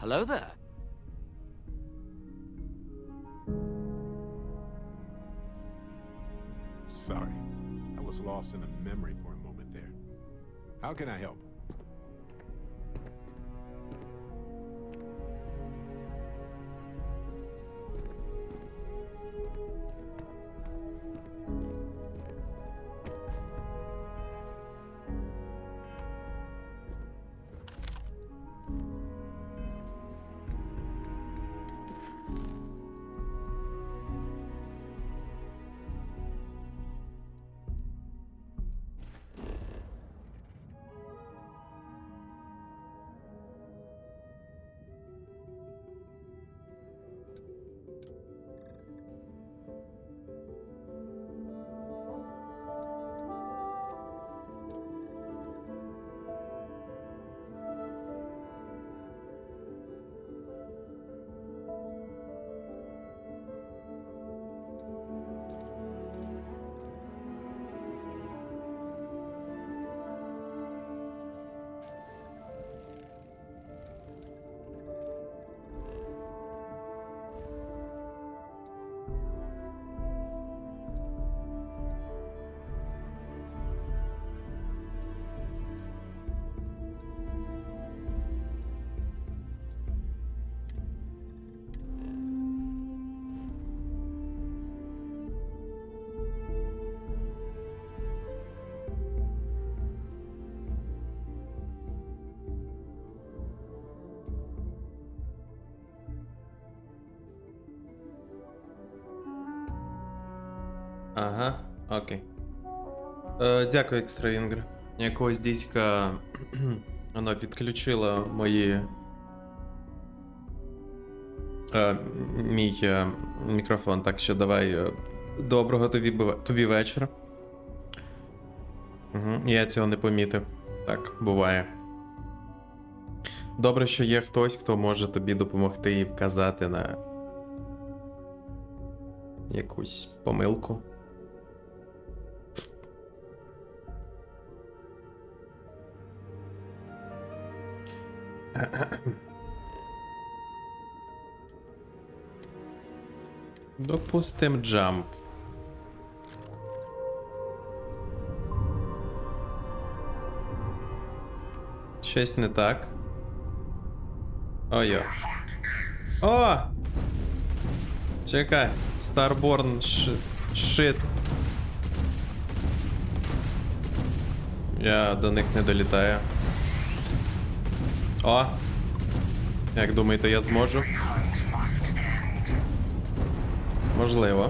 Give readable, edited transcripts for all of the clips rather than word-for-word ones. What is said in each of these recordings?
Hello there. Sorry, I was lost in a memory for a moment there. How can I help? Ага, окей. Дякую, екстраінгр. Якогось дідька воно відключило мій мікрофон, так що давай доброго тобі вечора. Я цього не помітив. Так, буває. Добре, що є хтось, хто може тобі допомогти і вказати на якусь помилку. Допустим, джамп. Щось не так. Ой-ой. О! Чекай. Starborn shit. Я до них не долітаю. О! Як думаєте, я зможу? Можливо.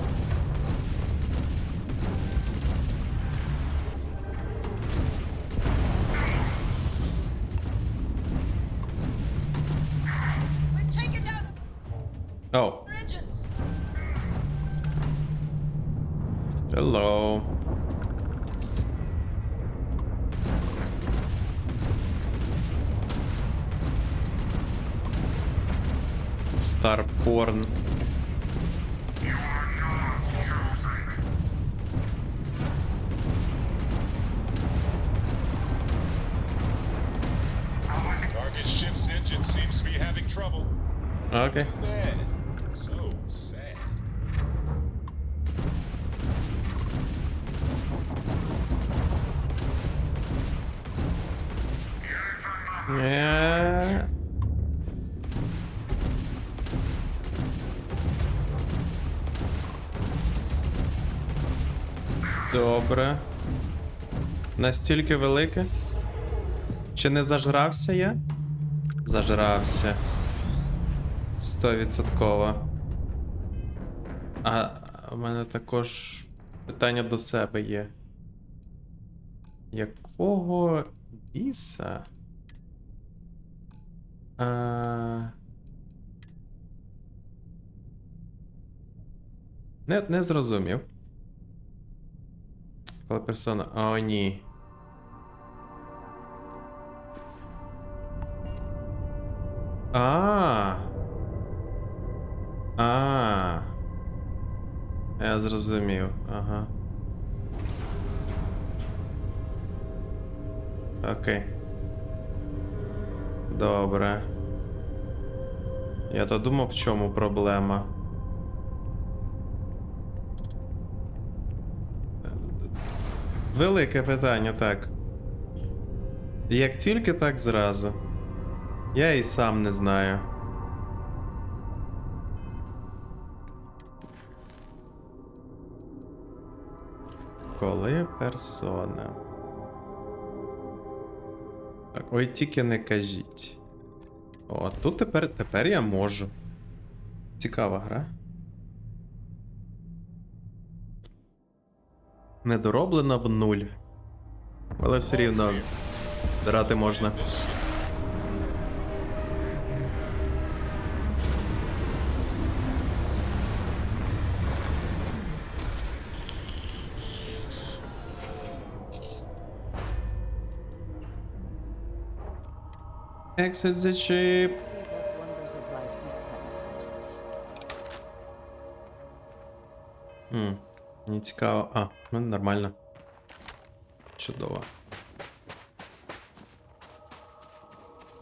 Оу. Hello. Starborn. Target ship's engine seems to be having trouble. Okay. Too bad. So sad. Yeah. Добре. Настільки велике? Чи не зажрався я? Зажрався. 100%. А в мене також питання до себе є. Якого біса? Не зрозумів. Коли персона... О, ні. Я зрозумів. Ага. Окей. Добре. Я то думав, в чому проблема. Велике питання, так. Як тільки так зразу. Я і сам не знаю. Коли персона. Так, ой, тільки не кажіть. О, тут тепер я можу. Цікава гра. Недороблена в нуль. Але все рівно драти можна. Exit the ship. What wonders of life this planet hosts. Мені цікаво. А, ну нормально. Чудово.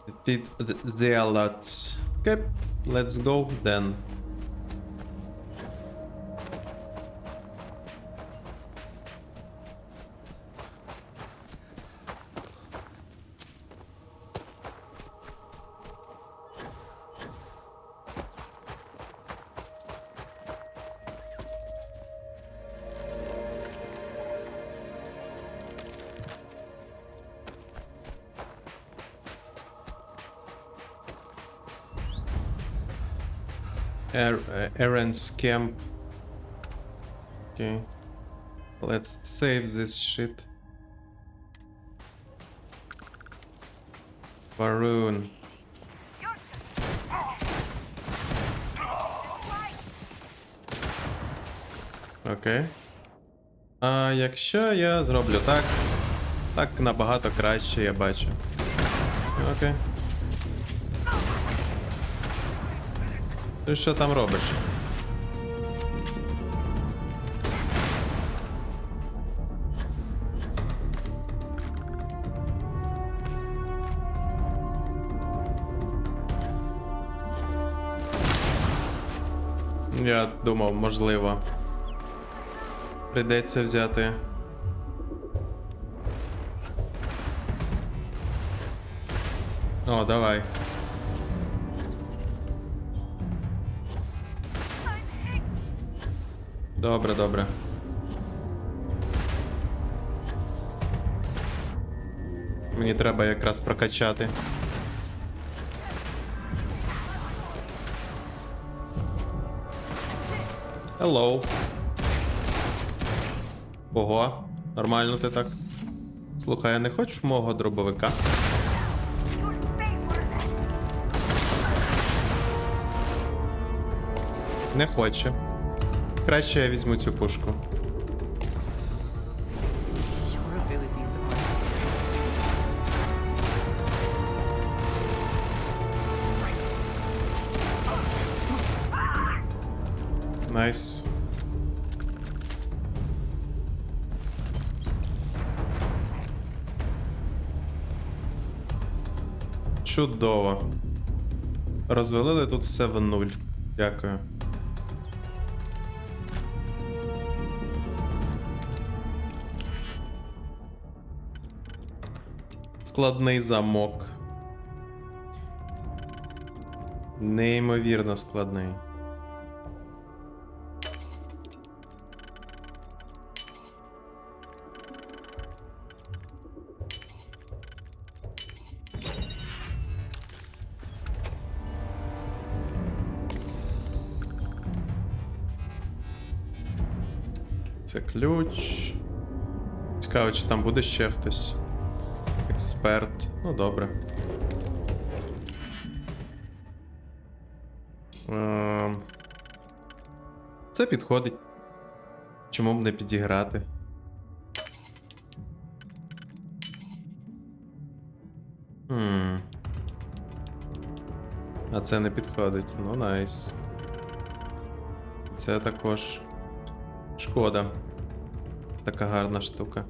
Defeat the alerts. Okay, let's go then. Aaron's camp. Okay. Let's save this shit. Maroon. Окей. А якщо я зроблю так, так набагато краще, я бачу. Окей. Ти що там робиш? Я думав, можливо. Прийдеться взяти. О, давай. Добре, добре. Мені треба якраз прокачати. Hello. Ого, нормально ти так. Слухай, а не хочеш мого дробовика? Не хоче. Краще я візьму цю пушку. Your abilities are Найс. Чудово. Розвалили тут все в нуль. Дякую. Складний замок. Неймовірно складний. Це ключ. Цікаво, чи там буде ще хтось. Експерт. Ну, добре. Це підходить. Чому б не підіграти? А це не підходить. Ну, найс. Це також. Шкода. Така гарна штука.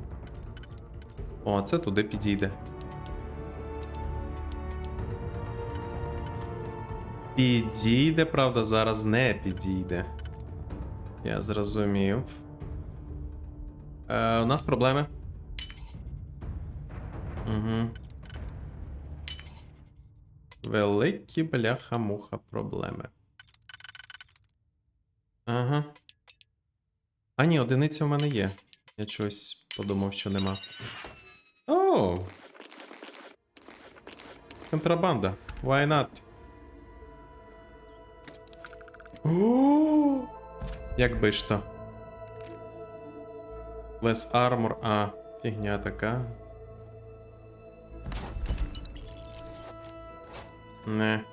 О, це туди підійде. Підійде, правда, зараз не підійде. Я зрозумів. У нас проблеми. Угу. Великі бляха-муха проблеми. Ага. А ні, одиниця в мене є. Я чогось подумав, що нема. Оу! Контрабанда. Why not? О! Як би ж то. Less armor, а, фігня така. Не.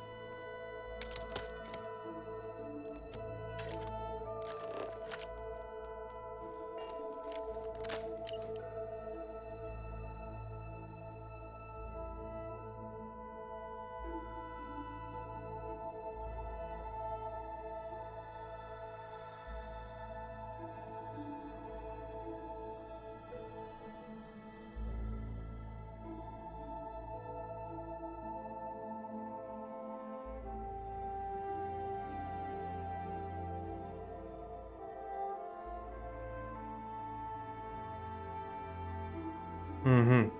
Угу.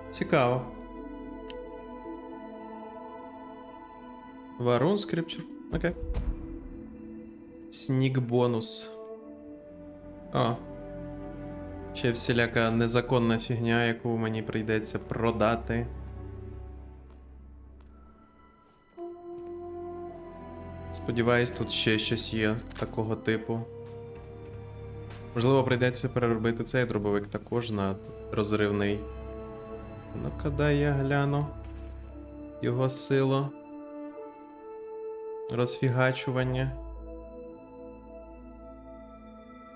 Цікаво. Варун скрипчер. Окей. Снік бонус. О. Ще всіляка незаконна фігня, яку мені прийдеться продати. Сподіваюсь, тут ще щось є такого типу. Можливо, прийдеться переробити цей дробовик також на розривний. Ну-ка, дай я гляну. Його силу. Розфігачування.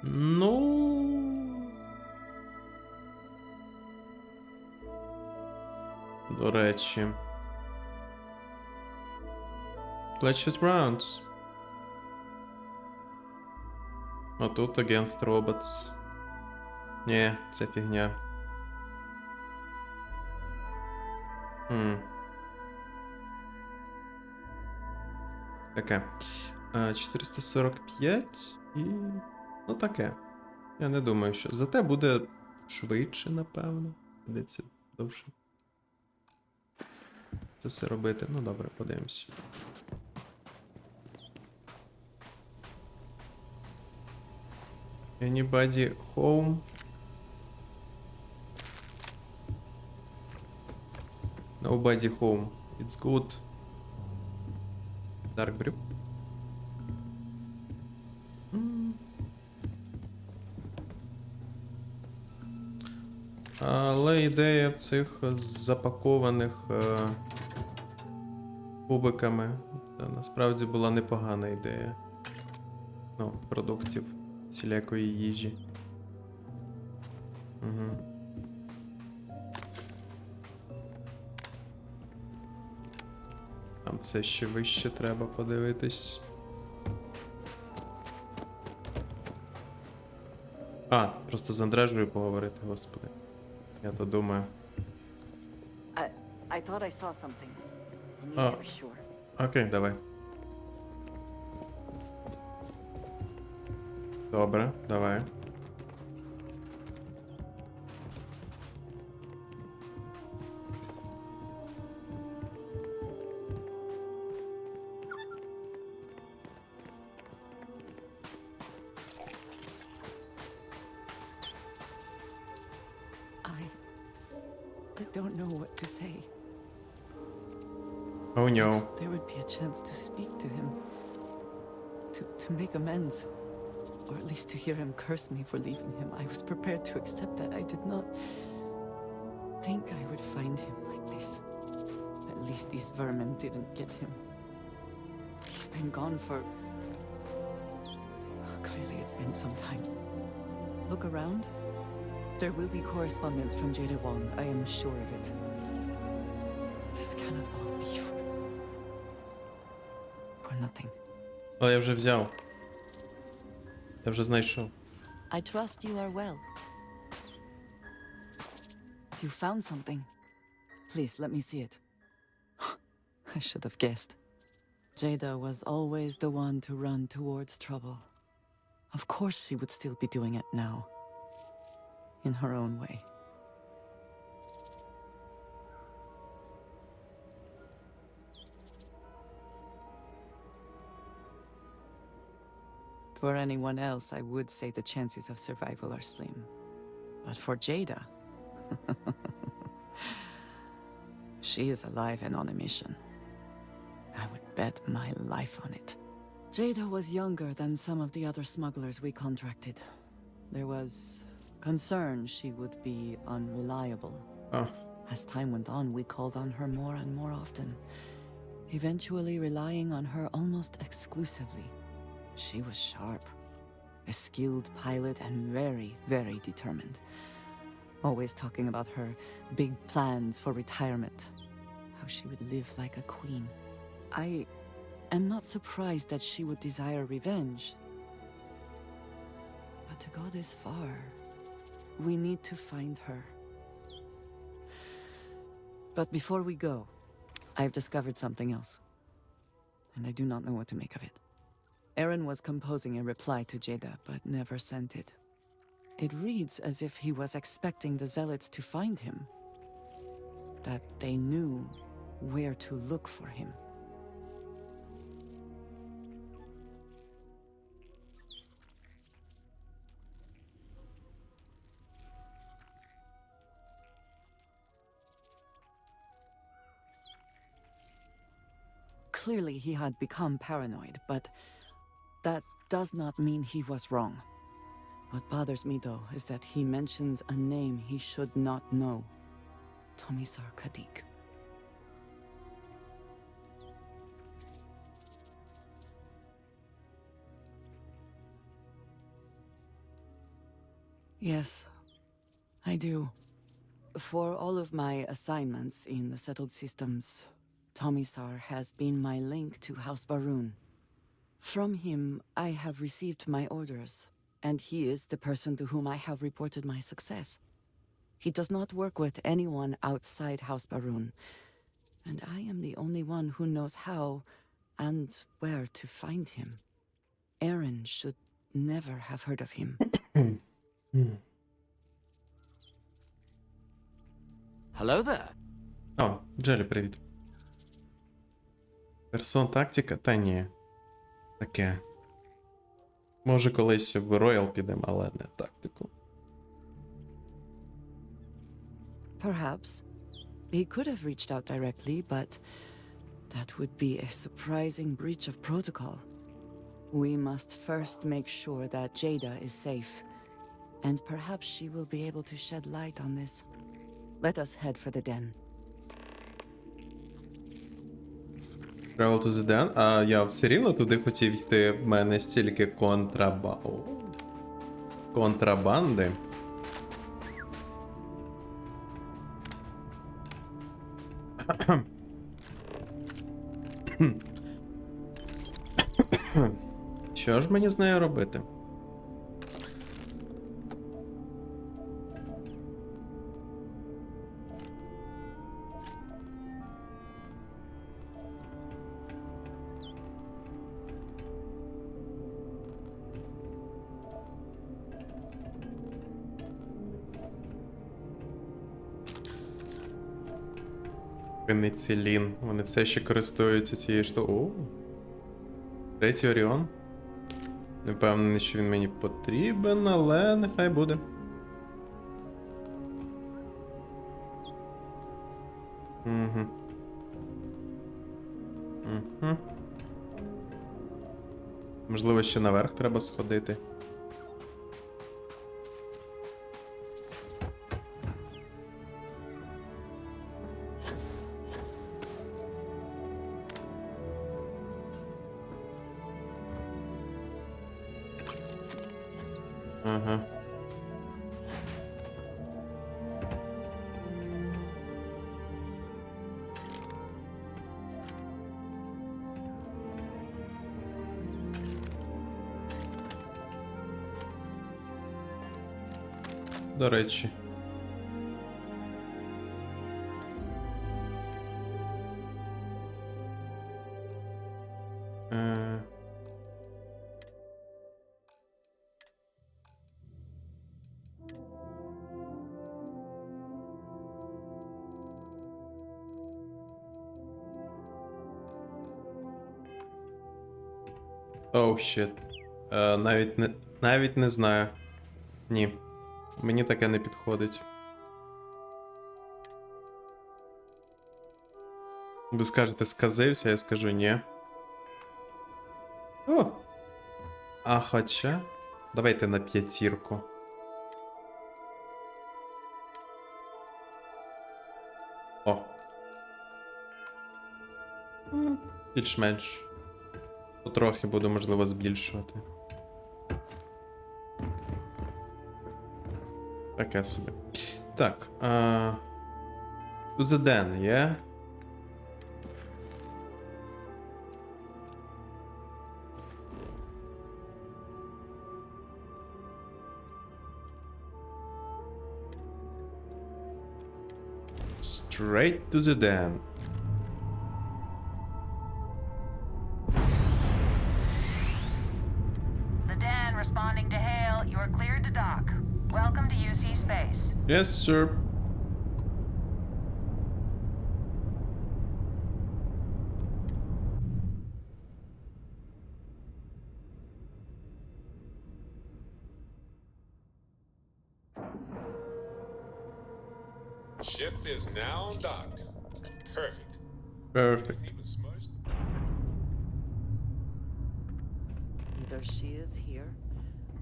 Ну. До речі. Pledged rounds. А тут against robots. Ні, це фігня. Таке. 445 і. Ну таке. Я не думаю, що. Зате буде швидше, напевно. Йдеться довше. Це все робити. Ну добре, подивимось. Anybody home? Nobody home. It's good. Dark brew. Але ідея в цих запакованих кубиками. Це насправді була непогана ідея. Ну, продуктів всілякої їжі. Угу. Там це ще вище треба подивитись. А, просто з Андрежею поговорити, господи. Я то думаю. I thought I saw something. I need to be sure. Окей, давай. Добре, давай. I don't know what to say. Oh no. There would be a chance to speak to him. To make amends. Or at least to hear him curse me for leaving him. I was prepared to accept that. I did not think I would find him like this. At least least these vermin didn't get him. He's been gone for... Clearly it's been some time. Look around. There will be correspondence from Jada Wong, I am sure of it. This cannot all be for nothing. Але я вже взяв. Я вже знайшов. I trust you are well. You found something. Please, let me see it. I should have guessed. Jada was always the one to run towards trouble. Of course she would still be doing it now. In her own way. For anyone else, I would say the chances of survival are slim. But for Jada... she is alive and on a mission. I would bet my life on it. Jada was younger than some of the other smugglers we contracted. There was concern she would be unreliable. Oh. As time went on, we called on her more and more often, eventually relying on her almost exclusively. She was sharp, a skilled pilot and very, very determined. Always talking about her big plans for retirement, how she would live like a queen. I am not surprised that she would desire revenge. But to go this far, we need to find her. But before we go, I've discovered something else. And I do not know what to make of it. Aaron was composing a reply to Jada, but never sent it. It reads as if he was expecting the Zealots to find him. That they knew where to look for him. Clearly he had become paranoid, but that does not mean he was wrong. What bothers me, though, is that he mentions a name he should not know. Tomisar Kadik. Yes, I do. For all of my assignments in the settled systems, Tomisar has been my link to House Baroon. From him, I have received my orders, and he is the person to whom I have reported my success. He does not work with anyone outside House Baroon, and I am the only one who knows how and where to find him. Aaron should never have heard of him. Hello there. О, Джелі, привіт. Персон тактика? Та ні. Таке. Може колись в Роял підемо, але не тактику. Perhaps. He could have reached out directly, but that would be a surprising breach of protocol. We must first make sure that Jada is safe, and perhaps she will be able to shed light on this. Let us head for the den. Travel to the Den? А я все рівно туди хотів йти. В мене стільки контрабанди. Що ж мені з нею робити? Пеницилін. Вони все ще користуються цією штукою. Третій Оріон. Не впевнений, що він мені потрібен, але нехай буде. Угу. Угу. Можливо, ще наверх треба сходити. Ага. До речі. Оу, щит. Навіть не знаю. Ні. Мені таке не підходить. Ви скажете, сказився, я скажу ні. О! А хоча. Давайте на п'ятірку. О. Більш-менш. Потрохи буду, можливо, збільшувати. Таке собі. Так. Узеден є. Straight to the den. The Den responding to hail. You are cleared to dock. Welcome to UC space. Yes, sir. Ship is now docked. Perfect. Perfect. He was smushed. Either she is here,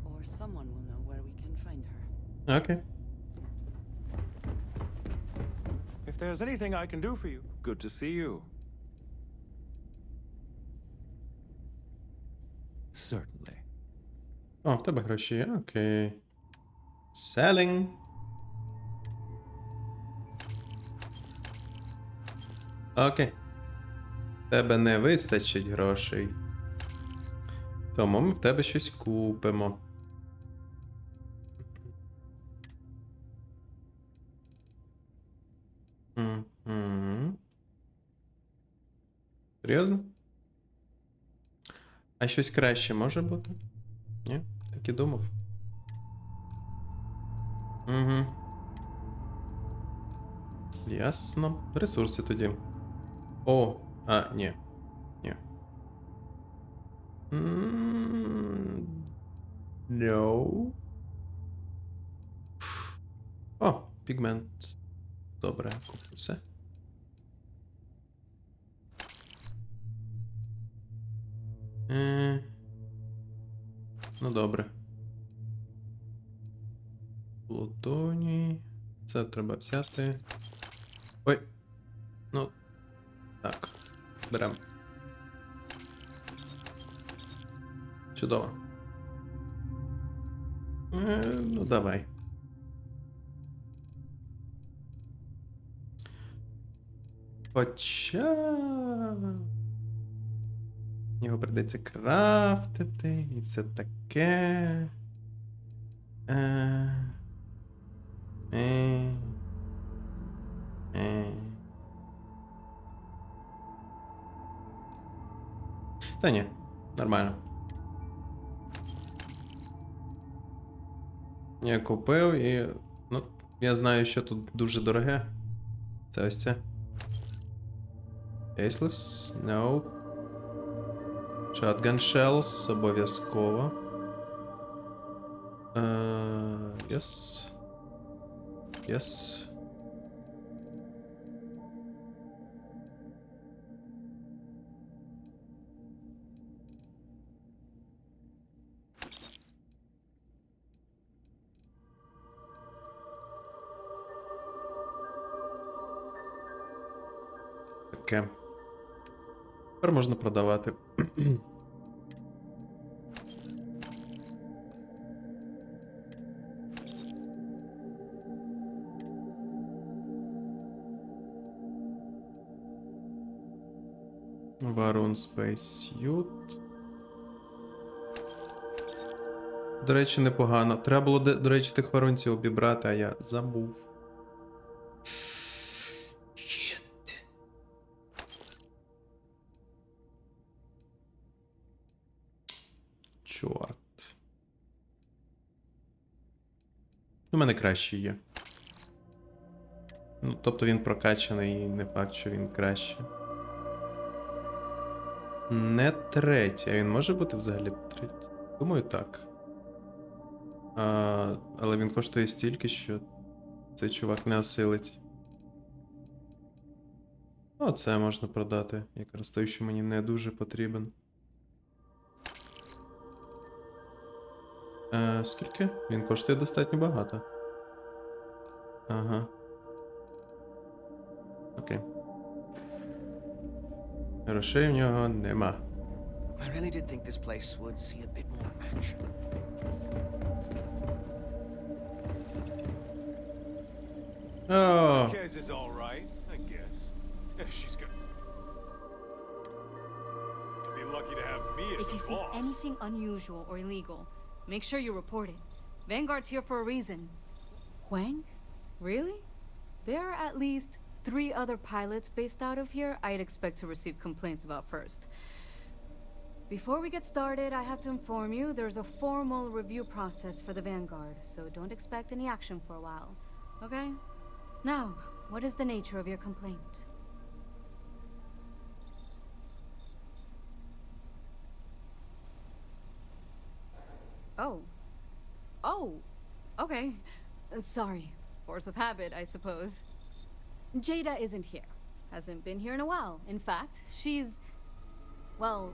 or someone will know where we can find her. Okay. If there's anything I can do for you, good to see you. Certainly. О, в тебе гроші є? Окей. Selling. Окей. В тебе не вистачить грошей. Тому ми в тебе щось купимо. Серйозно? А щось краще може бути? Ні? Так і думав. Угу. Ясно. Ресурси тоді. О, ні. Ні. No. О, пігмент. Добре, куплю все. Ну добре. Плутоній. Це треба взяти. Ой. Ну. Так. Беремо. Чудово. Ну давай. Хоча... Його прийдеться крафтити і все таке. Та ні, нормально. Я купив і... Ну, я знаю, що тут дуже дороге. Це ось це. Aceless? No. Shotgun shells обов'язково. Yes. Yes. Таке. Тепер можна продавати. Varun Space Suit. До речі, непогано. Треба було, до речі, тих варунців обібрати, а я забув. Shit. Чорт. У мене кращий є. Ну, тобто він прокачаний, і не факт, що він краще. Не третій, а він може бути взагалі третій? Думаю, так. Але він коштує стільки, що цей чувак не осилить. О, це можна продати, якраз той, що мені не дуже потрібен. Скільки? Він коштує достатньо багато. Ага. Окей. Грошей в нього нема. I really did think this place would see a bit more action. О, Kez is all right, I guess. Yeah, she's gonna be lucky to have me as If you a see boss. anything unusual or illegal, make sure you report it. Vanguard's here for a reason. Huang? Really? There are at least 3 other pilots based out of here I'd expect to receive complaints about first. Before we get started, I have to inform you there's a formal review process for the Vanguard, so don't expect any action for a while. Okay? Now, what is the nature of your complaint? Oh. Oh. Okay. Sorry. Force of habit, I suppose. Jada isn't here. Hasn't been here in a while. In fact, well,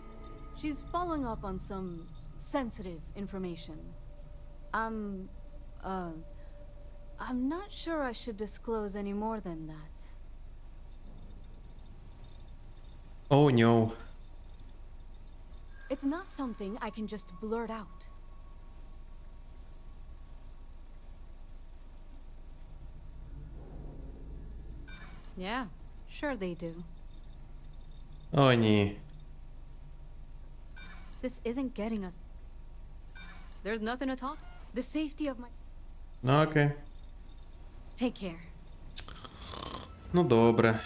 she's following up on some sensitive information. I'm not sure I should disclose any more than that. oh no. It's not something I can just blurt out. Yeah, sure they do. О, ні. This isn't getting us. There's nothing to talk. The safety of my... Ну, окей. Take care. Ну, добре.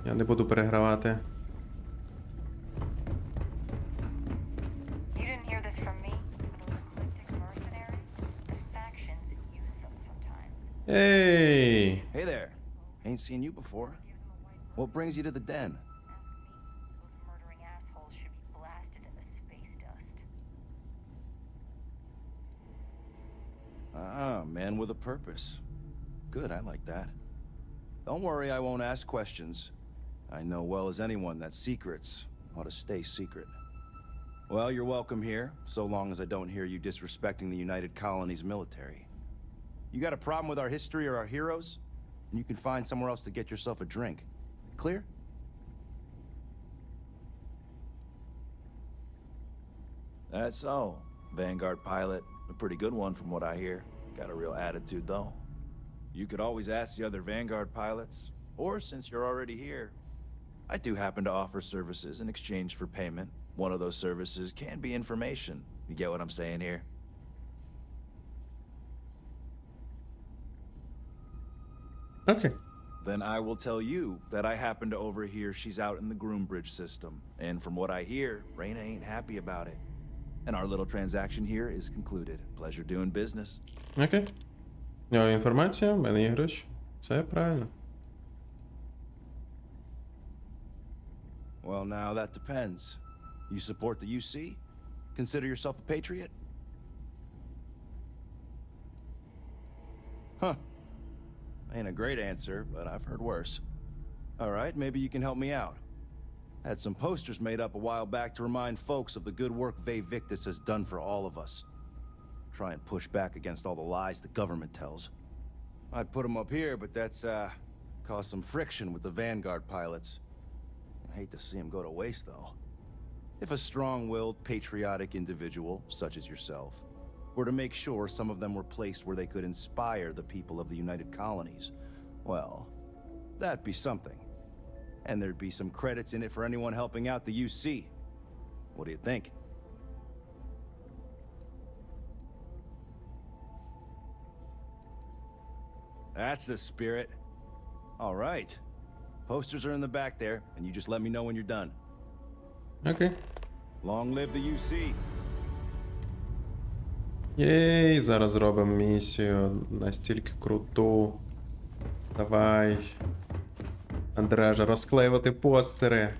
Я не буду перегравати. You didn't hear this from me, but those eclectic mercenaries, the factions use them sometimes. Ей! Hey there. Ain't seen you before. What brings you to the den? Ask me. Those murdering assholes should be blasted into space dust. Ah, man with a purpose. Good, I like that. Don't worry, I won't ask questions. I know well as anyone that secrets ought to stay secret. Well, you're welcome here, so long as I don't hear you disrespecting the United Colonies military. You got a problem with our history or our heroes? And you can find somewhere else to get yourself a drink. Clear? That's all. Vanguard pilot. A pretty good one from what I hear. Got a real attitude, though. You could always ask the other Vanguard pilots. Or, since you're already here, I do happen to offer services in exchange for payment. One of those services can be information. You get what I'm saying here? Окей. Then I will tell you that I happen to overhear she's out in the Groombridge system. And from what I hear, Reyna ain't happy about it. And our little transaction here is concluded. Pleasure doing business. Окей. В нього інформація, в мене є гроші. Це правильно. Well, now that depends. You support the UC? Consider yourself a patriot? Huh. Ain't a great answer, but I've heard worse. All right, maybe you can help me out. Had some posters made up a while back to remind folks of the good work Ve Victus has done for all of us. Try and push back against all the lies the government tells. I'd put them up here, but that's, caused some friction with the Vanguard pilots. I hate to see them go to waste, though. If a strong-willed, patriotic individual, such as yourself, were to make sure some of them were placed where they could inspire the people of the United Colonies, well, that'd be something. And there'd be some credits in it for anyone helping out the UC. What do you think? That's the spirit. All right. Posters are in the back there, and you just let me know when you're done. Окей. Long live the UC. Єй, зараз зробимо місію настільки круту. Давай. Андреже, розклеювати постери.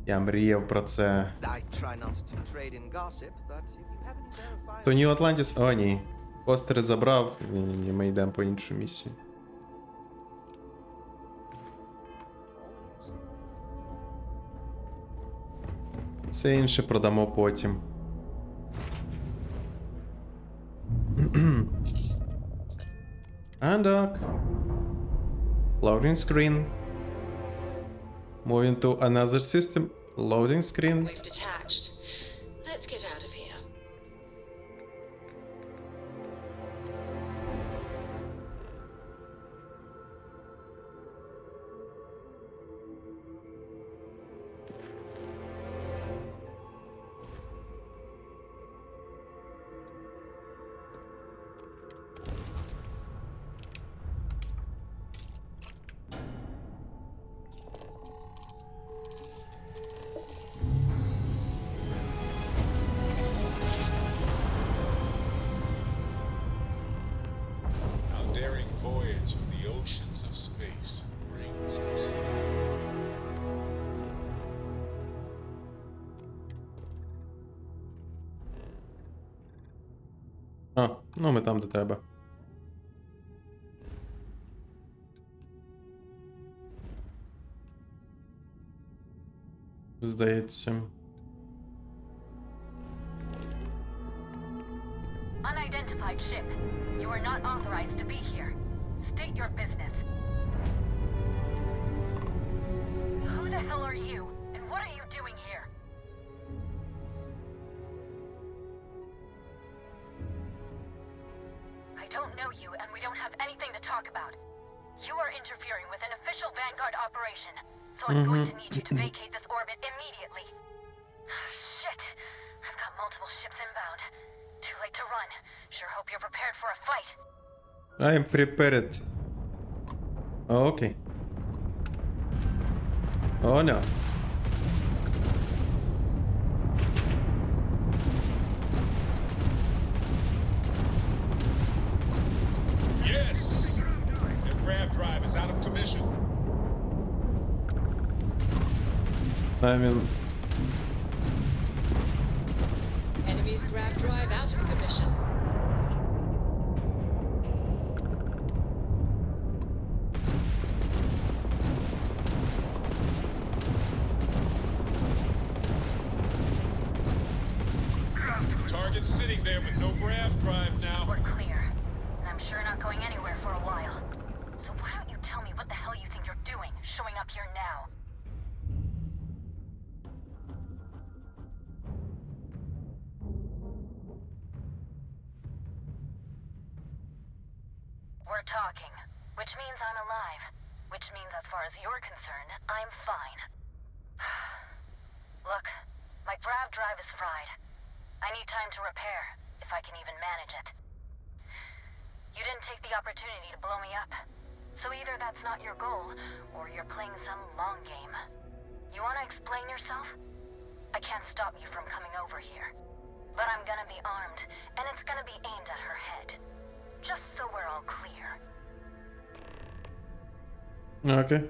Я мріяв про це. I try not to trade in gossip, but if you have any verifiable... То Нью Атлантіс. О, ні. Постери забрав. Ні, ми йдемо по іншу місію. Це інше продамо потім. Undock. Loading screen. Moving to another system. Loading screen. We've detached. Let's get out of here. Our daring voyage of the oceans of space brings us. А, ну ми там до тебе. Здається. Unidentified ship. You are not authorized to be here. State your business. Who the hell are you? And what are you doing here? I don't know you, and we don't have anything to talk about. You are interfering with an official Vanguard operation, so I'm going to need you to vacate this orbit immediately. Shit. I've got multiple ships inbound. Too late to run. Sure hope you're prepared for a fight. I am prepared. Oh, okay. Oh no. Yes! Their grav drive is out of commission. I mean, Enemy's grav drive out of commission. Target's sitting there with no grav drive now. We're clear. And I'm sure not going anywhere for a while. So why don't you tell me what the hell you think you're doing, showing up here now? We're talking, which means I'm alive. Which means as far as you're concerned, I'm fine. Look, my grav drive is fried. I need time to repair, if I can even manage it. You didn't take the opportunity to blow me up. So either that's not your goal, or you're playing some long game. You want to explain yourself? I can't stop you from coming over here. But I'm gonna be armed, and it's gonna be aimed at her head. Just so we're all clear. okay.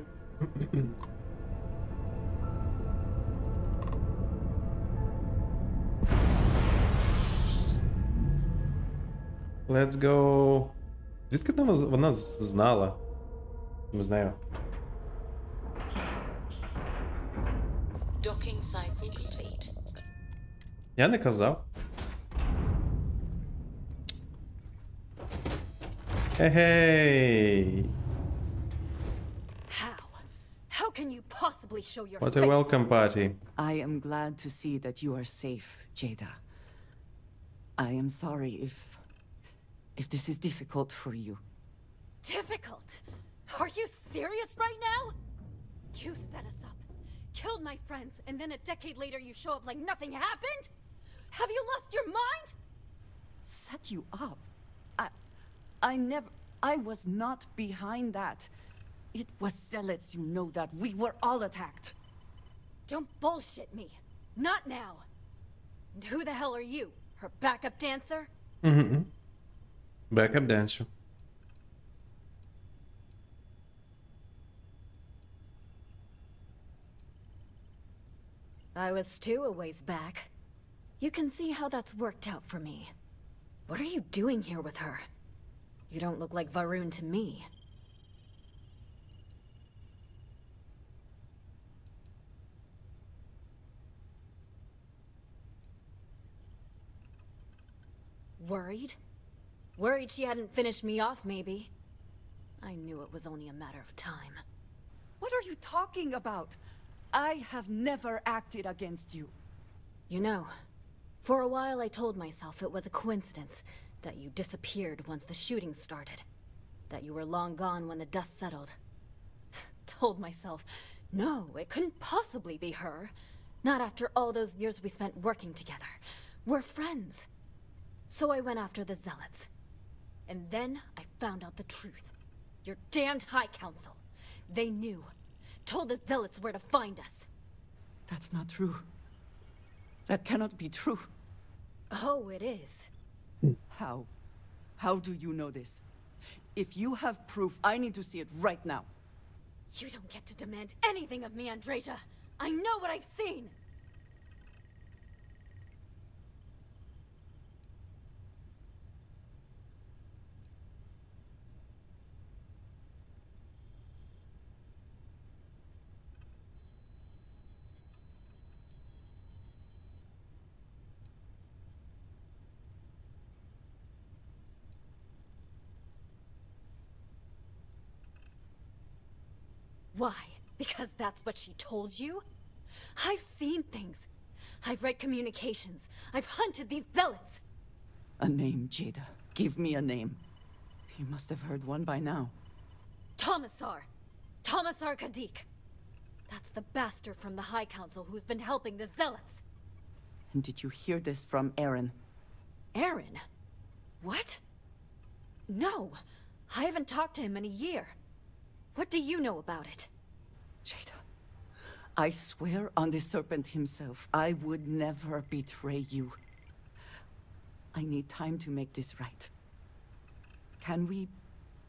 Let's go. Звідки вона знала? Не знаю. Docking cycle complete. Я не казав. Hey. How can you possibly show your What face? a welcome party. I am glad to see that you are safe, Jada. I am sorry if this is difficult for you. Difficult? Are you serious right now? You set us up, killed my friends, and then a decade later you show up like nothing happened? Have you lost your mind? Set you up? I was not behind that. It was zealots, you know that. We were all attacked. Don't bullshit me. Not now. And who the hell are you? Her backup dancer? Угу. Backup dancer. I was too a ways back. You can see how that's worked out for me. What are you doing here with her? You don't look like Varun to me. Worried? Worried she hadn't finished me off, maybe. I knew it was only a matter of time. What are you talking about? I have never acted against you. You know, for a while I told myself it was a coincidence that you disappeared once the shooting started. That you were long gone when the dust settled. Told myself, no, it couldn't possibly be her. Not after all those years we spent working together. We're friends. So I went after the zealots. And then I found out the truth. Your damned High Council. They knew. Told the zealots where to find us. That's not true. That cannot be true. Oh, it is. How? How do you know this? If you have proof, I need to see it right now. You don't get to demand anything of me, Andreja. I know what I've seen. Why? Because that's what she told you? I've seen things. I've read communications. I've hunted these zealots. A name, Jada. Give me a name. You must have heard one by now. Tomasar. Tomasar Kadik. That's the bastard from the High Council who's been helping the zealots. And did you hear this from Aaron? Aaron? What? No. I haven't talked to him in a year. What do you know about it? Jada, I swear on the serpent himself, I would never betray you. I need time to make this right. Can we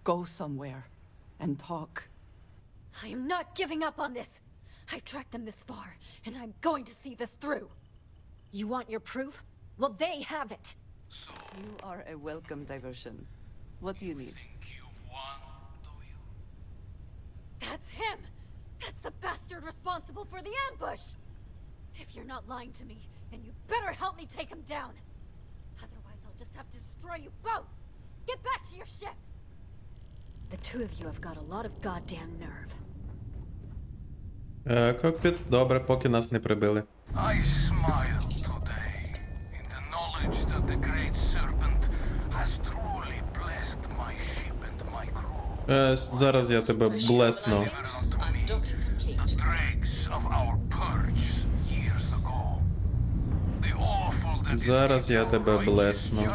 go somewhere and talk? I am not giving up on this. I've tracked them this far, and I'm going to see this through. You want your proof? Well, they have it. You are a welcome diversion. What do you need? That's him! That's the bastard responsible for the ambush! If you're not lying to me, then you better help me take him down. Otherwise, I'll just have to destroy you both! Get back to your ship! The two of you have got a lot of goddamn nerve. Кокпіт, добре, поки нас не прибили. I smile today in the knowledge that the great serpent has truly blessed my ship and my crew. Зараз я тебе блесну. Undocking complete. The dregs of our purge years ago. The awful that Зараз я тебе блесну.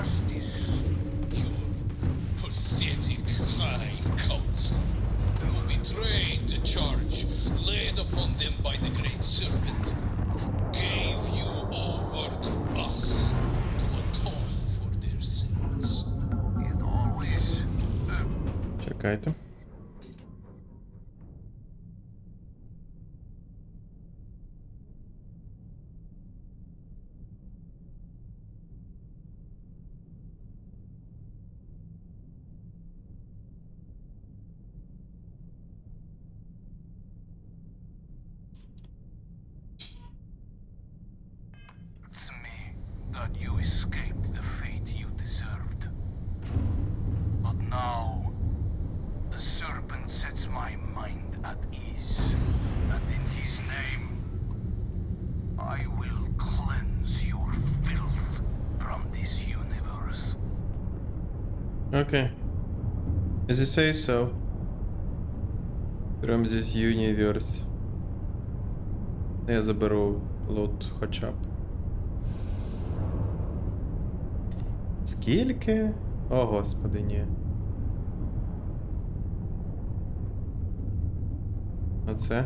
pathetic high council who betrayed the charge laid upon them by the great serpent gave you over to us to atone for their sins. It always Чекайте. It's me that you escaped the fate you deserved. But now, the serpent sets my mind at ease, and in his name, I will cleanse your filth from this universe. Okay. As you say so. From this universe. Я заберу лут хоча б. Скільки? О, господи, ні. Оце.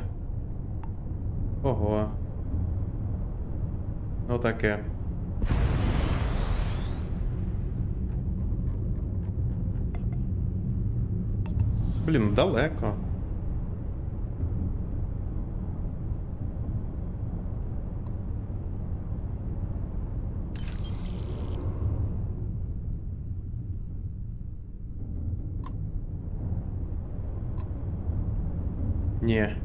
Ого. Ну таке. Блін, далеко. Ні.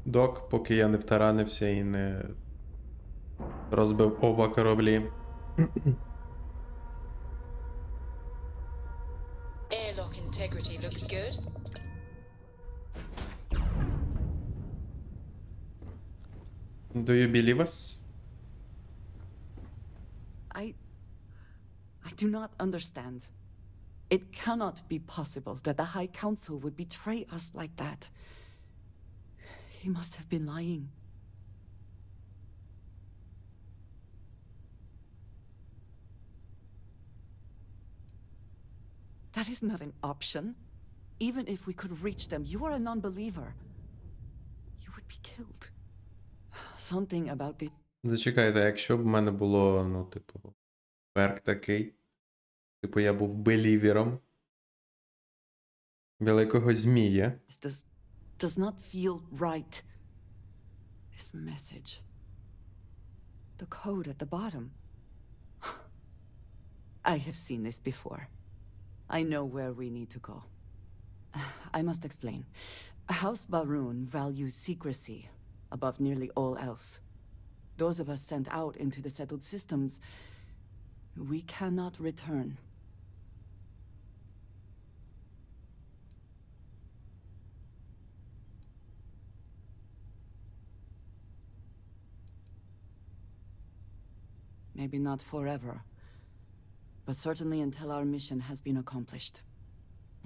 Док, поки я не втаранився і не розбив оба кораблі. Airlock integrity looks good. Do you believe us? I do not understand. It cannot be possible that the High Council would betray us like that. He must have been lying. That is not an option. Even if we could reach them, you are a non-believer. You would be killed. Something about the... Зачекайте, якщо б в мене було, ну, типу, перк такий. Типу, я був белівером. Великого змія. This does not feel right. This message. The code at the bottom. I have seen this before. I know where we need to go. I must explain. House Baroon values secrecy above nearly all else. Those of us sent out into the settled systems, we cannot return. Maybe not forever, but certainly until our mission has been accomplished.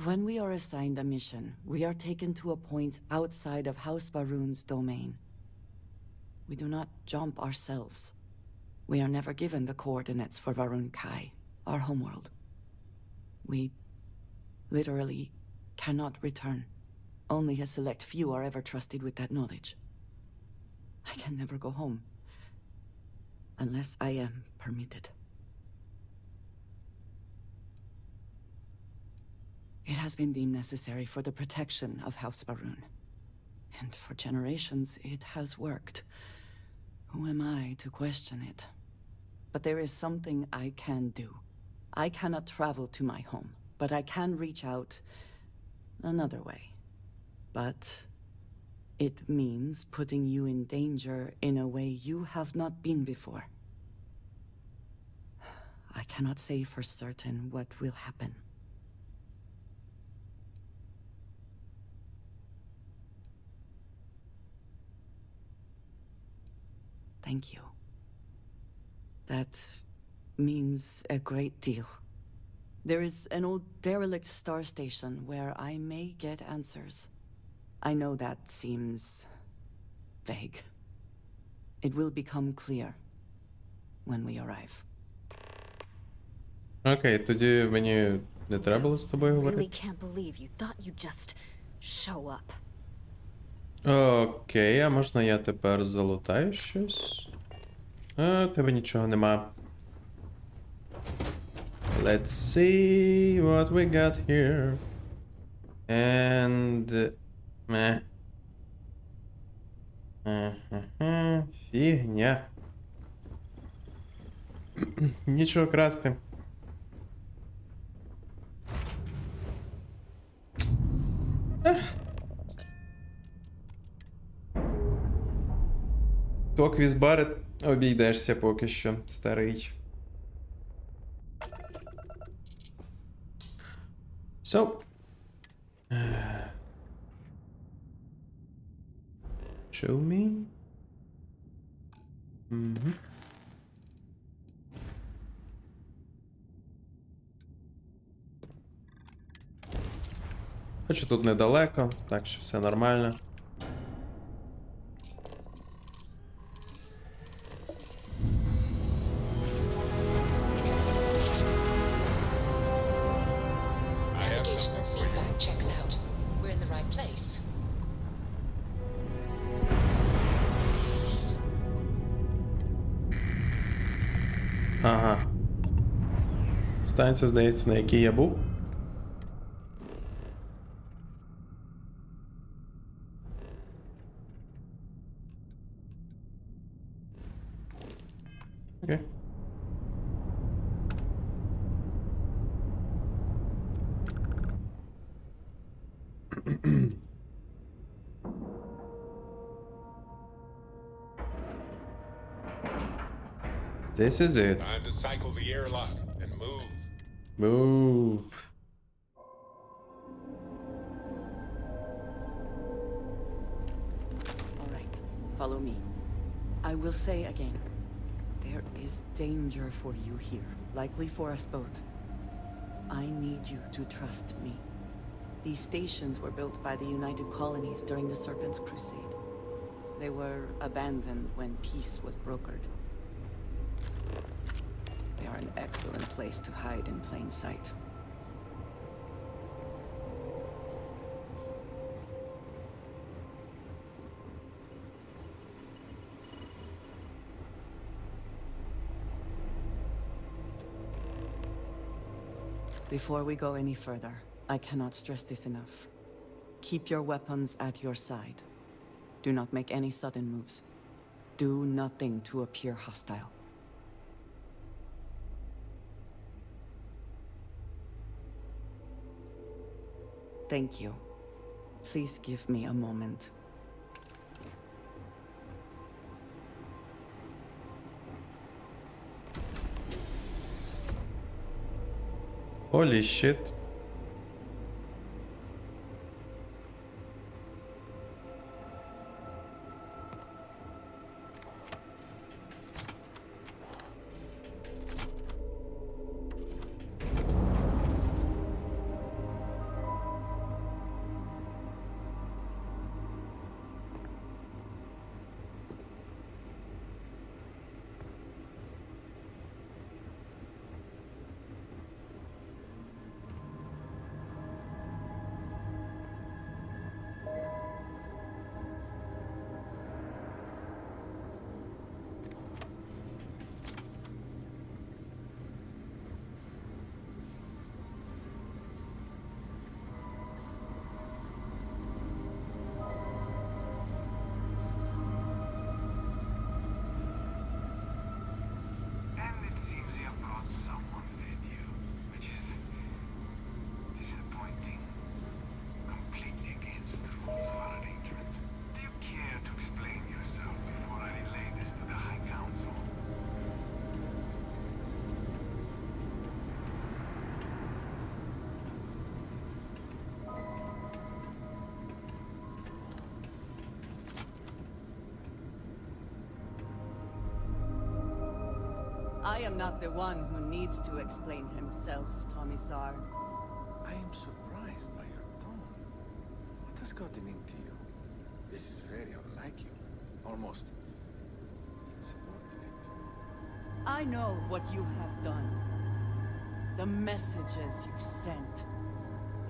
When we are assigned a mission, we are taken to a point outside of House Baroon's domain. We do not jump ourselves. We are never given the coordinates for Varun Kai, our homeworld. We literally cannot return. Only a select few are ever trusted with that knowledge. I can never go home. Unless I am permitted. It has been deemed necessary for the protection of House Baroon. And for generations, it has worked. Who am I to question it? But there is something I can do. I cannot travel to my home, but I can reach out another way. But it means putting you in danger in a way you have not been before. I cannot say for certain what will happen. Thank you. That means a great deal. There is an old derelict star station where I may get answers. I know that seems vague. It will become clear when we arrive. Окей, тоді мені не треба було з тобою Really говорити. can't believe you thought you'd just show up. Окей, а можна я тепер залутаю щось? А, тебе нічого нема. Let's see what we got here. And... Мeh. Фігня. Нічого красти. Токвіз Барет, обійдешся поки що, старий. So. Show me. Mm-hmm. Хоча тут недалеко, так що все нормально. Navigational feedback checks out. We're in the right place. Ага. Станція, здається, на якій я був. Окей. This is it. Time to cycle the airlock and move. Move. All right, follow me. I will say again, there is danger for you here, likely for us both. I need you to trust me. These stations were built by the United Colonies during the Serpent's Crusade. They were abandoned when peace was brokered. They are an excellent place to hide in plain sight. Before we go any further, I cannot stress this enough. Keep your weapons at your side. Do not make any sudden moves. Do nothing to appear hostile. Thank you. Please give me a moment. Holy shit. I am not the one who needs to explain himself, Tomisar. I am surprised by your tone. What has gotten into you? This is very unlike you. Almost insubordinate. I know what you have done. The messages you sent.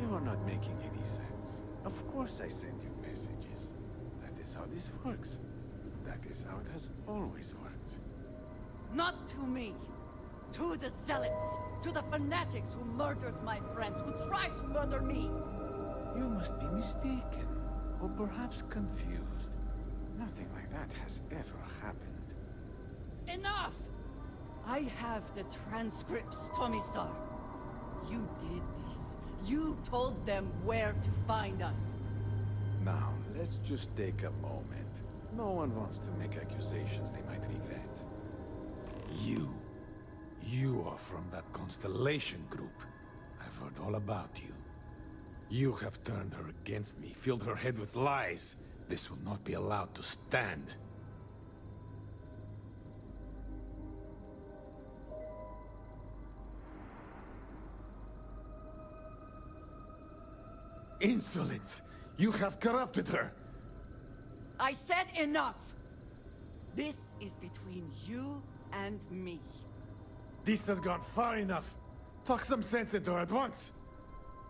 You are not making any sense. Of course I send you messages. That is how this works. That is how it has always worked. Not to me. To the zealots. To the fanatics who murdered my friends, who tried to murder me. You must be mistaken. Or perhaps confused. Nothing like that has ever happened. Enough! I have the transcripts, Tomisar. You did this. You told them where to find us. Now, let's just take a moment. No one wants to make accusations they might regret. You are from that Constellation group. I've heard all about you. You have turned her against me, filled her head with lies. This will not be allowed to stand. Insolence! You have corrupted her! I said enough! This is between you and me. This has gone far enough. Talk some sense into her at once.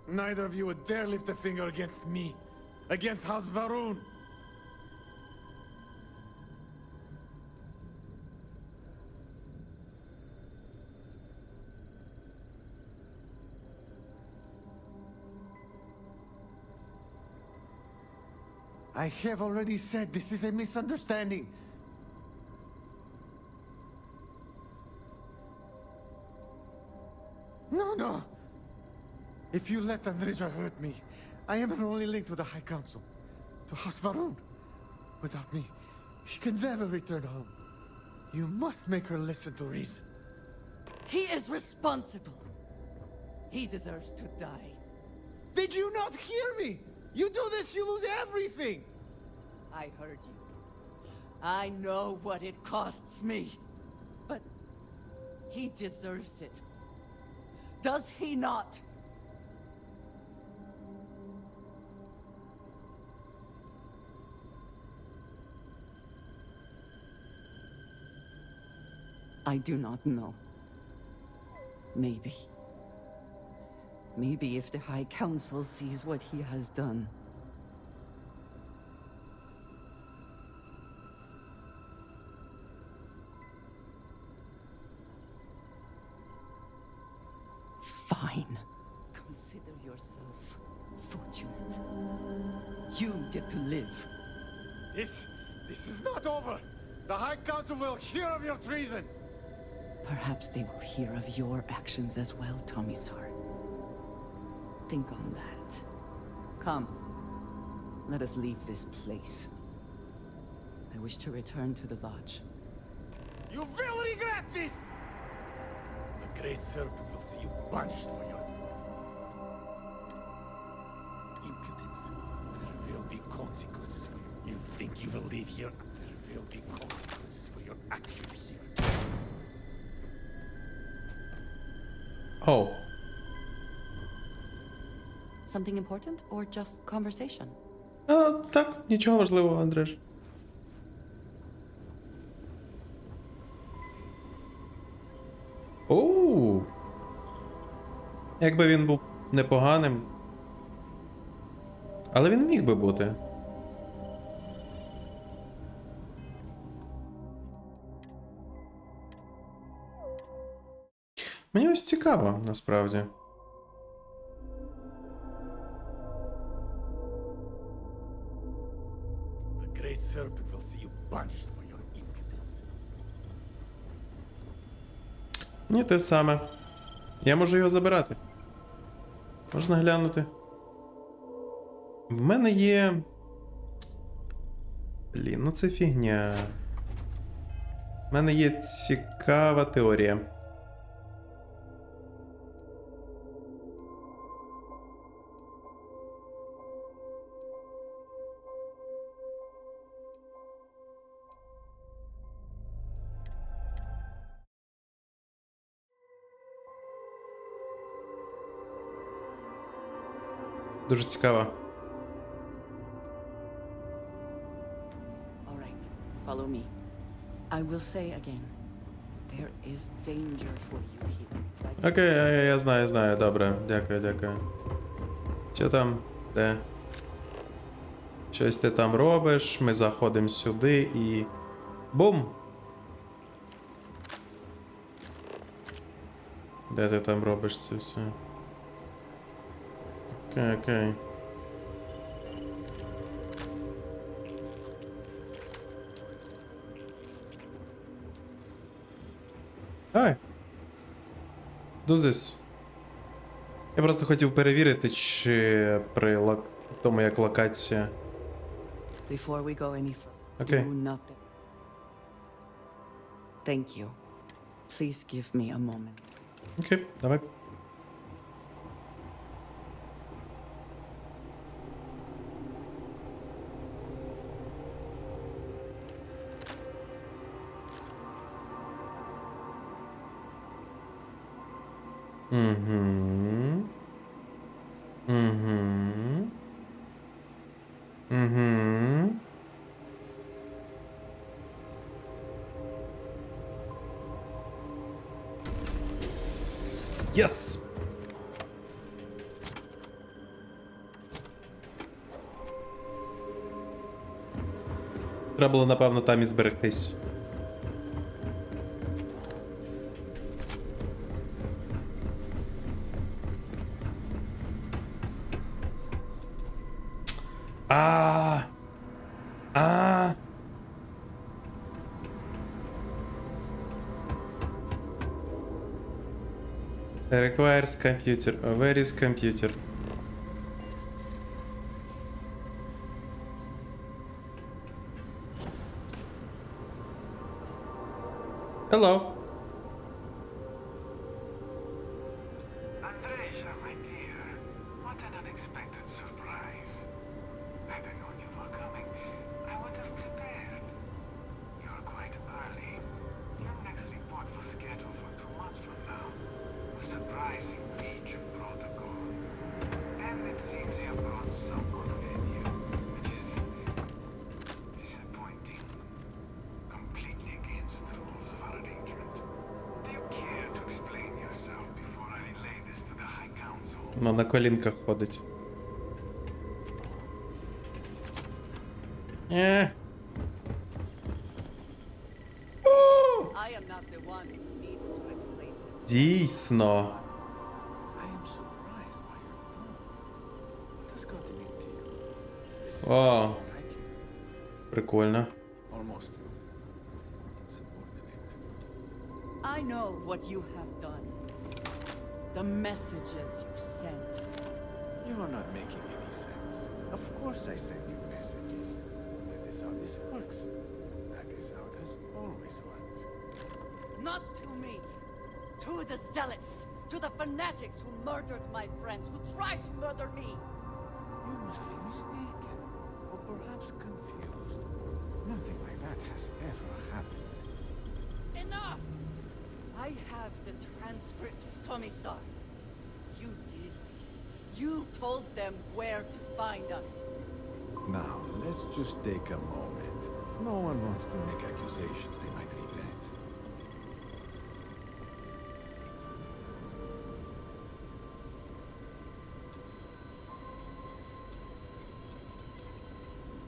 Neither of you would dare lift a finger against me. Against House Varun. I have already said this is a misunderstanding. No. If you let Andreja hurt me, I am her only link to the High Council, to House Varun. Without me, she can never return home. You must make her listen to reason. He is responsible. He deserves to die. Did you not hear me? You do this, you lose everything! I heard you. I know what it costs me. But he deserves it. Does he not? I do not know. Maybe. Maybe if the High Council sees what he has done. Fine. Consider yourself fortunate. You get to live. This is not over! The High Council will hear of your treason! Perhaps they will hear of your actions as well, Tomisar. Think on that. Come. Let us leave this place. I wish to return to the lodge. You will regret this! The Great Serpent will see you punished for your impudence. There will be consequences for you. You think you will leave here? There will be consequences for your actions here. Oh. Something important or just conversation? Так, нічого важливого, Андреш. Оу. Якби він був непоганим. Але він міг би бути. Мені ось цікаво, насправді. The Great Serpent will see you punished for your impudence. Ні, те саме. Я можу його забирати. Можна глянути. В мене є. Блін, ну це фігня. В мене є цікава теорія. Дуже цікаво. All right, follow me. I will say again, there is danger for you here. Окей, я знаю, добре. Дякую. Що там? Де? Щось ти там робиш, ми заходимо сюди і... Бум! Де ти там робиш це все? Окей. Ай! Do this. Я просто хотів перевірити, чи при тому, як локація. Before we go any further, Okay. do nothing. Thank you. Please give me a moment. Окей, давай. Угу. Єс! Треба було, напевно, там і зберегтись. А. Requires computer. Where is computer? Hello. Andreja, my dear, what an unexpected surprise. Had I known you were coming, I would have prepared. You're quite early. Your next report was scheduled for 2 months from now. A surprising breach of protocol. And it seems you brought someone with you, which is disappointing. Completely against the rules of our arrangement. Do you care to explain yourself before I relay this to the High Council? Ну, на колінках ходить. I am not the one who needs to explain this. Дійсно. I am surprised by your tone. What has gotten into you? This is Вау. like you. Прикольно. Almost insubordinate. I know what you have done. The messages you sent. You are not making any sense. Of course I send you messages. That is how this works. That is how it has always worked. Not to me. To the zealots. To the fanatics who murdered my friends, who tried to murder me. You must be mistaken. Or perhaps confused. Nothing like that has ever happened. Enough! I have the transcripts, Tommy-san. You did this. You told them where to find us. Now, let's just take a moment. No one wants to make accusations they might regret.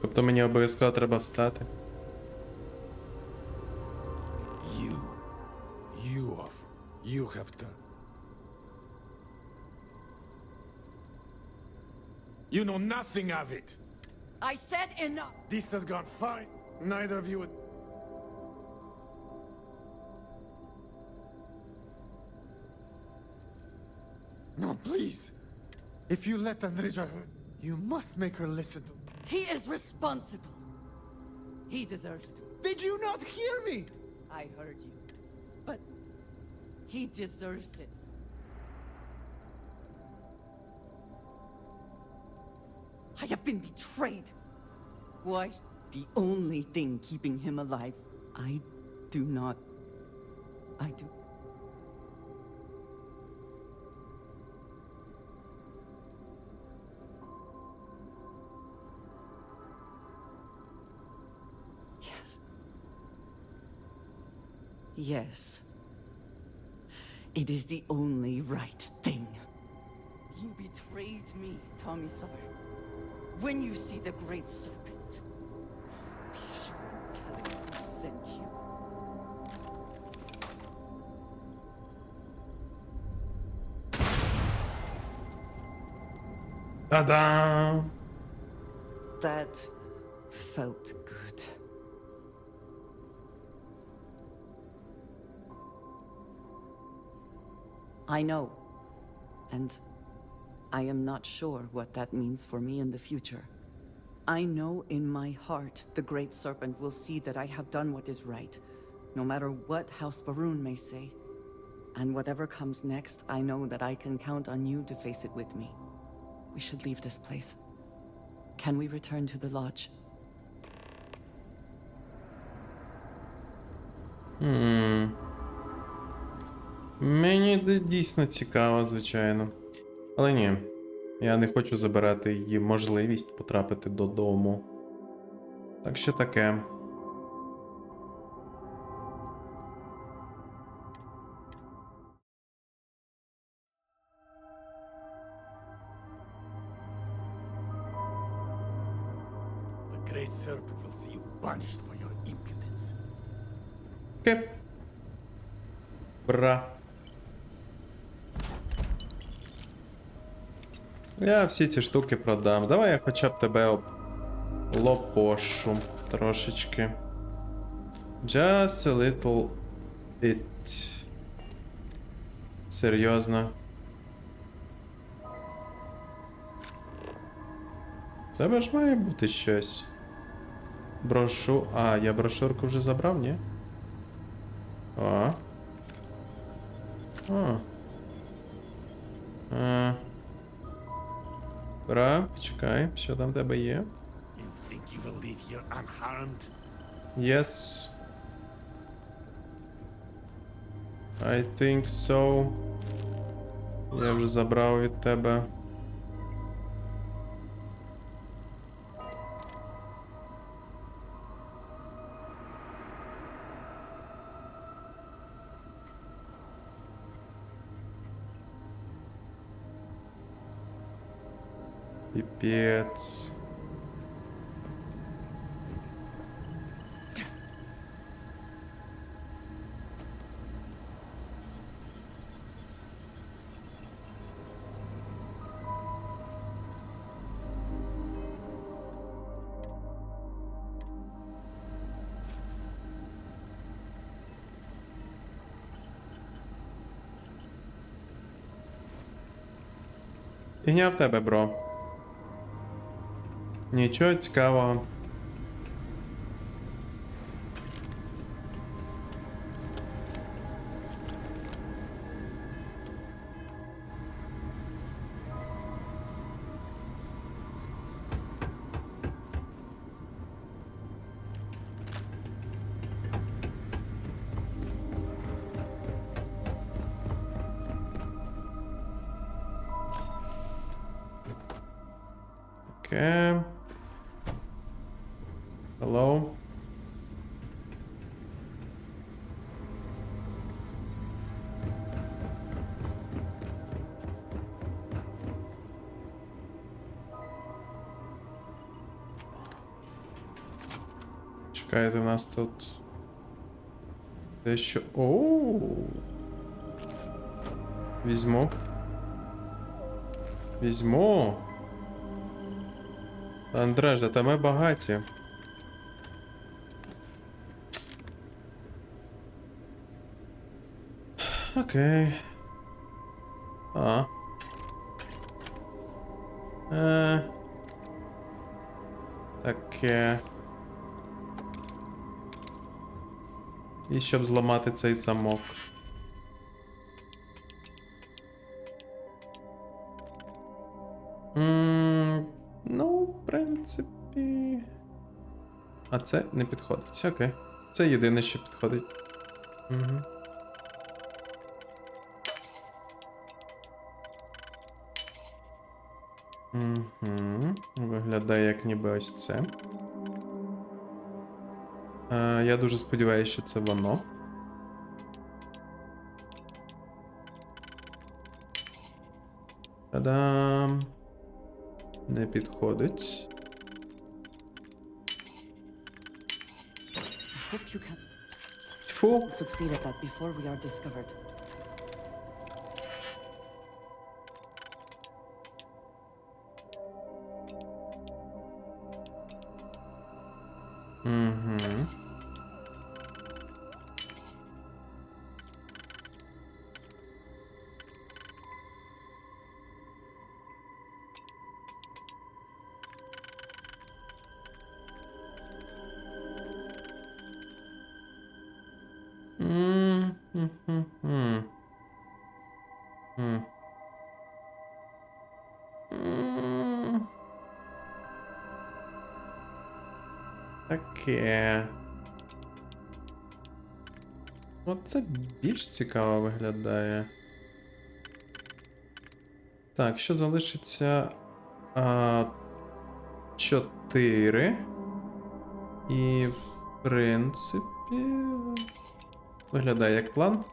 Тобто мені обов'язково треба встати. You have done. You know nothing of it. I said enough! This has gone far. Neither of you would. No, please. If you let Andreja hurt, you must make her listen to. He is responsible. He deserves to. Did you not hear me? I heard you. But he deserves it. I have been betrayed. Why? The only thing keeping him alive. I do. Yes. Yes. It is the only right thing. You betrayed me, Tommy-san. When you see the Great Serpent, be sure and tell him who sent you. Та-дам! That felt good. I know. And I am not sure what that means for me in the future. I know in my heart the Great Serpent will see that I have done what is right, no matter what House Baroon may say. And whatever comes next, I know that I can count on you to face it with me. We should leave this place. Can we return to the lodge? Мені дійсно цікаво, звичайно. Але ні, я не хочу забирати її можливість потрапити додому. Так що таке. Great Serpent will see you punished for your impudence. Окей. Бра. Я всі ці штуки продам. Давай я хоча б тебе лопошу трошечки. Just a little bit. Серйозно. В тебе ж має бути щось. А, я брошурку вже забрав, ні? О. О. Бра, почекай, що там в тебе є? You think you will leave here unharmed? Yes. I think so. Я вже забрав від тебе. Піпець. Фігня в тебе, бро. Нічого цікавого. Окей. Hello. Чекайте, у нас тут дещо. Оу. Візьму. Андреже, та ми багаті. Окей. Таке. І щоб зламати цей замок. Ну, в принципі. А це не підходить. Окей. Це єдине, що підходить. Угу. Угу. Виглядає як ніби ось це. Я дуже сподіваюся, що це воно. Та-дам! Не підходить. Hope you can Тьфу! succeed at that before we are discovered. Угу. Таке. Оце більш цікаво виглядає. Так, що залишиться? 4. І, в принципі, виглядає як план.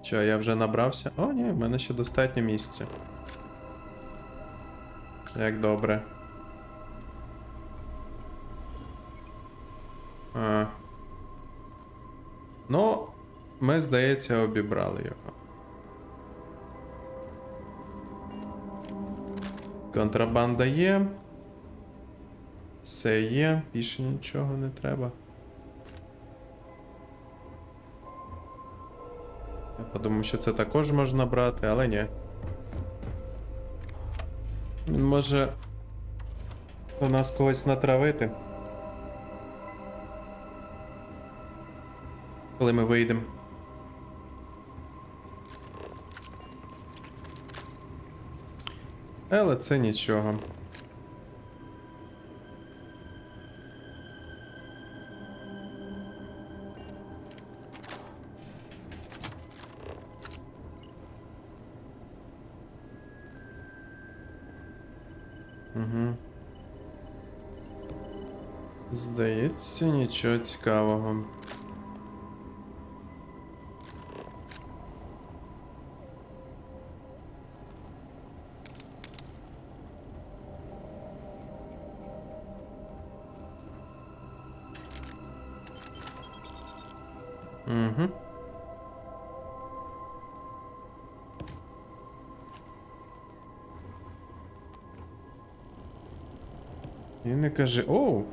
Що, я вже набрався? О, ні, в мене ще достатньо місця. Як добре. Ну, ми, здається, обібрали його. Контрабанда є. Все є, більше нічого не треба. Я подумав, що це також можна брати, але ні. Він може до нас когось натравити. Коли ми вийдемо. Але це нічого. Угу. Здається, нічого цікавого. Угу. І не каже... Оу!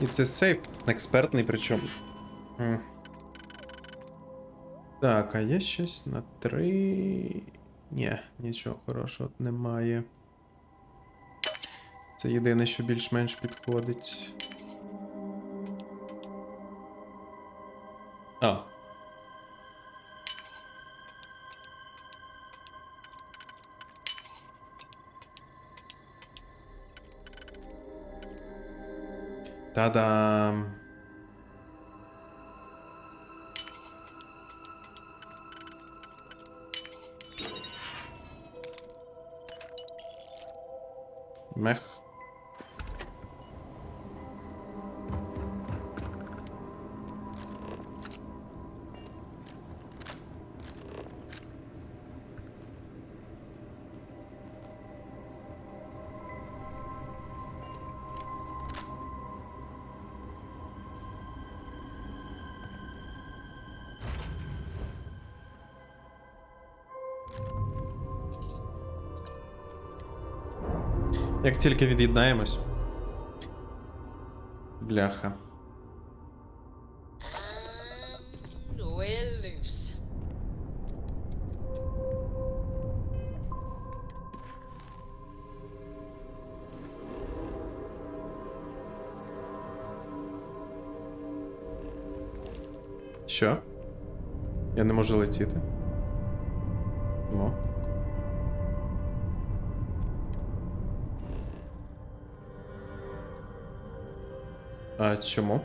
І це сейф експертний причому. Так, а є щось на 3... Ні, нічого хорошого немає. Це єдине, що більш-менш підходить. А. Та-дам! Мех. Як тільки від'єднаємось. Бляха. And we're loose. Що? Я не можу летіти. Чому? А чому?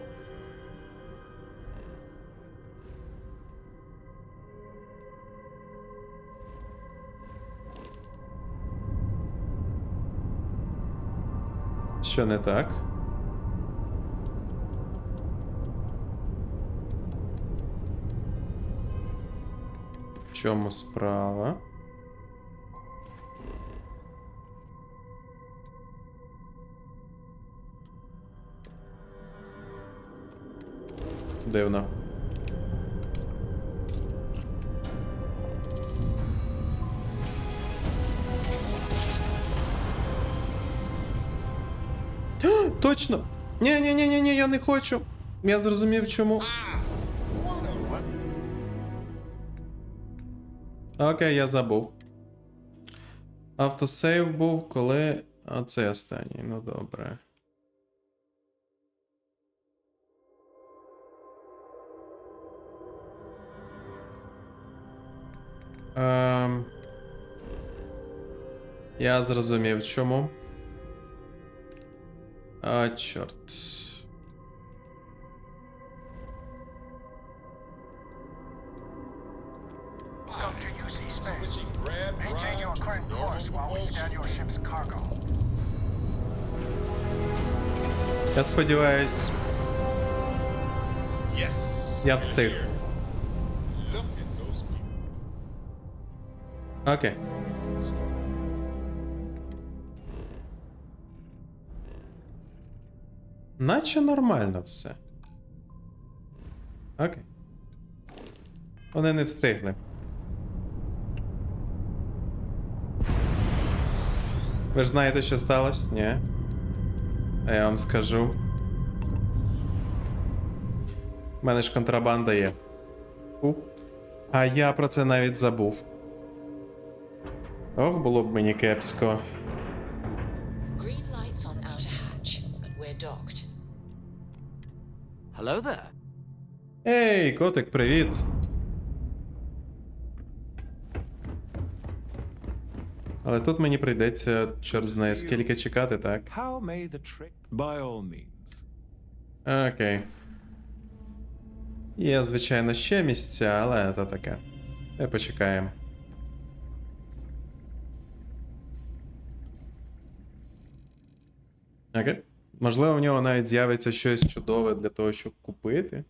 Що не так? В чому справа? Дивно. Точно! Ні, я не хочу. Я зрозумів, чому. Окей, я забув. Автосейв був, коли... А це останній, ну добре. Я зрозумів, чому. А, чорт. Я сподіваюсь, я встиг. Окей. Наче нормально все. Окей. Вони не встигли. Ви ж знаєте, що сталося? Ні. А я вам скажу. У мене ж контрабанда є. А я про це навіть забув. Ох, було б мені кепсько. Green lights on outer hatch. We're docked. Hello there. Ей, котик, привіт. Але тут мені прийдеться, чорт знає, скільки чекати, так? How may the trick? By all means. Окей. Є, звичайно, ще місця, але то таке. Ми почекаємо. Окей. Можливо, в нього навіть з'явиться щось чудове для того, щоб купити.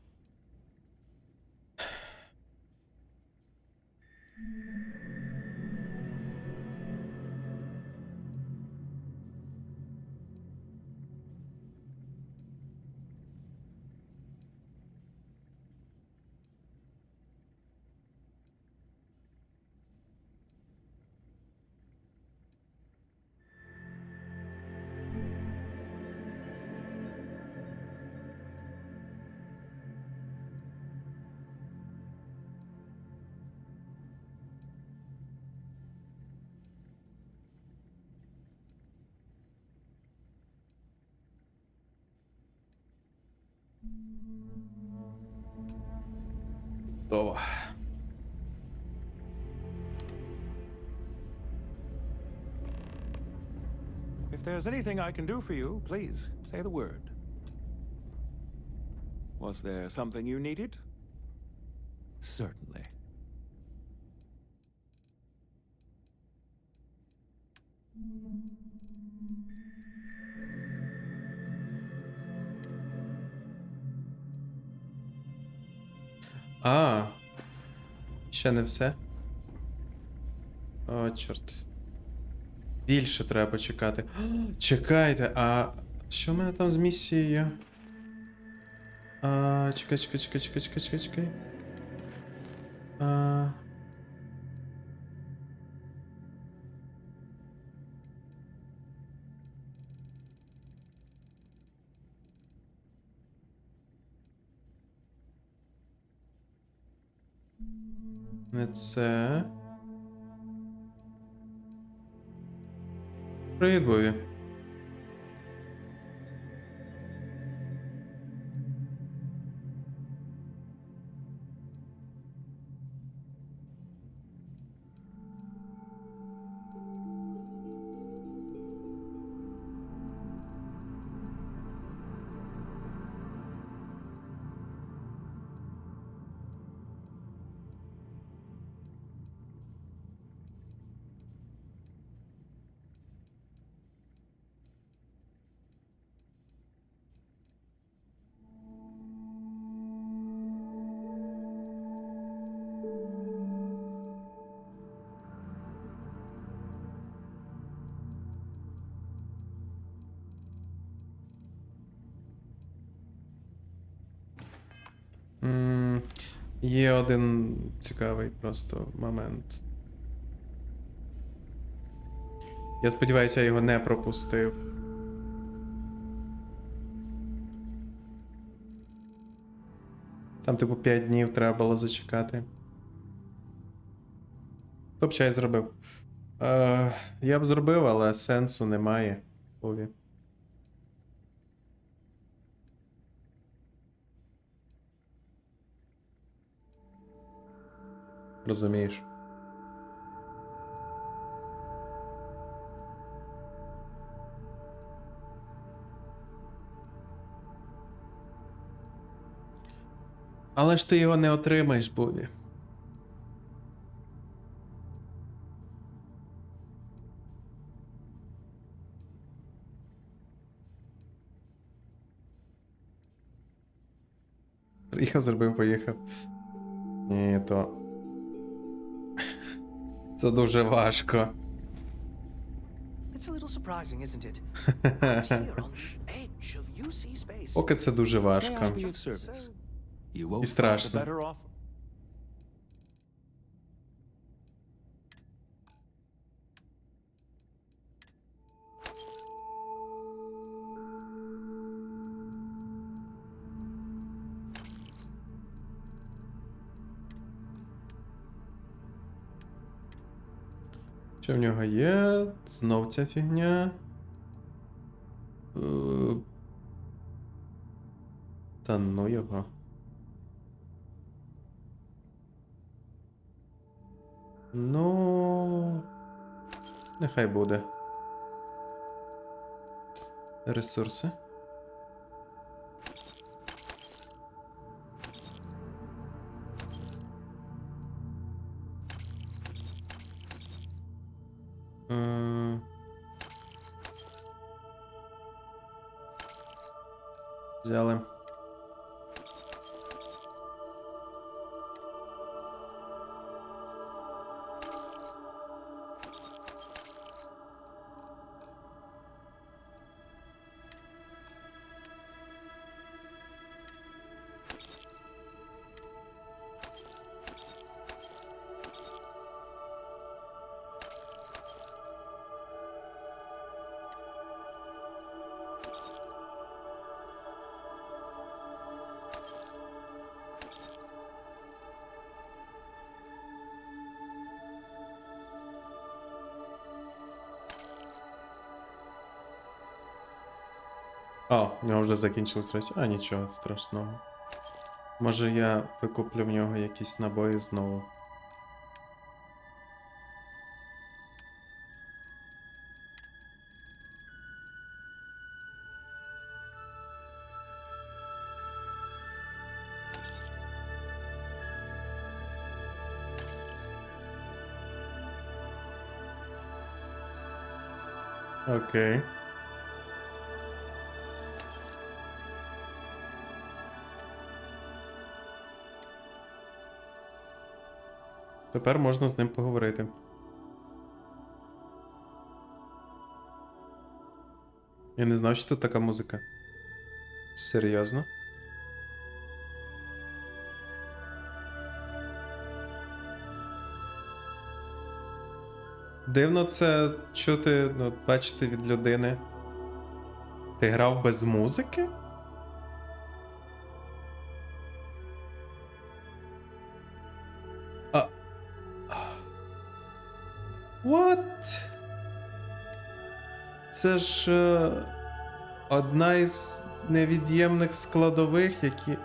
Готово. If there's anything I can do for you, please say the word. Was there something you needed? Certainly. А, ще не все. О, чорт. Більше треба почекати. Чекайте, а що в мене там з місією? Чекай. Не це. Привіт, Бові. Є один цікавий просто момент. Я сподіваюся, я його не пропустив. Там, типу, 5 днів треба було зачекати. Хто б чай зробив? Я б зробив, але сенсу немає. Ові. Розумієш? Але ж ти його не отримаєш, Бобі. Приїхав, зробив, поїхав. Ні, то... Це дуже важко. It's a little surprising, isn't it? Out here on the edge. Should you see space? Поки це дуже May важко. I be of service? You won't І find a страшно. better offer. Що в нього є? Знов ця фігня. Та ну його. Ну. Нехай буде. Ресурси. Взяли. О, в нього вже закінчилось речі. А, нічого страшного. Може я викуплю в нього якісь набої знову. Окей. Тепер можна з ним поговорити. Я не знав, що тут така музика. Серйозно? Дивно це чути, ну, бачити від людини. Ти грав без музики? What? Це ж одна із невід'ємних складових, які...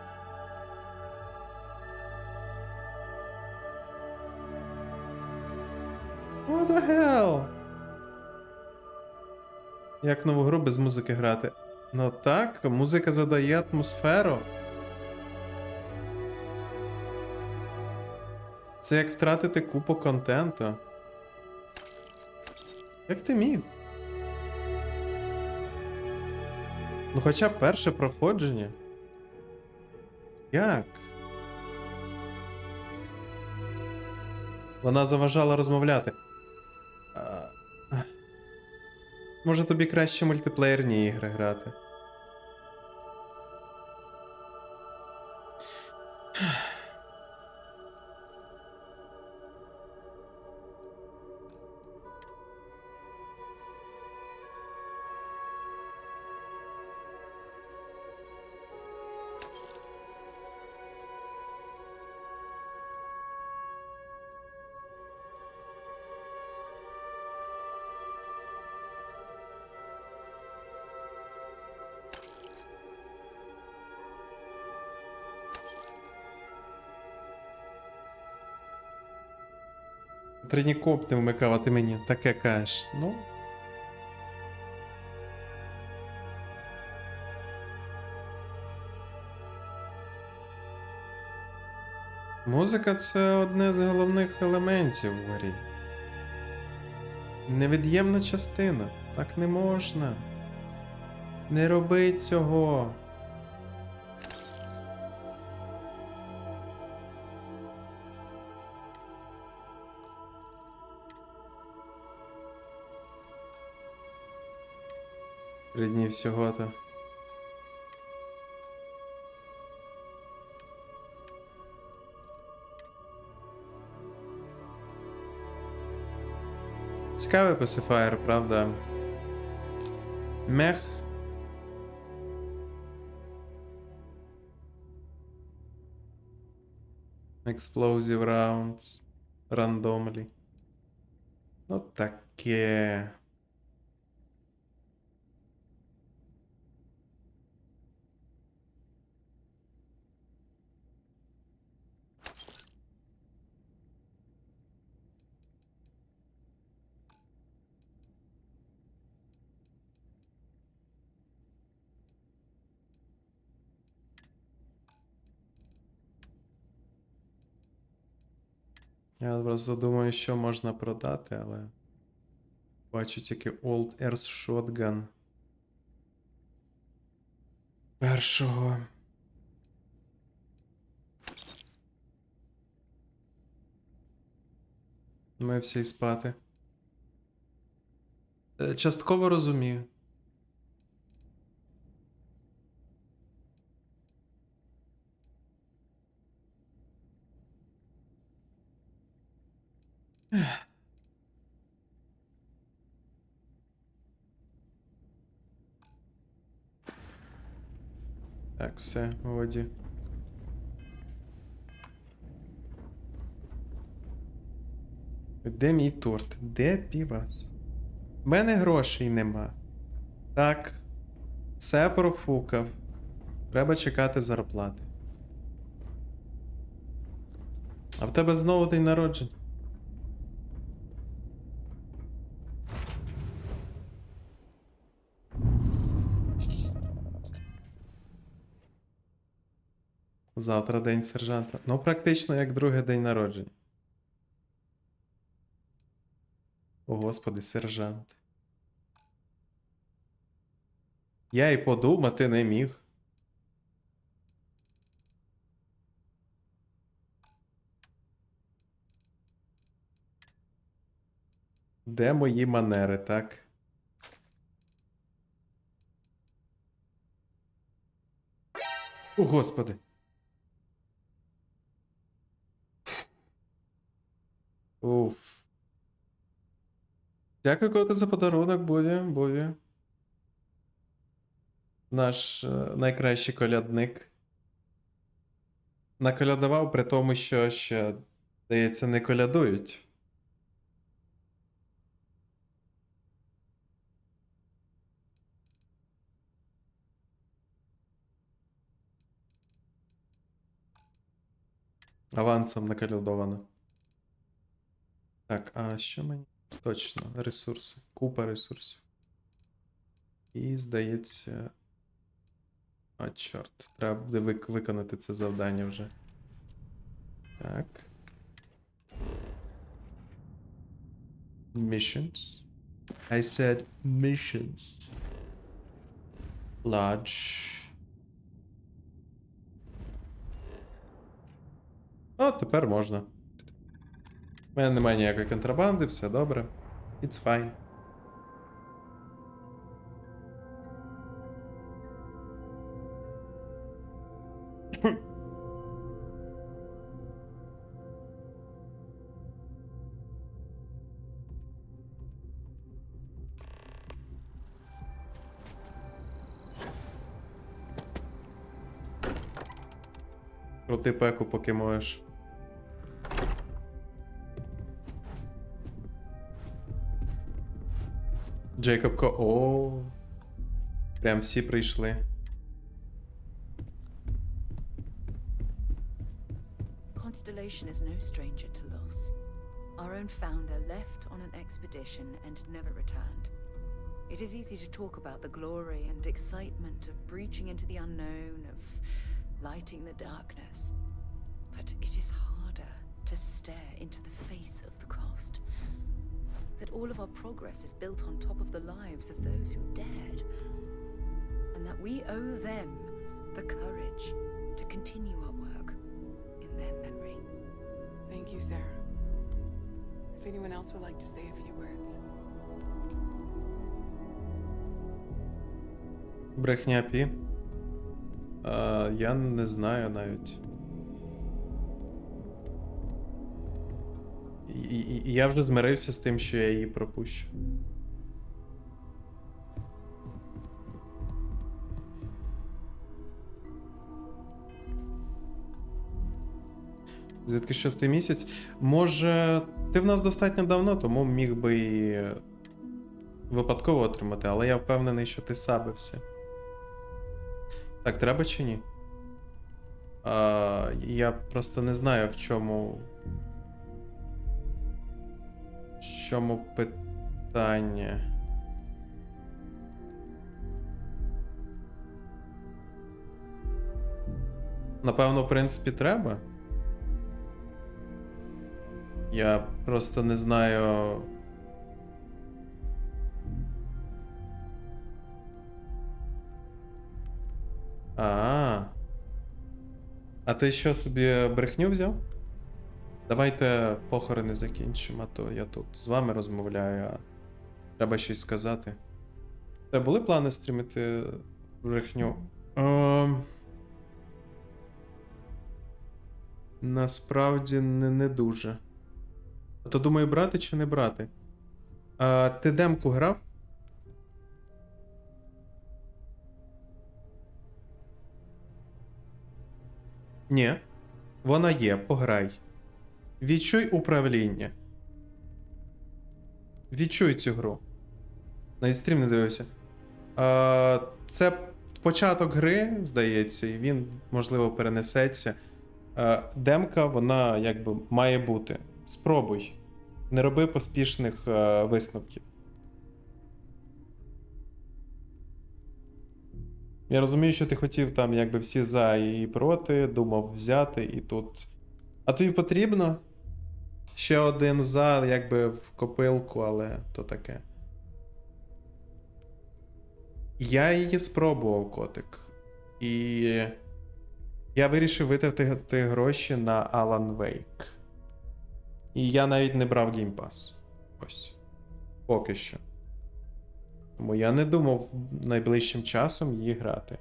What the hell? Як нову гру без музики грати? Ну так, музика задає атмосферу. Це як втратити купу контенту. Як ти міг? Ну хоча б перше проходження. Як? Вона заважала розмовляти. Може тобі краще мультиплеєрні ігри грати? Тринікоп не вмикав, а ти мені таке кажеш. Ну. Музика — це одне з головних елементів в грі. Невід'ємна частина. Так не можна. Не роби цього. Рідні всього-то. Цікавий пасифаєр, правда. Мех. Explosive rounds. Randomly. Ну таке. Я просто думаю, що можна продати, але бачу тільки Old Earth Shotgun. Першого. Ми всі спати. Частково розумію. Так, все, у воді. Де мій торт? Де півас? В мене грошей нема. Так. Все профукав. Треба чекати зарплати. А в тебе знову день народження? Завтра день сержанта. Ну, практично як другий день народження. О, господи, сержант. Я і подумати не міг. Де мої манери, так? О, господи. Уф. Дякую, коти, за подарунок, Бові. Наш найкращий колядник. Наколядував при тому, що ще, здається, не колядують. Авансом наколядовано. Так, а що мені? Точно, ресурси. Купа ресурсів. І, здається... А, чорт. Треба буде виконати це завдання вже. Так. Missions. I said missions. Large. О, тепер можна. У мене немає ніякої контрабанди, все добре. It's fine. Крути пеку, поки можеш. Джейкоб Ко... О, прям всі прийшли. Constellation is no stranger to loss. Our own founder left on an expedition and never returned. It is easy to talk about the glory and excitement of breaching into the unknown, of lighting the darkness. But it is harder to stare into the face of the cost. That all of our progress is built on top of the lives of those who dared. And that we owe them the courage to continue our work in their memory. Thank you, Sarah. If anyone else would like to say a few words. Брехня Пі. Я не знаю навіть. І я вже змирився з тим, що я її пропущу. Звідки 6-й місяць? Може, ти в нас достатньо давно, тому міг би і випадково отримати, але я впевнений, що ти сабився. Так, треба чи ні? Я просто не знаю, в чому питання. Напевно, в принципі, треба. Я просто не знаю. А ти що собі брехню взяв? Давайте похорони закінчимо, а то я тут з вами розмовляю, а треба щось сказати. Це були плани стрімити брехню? Насправді не дуже. То думаю, брати чи не брати? Ти демку грав? Ні. Вона є, пограй. Відчуй управління. Відчуй цю гру. Навіть стрім не дивився. Це початок гри, здається, і він, можливо, перенесеться. Демка, вона якби має бути. Спробуй. Не роби поспішних висновків. Я розумію, що ти хотів там якби всі за і проти, думав взяти і тут. А тобі потрібно? Ще один за, якби в копилку, але то таке. Я її спробував, котик. І я вирішив витратити гроші на Alan Wake. І я навіть не брав Game Pass. Ось. Поки що. Тому я не думав найближчим часом її грати.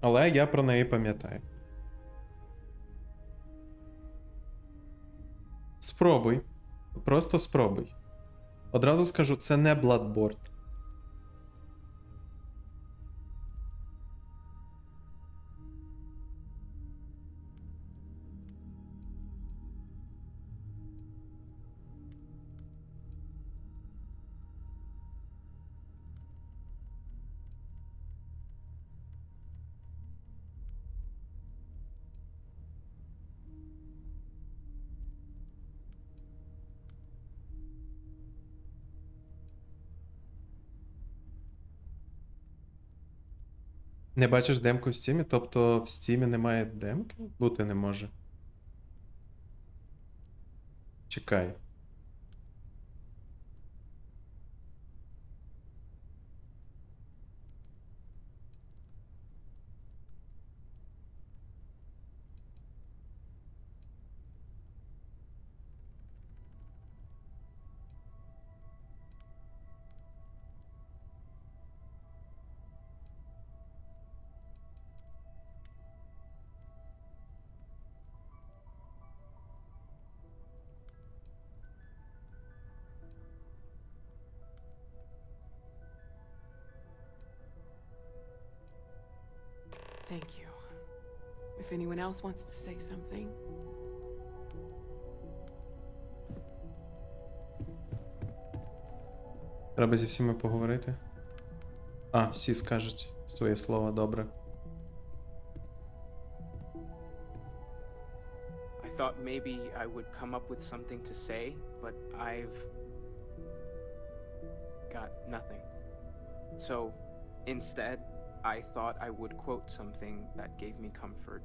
Але я про неї пам'ятаю. Спробуй. Просто спробуй. Одразу скажу, це не Bloodborne. Не бачиш демку в Стімі? Тобто в Стімі немає демки? Бути не може. Чекай. Thank you. If anyone else wants to say something. Треба зі всіма поговорити. Всі скажуть своє слово, добре. I thought maybe I would come up with something to say, but I've got nothing. So, instead, I thought I would quote something that gave me comfort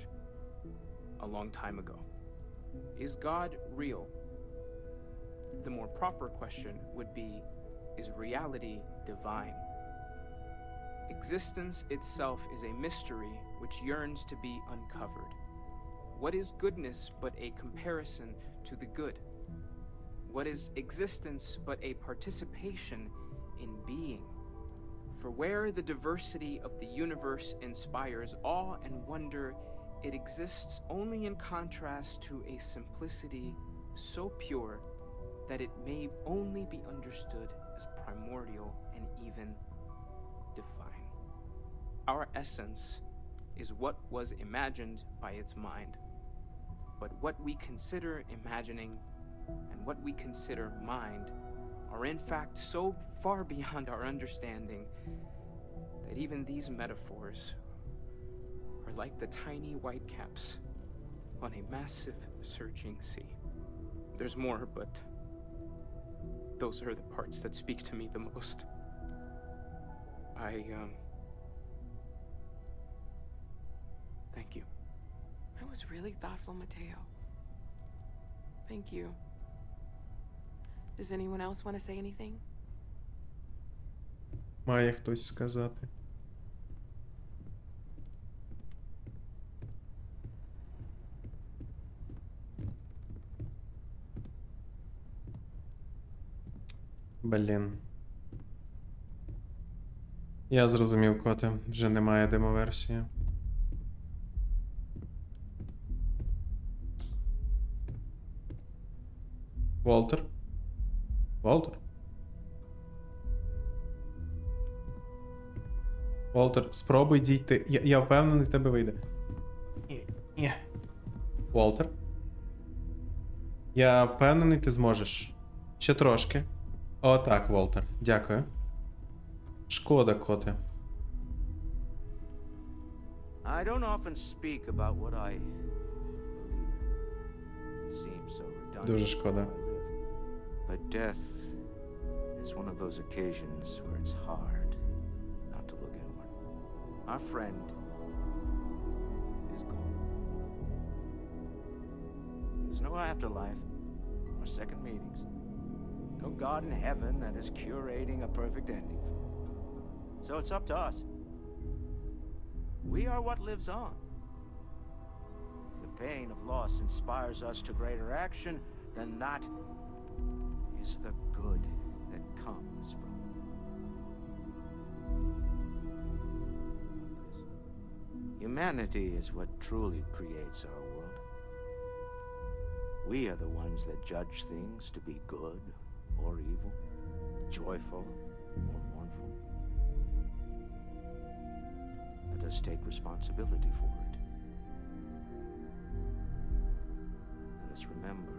a long time ago. Is God real? The more proper question would be, is reality divine? Existence itself is a mystery which yearns to be uncovered. What is goodness but a comparison to the good? What is existence but a participation in being? For where the diversity of the universe inspires awe and wonder, it exists only in contrast to a simplicity so pure that it may only be understood as primordial and even divine. Our essence is what was imagined by its mind, but what we consider imagining and what we consider mind are in fact so far beyond our understanding that even these metaphors are like the tiny whitecaps on a massive surging sea. There's more, but those are the parts that speak to me the most. Thank you. That was really thoughtful, Mateo. Thank you. Does anyone else want to say anything? Має хтось сказати. Блін. Я зрозумів, коте. Вже немає демоверсії. Волтер? Волтер? Волтер, спробуй дійти. Я впевнений, з тебе вийде. Ні. Волтер? Я впевнений, ти зможеш. Ще трошки. Отак, Волтер. Дякую. Шкода, коте. I don't often speak about what I believe. It seems so redundant. Дуже шкода. But death is one of those occasions where it's hard not to look inward. Our friend is gone. There's no afterlife, or second meetings. No God in heaven that is curating a perfect ending for him. So it's up to us. We are what lives on. If the pain of loss inspires us to greater action, then that is the good that comes from it. Humanity is what truly creates our world. We are the ones that judge things to be good or evil, joyful or mournful. Let us take responsibility for it. Let us remember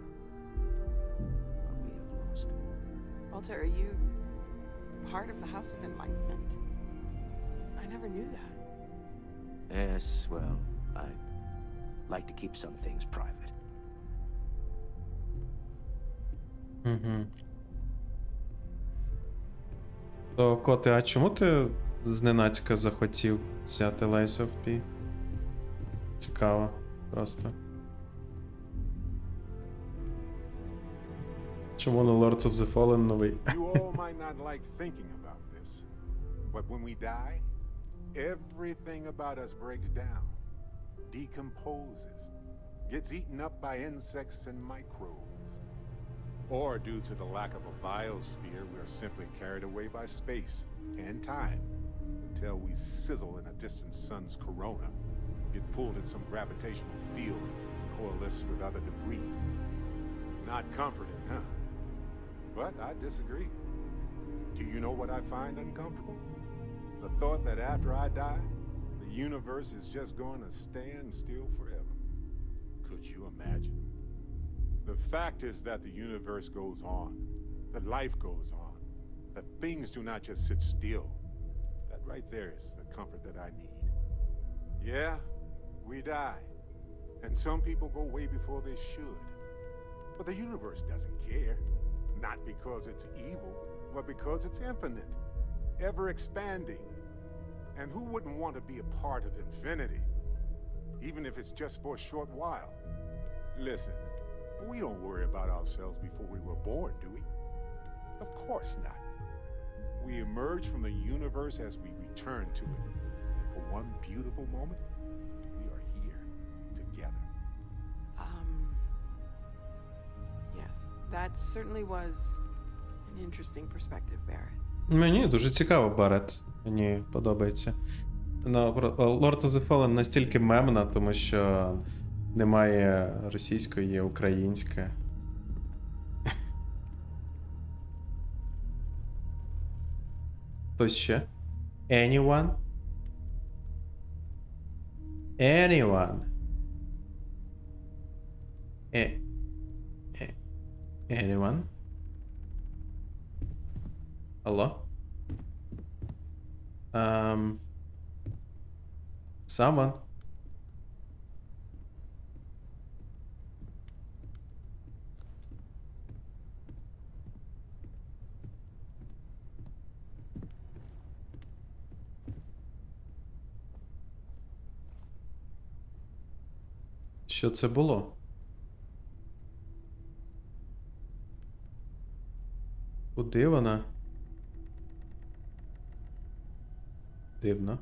what we have lost. Walter, are you part of the House of Enlightenment? I never knew that. Yes, well, I like to keep some things private. То, коте, а чому ти зненацька захотів взяти Lies of P? Цікаво, просто. Чому на Lords of the Fallen новий? You all might not like thinking about this, but when we die, everything about us breaks down, decomposes, gets eaten up by insects and microbes. Or due to the lack of a biosphere, we are simply carried away by space and time until we sizzle in a distant sun's corona, get pulled in some gravitational field, and coalesce with other debris. Not comforting, huh? But I disagree. Do you know what I find uncomfortable? The thought that after I die, the universe is just going to stand still forever. Could you imagine? The fact is that the universe goes on, that life goes on, that things do not just sit still. That right there is the comfort that I need. Yeah, we die, and some people go way before they should. But the universe doesn't care, not because it's evil, but because it's infinite, ever expanding. And who wouldn't want to be a part of infinity, even if it's just for a short while? Listen, we don't worry about ourselves before we were born, do we? Of course not. We emerge from the universe as we return to it. And for one beautiful moment, we are here together. Yes, that certainly was an interesting perspective, Barrett. Мені дуже цікаво, Барет. Мені подобається. Ну, Lord of the Fallen настільки мемна, тому що немає російської, є українська. Хтось ще? Anyone? Anyone? Anyone? Алло? Someone? Що це було? Куди вона? Дивно.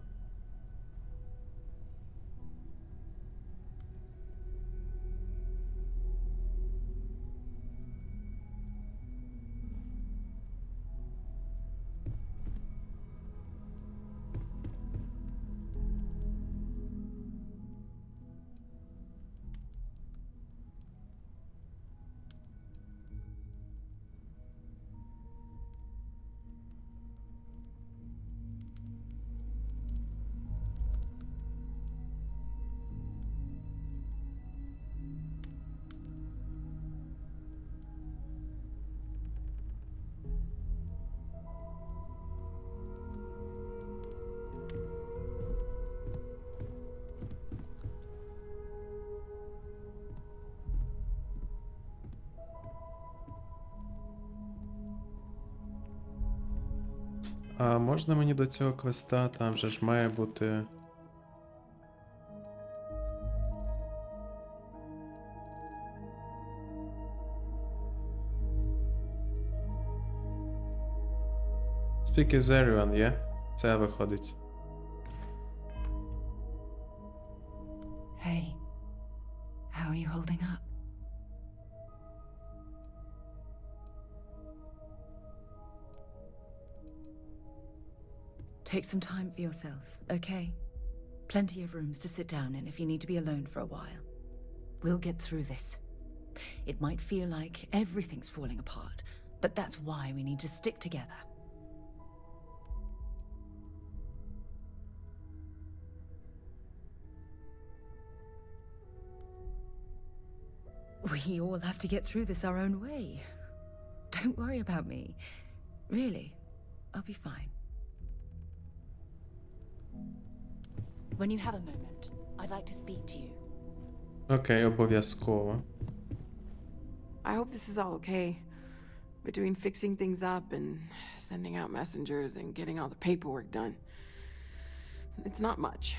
А можна мені до цього квеста? Там же ж має бути. Speak is everyone, є? Це виходить. Hey, how are you holding up? Take some time for yourself, okay? Plenty of rooms to sit down in if you need to be alone for a while. We'll get through this. It might feel like everything's falling apart, but that's why we need to stick together. We all have to get through this our own way. Don't worry about me. Really, I'll be fine. When you have a moment, I'd like to speak to you. Окей, обов'язково. I hope this is all okay. Between fixing things up and sending out messengers and getting all the paperwork done. It's not much.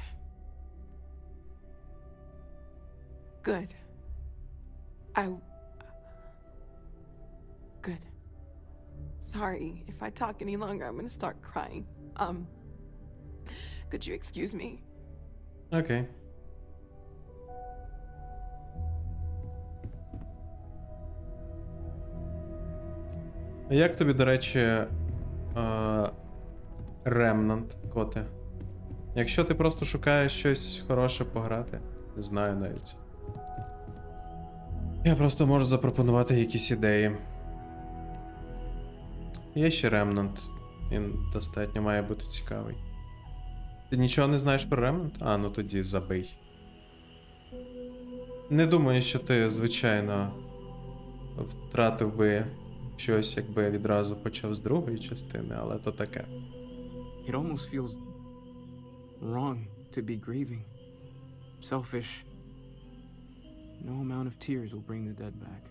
Good. Good. Sorry, if I talk any longer, I'm gonna start crying. Could you excuse me? Окей. Як тобі, до речі, Remnant, коте? Якщо ти просто шукаєш щось хороше пограти, не знаю навіть. Я просто можу запропонувати якісь ідеї. Є ще Remnant. Він достатньо має бути цікавий. Ти нічого не знаєш про Remnant? А, ну тоді забий. Не думаю, що ти, звичайно, втратив би щось, якби відразу почав з другої частини, але то таке. It almost feels wrong to be grieving. Selfish. No amount of tears will bring the dead back.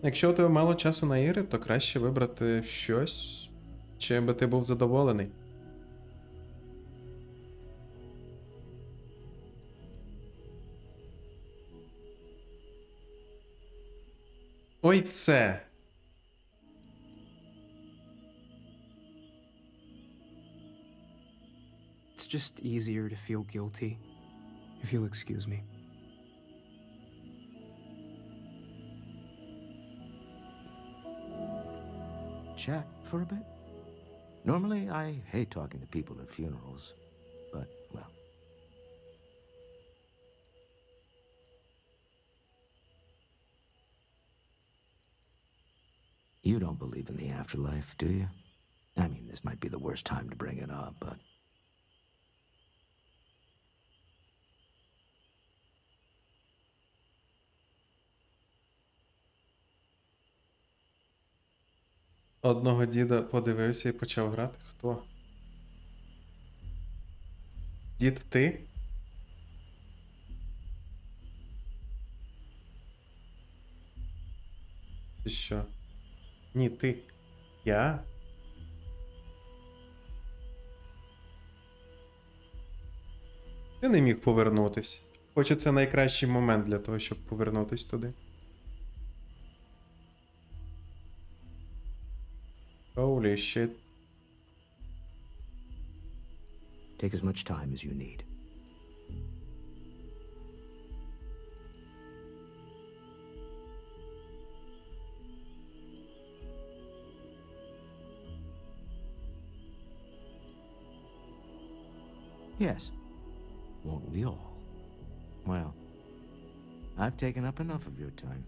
Якщо у тебе мало часу на ігри, то краще вибрати щось, чим би ти був задоволений. Ой, все. It's just easier to feel guilty, if you'll excuse me. Chat for a bit? Normally, I hate talking to people at funerals, but, well. You don't believe in the afterlife, do you? I mean, this might be the worst time to bring it up, but... Одного діда подивився і почав грати. Хто? Дід ти? Ти що? Ні, ти. Я? Ти не міг повернутись. Хоча це найкращий момент для того, щоб повернутись туди. Holy shit. Take as much time as you need. Yes. Won't we all? Well, I've taken up enough of your time.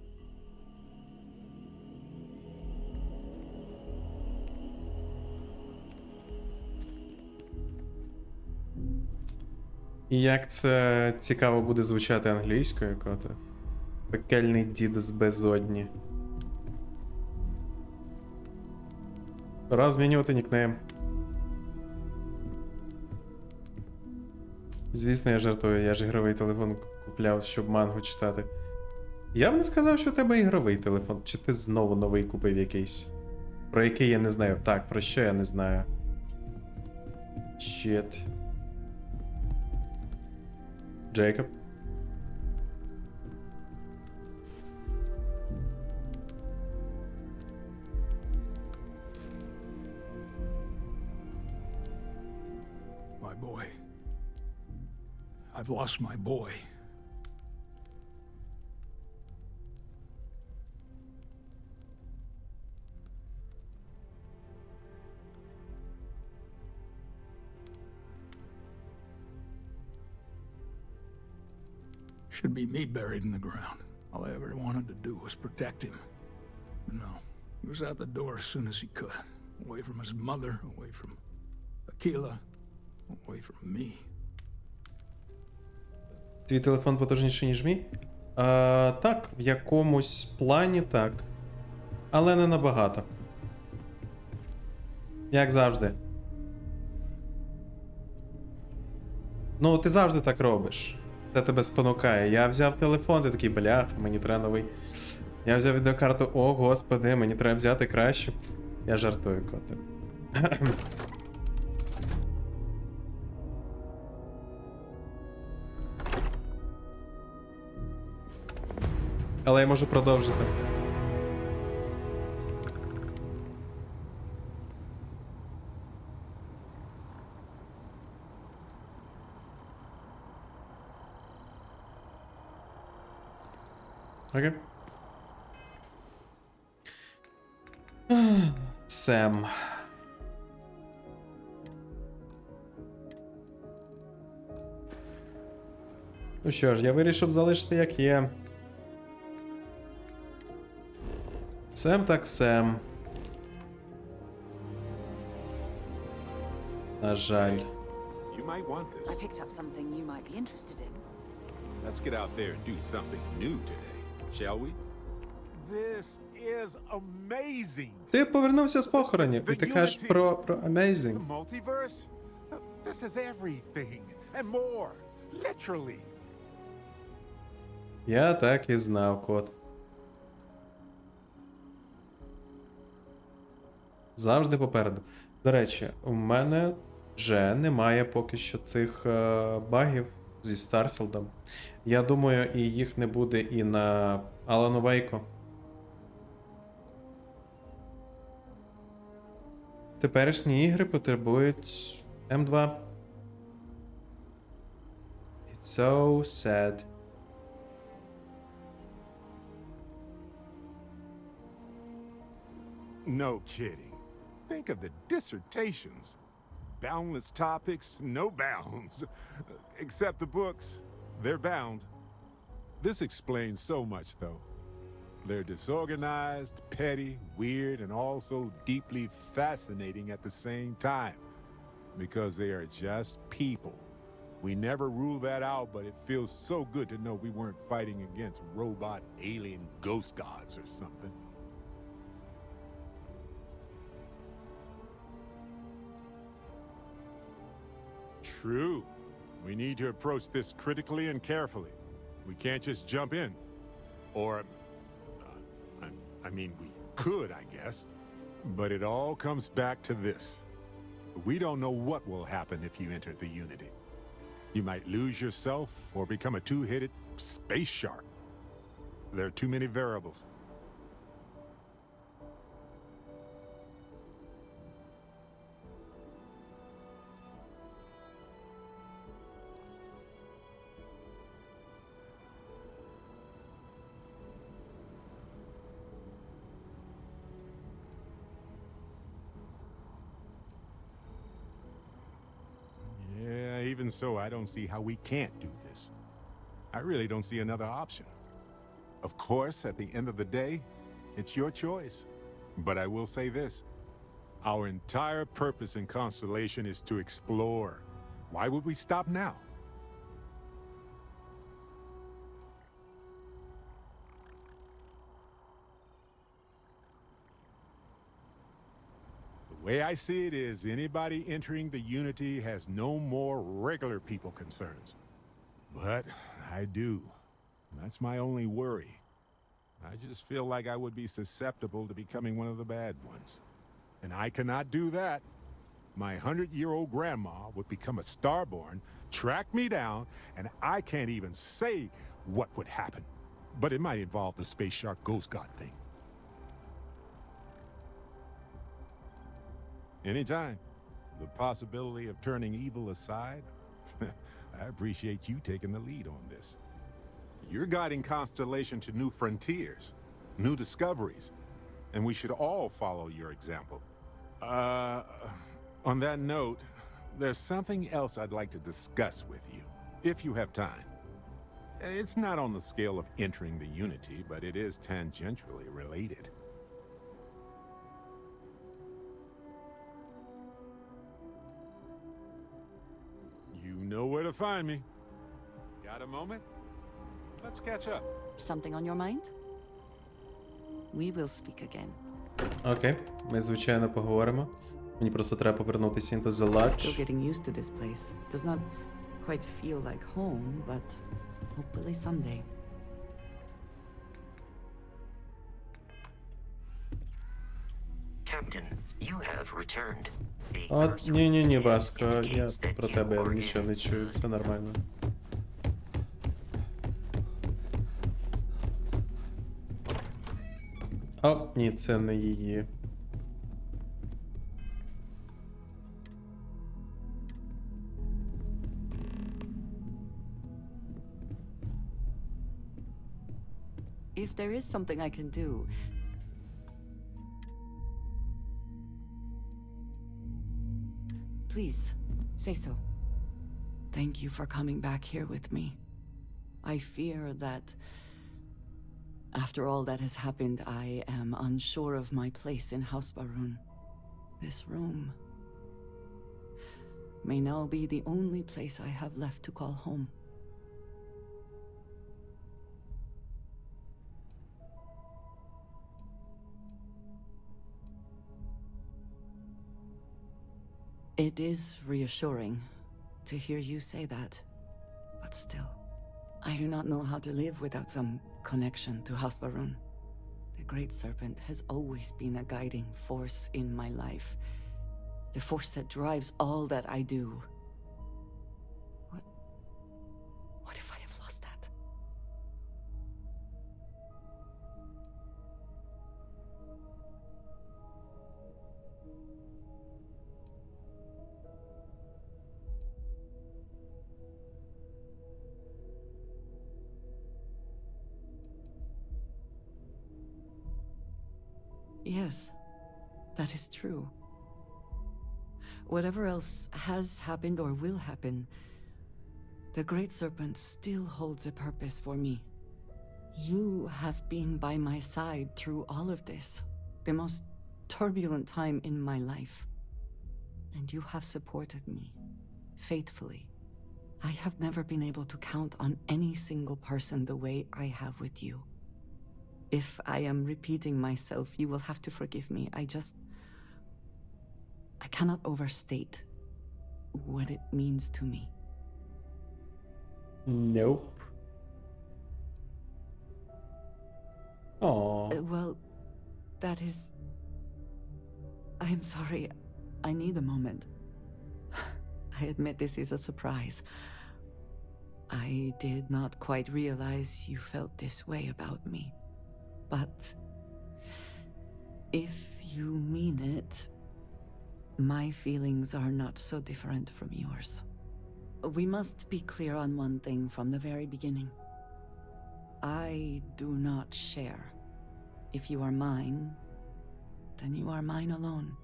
І як це цікаво буде звучати англійською, кота? Пекельний дід з безодні. Пора змінювати нікнейм. Звісно, я жартую, я ж ігровий телефон купляв, щоб мангу читати. Я б не сказав, що у тебе ігровий телефон, чи ти знову новий купив якийсь? Про який я не знаю. Так, про що я не знаю. Щет. Джейкоб? My boy. I've lost my boy. Should be me buried in the ground. All I ever wanted to do was protect him. But no, he was out the door as soon as he could. Away from his mother, away from Aquila, away from me. Твій телефон потужніший, ніж мій? Так, в якомусь плані так. Але не набагато. Як завжди. Ну, ти завжди так робиш. Це тебе спонукає. Я взяв телефон, ти такий, блях, мені треба новий. Я взяв відеокарту, о, господи, мені треба взяти кращу. Я жартую, коти. Але я можу продовжити. Окей. Сем. Ну що ж, я вирішив залишити як є. Сем так Сем. На жаль. You might want I this. picked up something you might be interested in. Let's get out there and do something new today, shall we? This is amazing. Ти повернувся з похоронів, і ти кажеш про amazing. The multiverse? This is everything and more. Literally. Я так і знав, кот. Завжди попереду. До речі, у мене вже немає поки що цих багів зі Старфілдом. Я думаю, і їх не буде і на Алану Вейку. Теперішні ігри потребують М2. It's so sad. No kidding. Think of the dissertations. Boundless topics, no bounds. Except the books. They're bound. This explains so much, though. They're disorganized, petty, weird, and also deeply fascinating at the same time. Because they are just people. We never rule that out, but it feels so good to know we weren't fighting against robot alien ghost gods or something. True. We need to approach this critically and carefully. We can't just jump in. Or, I mean, we could, I guess. But it all comes back to this. We don't know what will happen if you enter the Unity. You might lose yourself or become a two-headed space shark. There are too many variables. Yeah, even so, I don't see how we can't do this. I really don't see another option. Of course, at the end of the day, it's your choice. But I will say this. Our entire purpose in Constellation is to explore. Why would we stop now? The way I see it is, anybody entering the Unity has no more regular people concerns. But I do. That's my only worry. I just feel like I would be susceptible to becoming one of the bad ones. And I cannot do that. My 100-year-old grandma would become a starborn, track me down, and I can't even say what would happen. But it might involve the space shark ghost god thing. Anytime. The possibility of turning evil aside, I appreciate you taking the lead on this. You're guiding Constellation to new frontiers, new discoveries, and we should all follow your example. On that note, there's something else I'd like to discuss with you, if you have time. It's not on the scale of entering the Unity, but it is tangentially related. You know where to find me. Got a moment? Let's catch up. Something on your mind? We will speak again. Окей, ми звичайно поговоримо. Мені просто треба повернутися into the Still lodge. getting used to this place. Does not quite feel like home, but hopefully someday. Captain, you have returned. От, ні, Васко, я про тебе нічого не чую, все нормально. О, ні, це не її. If there is something I can do, please, say so. Thank you for coming back here with me. I fear that after all that has happened, I am unsure of my place in House Baroon. This room may now be the only place I have left to call home. It is reassuring to hear you say that, but still, I do not know how to live without some connection to House Baroon. The Great Serpent has always been a guiding force in my life, the force that drives all that I do. What if I have lost that? Yes, that is true. Whatever else has happened or will happen, the Great Serpent still holds a purpose for me. You have been by my side through all of this, the most turbulent time in my life. And you have supported me, faithfully. I have never been able to count on any single person the way I have with you. If I am repeating myself, you will have to forgive me. I cannot overstate what it means to me. Nope. Oh. Well, that is... I am sorry. I need a moment. I admit this is a surprise. I did not quite realize you felt this way about me. But if you mean it, my feelings are not so different from yours. We must be clear on one thing from the very beginning. I do not share. If you are mine, then you are mine alone.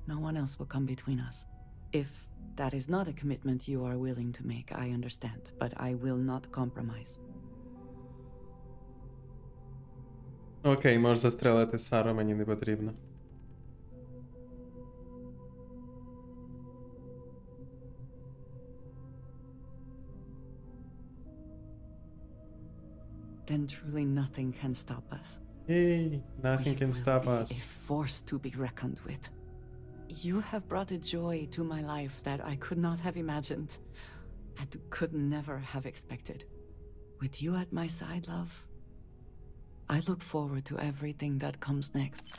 No one else will come between us. If that is not a commitment you are willing to make, I understand, but I will not compromise. Окей, можеш застрелити Сару, мені не потрібно. Then truly nothing can stop us. Hey, nothing can stop A us. force to be reckoned with. You have brought a joy to my life that I could not have imagined and could never have expected. With you at my side, love, I look forward to everything that comes next.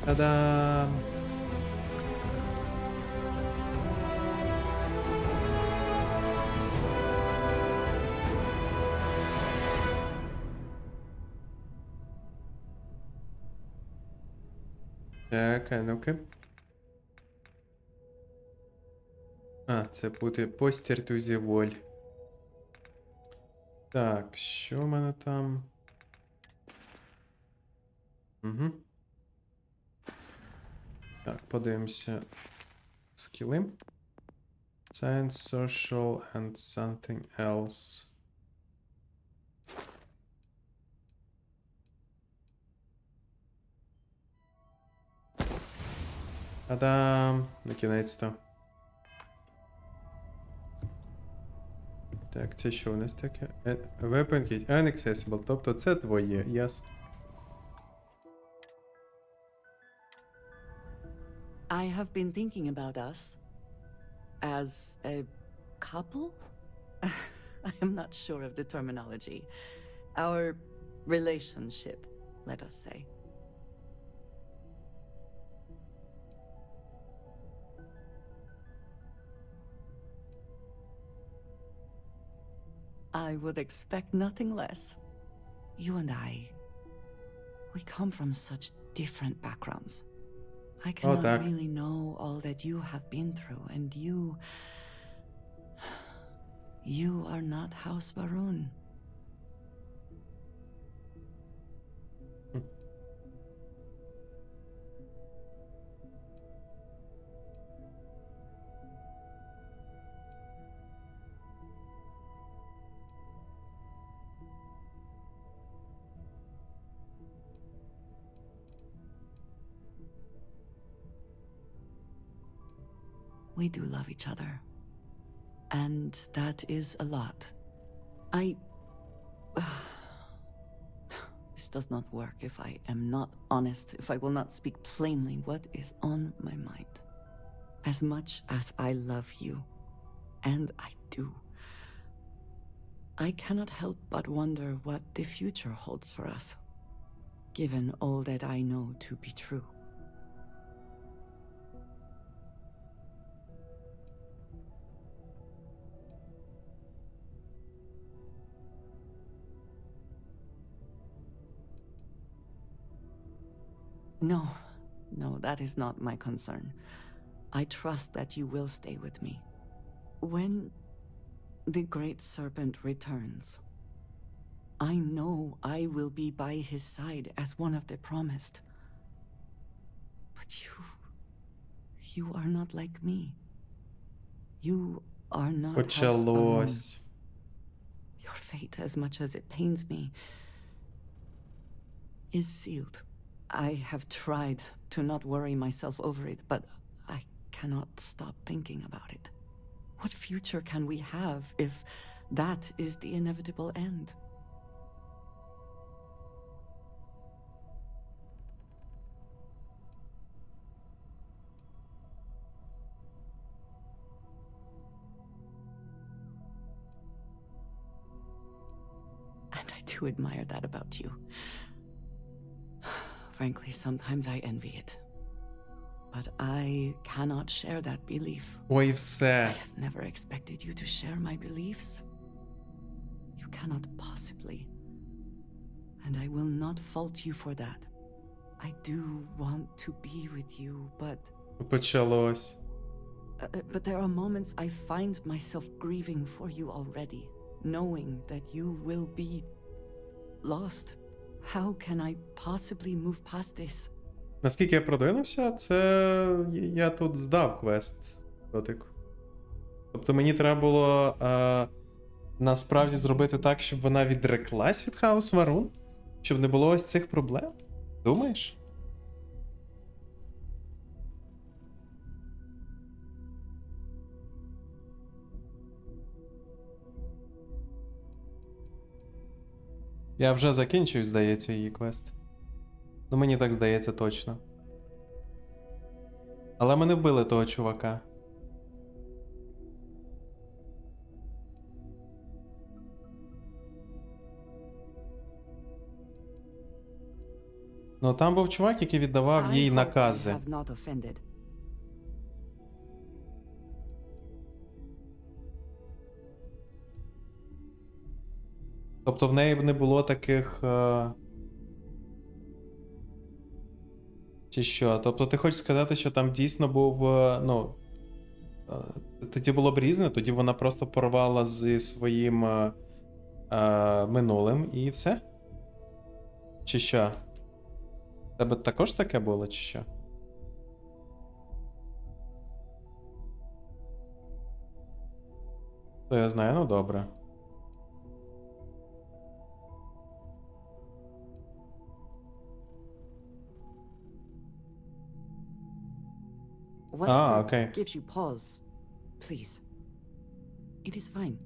Та-дам! Так, а ну-ка. А, це буде постір to the wall. Так, що в мене там? Угу. Так, подивимося. Скіли. Science, social and something else. Та-дам! Накінець-то. Так, це що у нас таке? Weapon kit unaccessible. Тобто це твоє, ясно. I have been thinking about us as a couple? I am not sure of the terminology. Our relationship, let us say. I would expect nothing less. You and I, we come from such different backgrounds. I cannot really know all that you have been through, and you are not House Varun. We do love each other. And that is a lot. This does not work if I am not honest, if I will not speak plainly what is on my mind. As much as I love you, and I do, I cannot help but wonder what the future holds for us, given all that I know to be true. No, that is not my concern. I trust that you will stay with me. When the Great Serpent returns, I know I will be by his side as one of the promised. But you are not like me. You are not House Baron. Почалось. Your fate, as much as it pains me, is sealed. I have tried to not worry myself over it, but I cannot stop thinking about it. What future can we have if that is the inevitable end? And I do admire that about you. Frankly, sometimes I envy it. But I cannot share that belief. Ой, I все. have never expected you to share my beliefs. You cannot possibly. And I will not fault you for that. I do want to be with you, but Почалось. but there are moments I find myself grieving for you already, knowing that you will be lost. How can I possibly move past this? Наскільки я продвинувся, це я тут здав квест. Дотику. Тобто мені треба було насправді зробити так, щоб вона відреклась від Хаус Варун? Щоб не було ось цих проблем? Думаєш? Я вже закінчив, здається, її квест. Ну, мені так здається точно. Але ми не вбили того чувака. Ну, там був чувак, який віддавав їй накази. Тобто в неї не було таких... Чи що? Тобто ти хочеш сказати, що там дійсно був, ну... Тоді було б різне, тоді вона просто порвала зі своїм минулим і все? Чи що? В тебе також таке було, чи що? То я знаю, ну добре. Whatever okay. gives you pause, please. It is fine.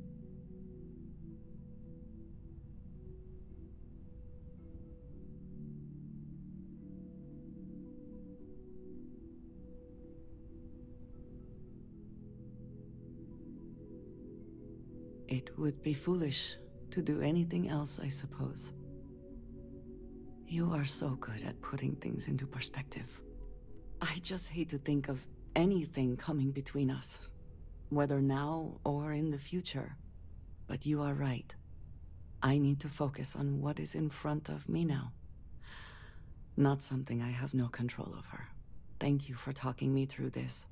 It would be foolish to do anything else, I suppose. You are so good at putting things into perspective. I just hate to think of anything coming between us, whether now or in the future. But you are right. I need to focus on what is in front of me now. Not something I have no control over. Thank you for talking me through this.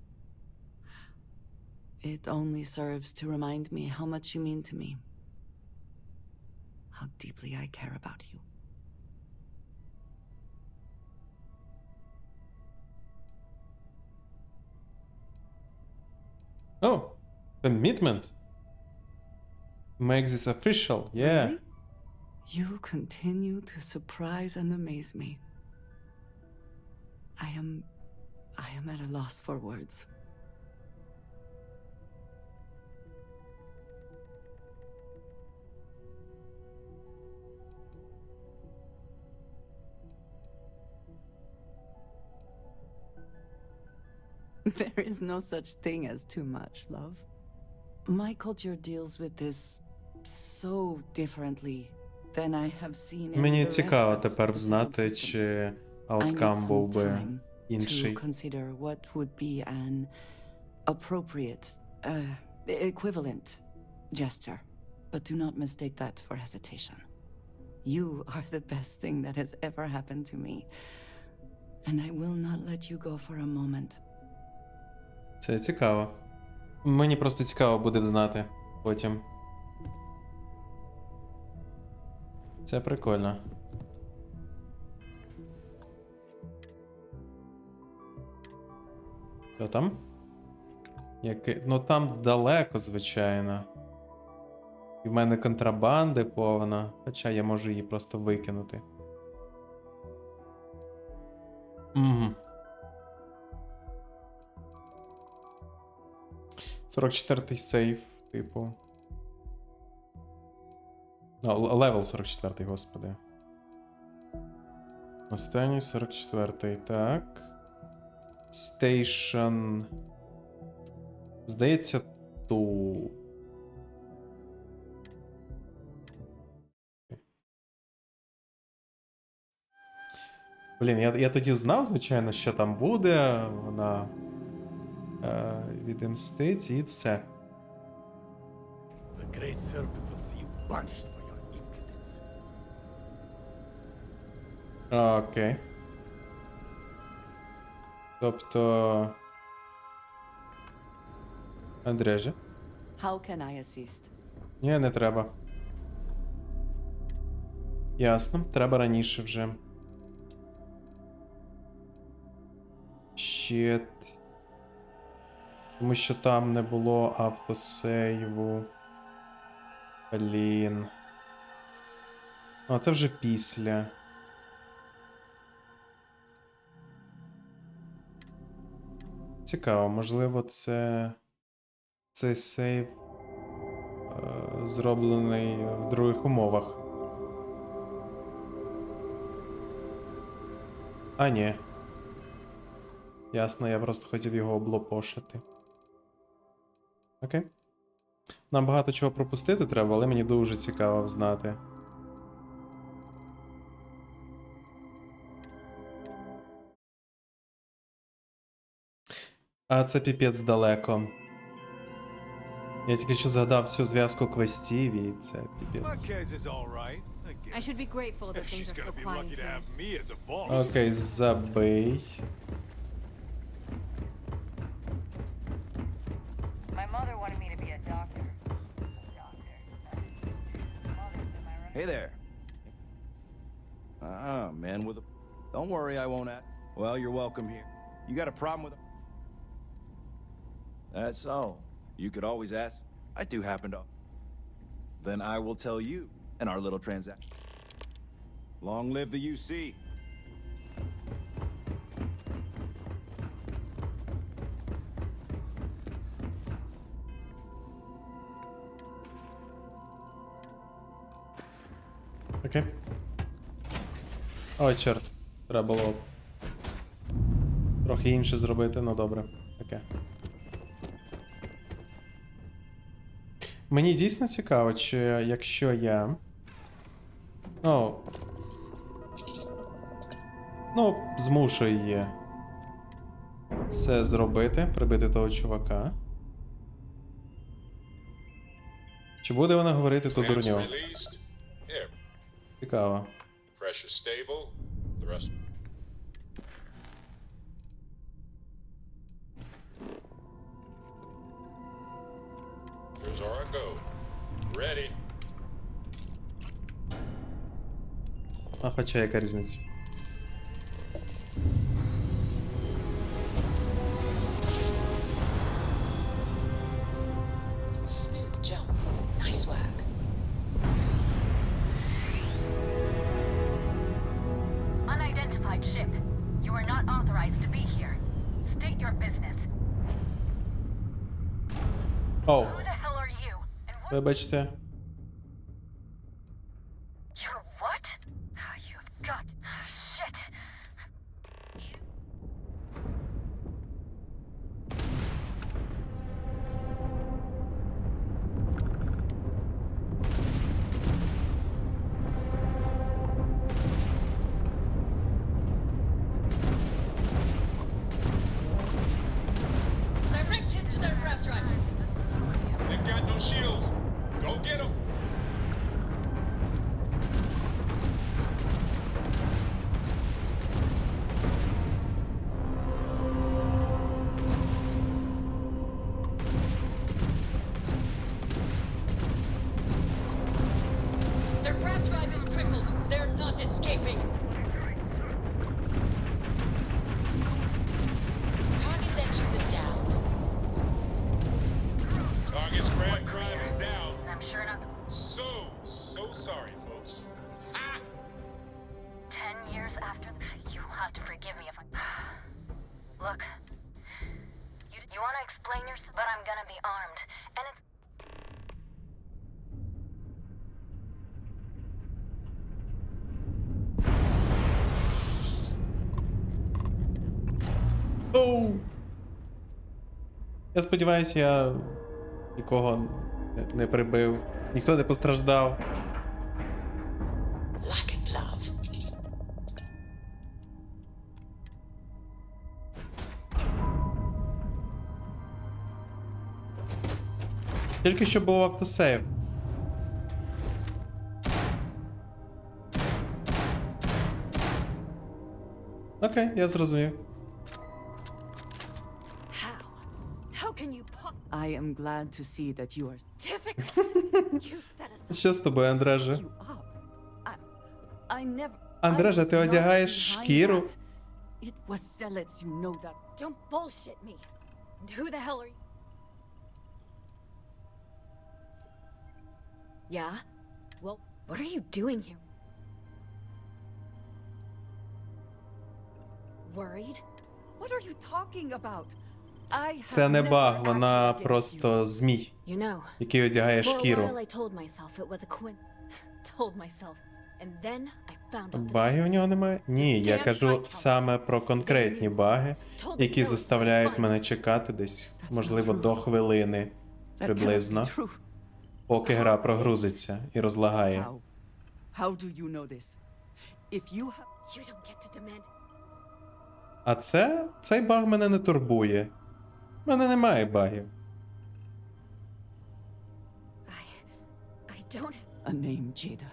It only serves to remind me how much you mean to me. How deeply I care about you. Oh, commitment. Make this official, yeah. Really? You continue to surprise and amaze me. I am at a loss for words. There is no such thing as too much, love. My culture deals with this so differently than I have seen in Мені the rest цікаво of тепер the знати, settled чи systems. I need ауткам some був би time інший. to consider what would be an appropriate, equivalent gesture. But do not mistake that for hesitation. You are the best thing that has ever happened to me. And I will not let you go for a moment. Це цікаво. Мені просто цікаво буде знати потім. Це прикольно. Що там? Який? Ну там далеко, звичайно. І в мене контрабанди повна. Хоча я можу її просто викинути. Угу. 44-й сейф, типу. Левел 44-й, господи. Останній 44-й, так. Стейшн. Здається, тут. Блін, я тоді знав, звичайно, що там буде. Вона відімстить і все. The great serpent will see you punished for your impudence. Окей. Тобто... Андрежа? How can I assist? Ні, не треба. Ясно, треба раніше вже. Щит. Тому що там не було автосейву. Блін. А, це вже після. Цікаво, можливо, цей сейв зроблений в других умовах. А, ні. Ясно, я просто хотів його облопошити. Окей. Нам багато чого пропустити треба, але мені дуже цікаво знати. А це піпець далеко. Я тільки що згадав всю зв'язку квестів і це піпець. I should be grateful that things are so quiet here. Окей, забий. My mother wanted me to be a doctor. Hey there. Man with a... Don't worry, I won't ask. Well, you're welcome here. You got a problem with a... That's so. You could always ask. I do happen to... Then I will tell you in our little transaction. Long live the UC. Окей. Ой, чорт. Треба було трохи інше зробити, ну добре. Таке. Мені дійсно цікаво, чи якщо я... Ну, змушую її це зробити, прибити того чувака. Чи буде вона говорити ту дурню? Цікаво. Pressure stable. Thrust. Here's our go. Ready. А хоча яка різниця? Smooth jump. Nice work. Unidentified ship. You are not authorized to be here. State your business. Оу. Who the hell are you? And what? Вибачте. You're what? You've got... Shit. Direct hit to their grab drive. They've got no shields. Go get them. Their grab drive is crippled. They're not escaping. Target's engines have Я сподіваюся, я нікого не прибив, ніхто не постраждав. Lack of love. Тільки що був автосейв. Окей, я зрозумів. How can you I am glad to see that you are difficult? You set us Що з тобою, Андреже? I never Андреже, ти одягаєш шкіру? It was zealots, you know that. Don't bullshit me. And who the hell are you? Yeah? Well, what are you doing here? Worried? What are you talking about? I have Це не never баг, acted вона against просто змій, You know, який одягає for a шкіру. while I told myself it was a told myself. And then I found out that Багів у нього немає? Ні, я кажу саме про конкретні баги, які заставляють мене чекати десь, можливо, до хвилини приблизно, поки гра прогрузиться і розлагає. How do you know this? If you have you don't get to demand. А цей баг мене не турбує. У мене немає багів. I don't have a name, Jada.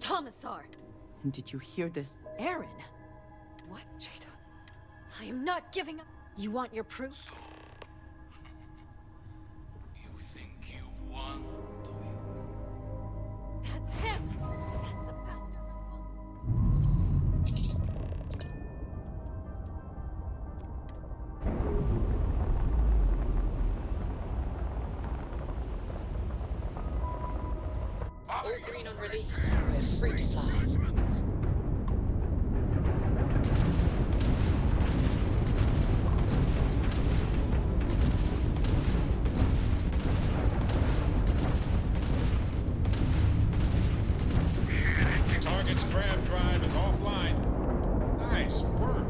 Thomasar. And did you hear this? Aaron. What? Jada. I am not giving up. You want your proof? You think you've won, do you? That's him. That's the bastard. All green on release. We're free to fly. Target's grab drive is offline. Nice work.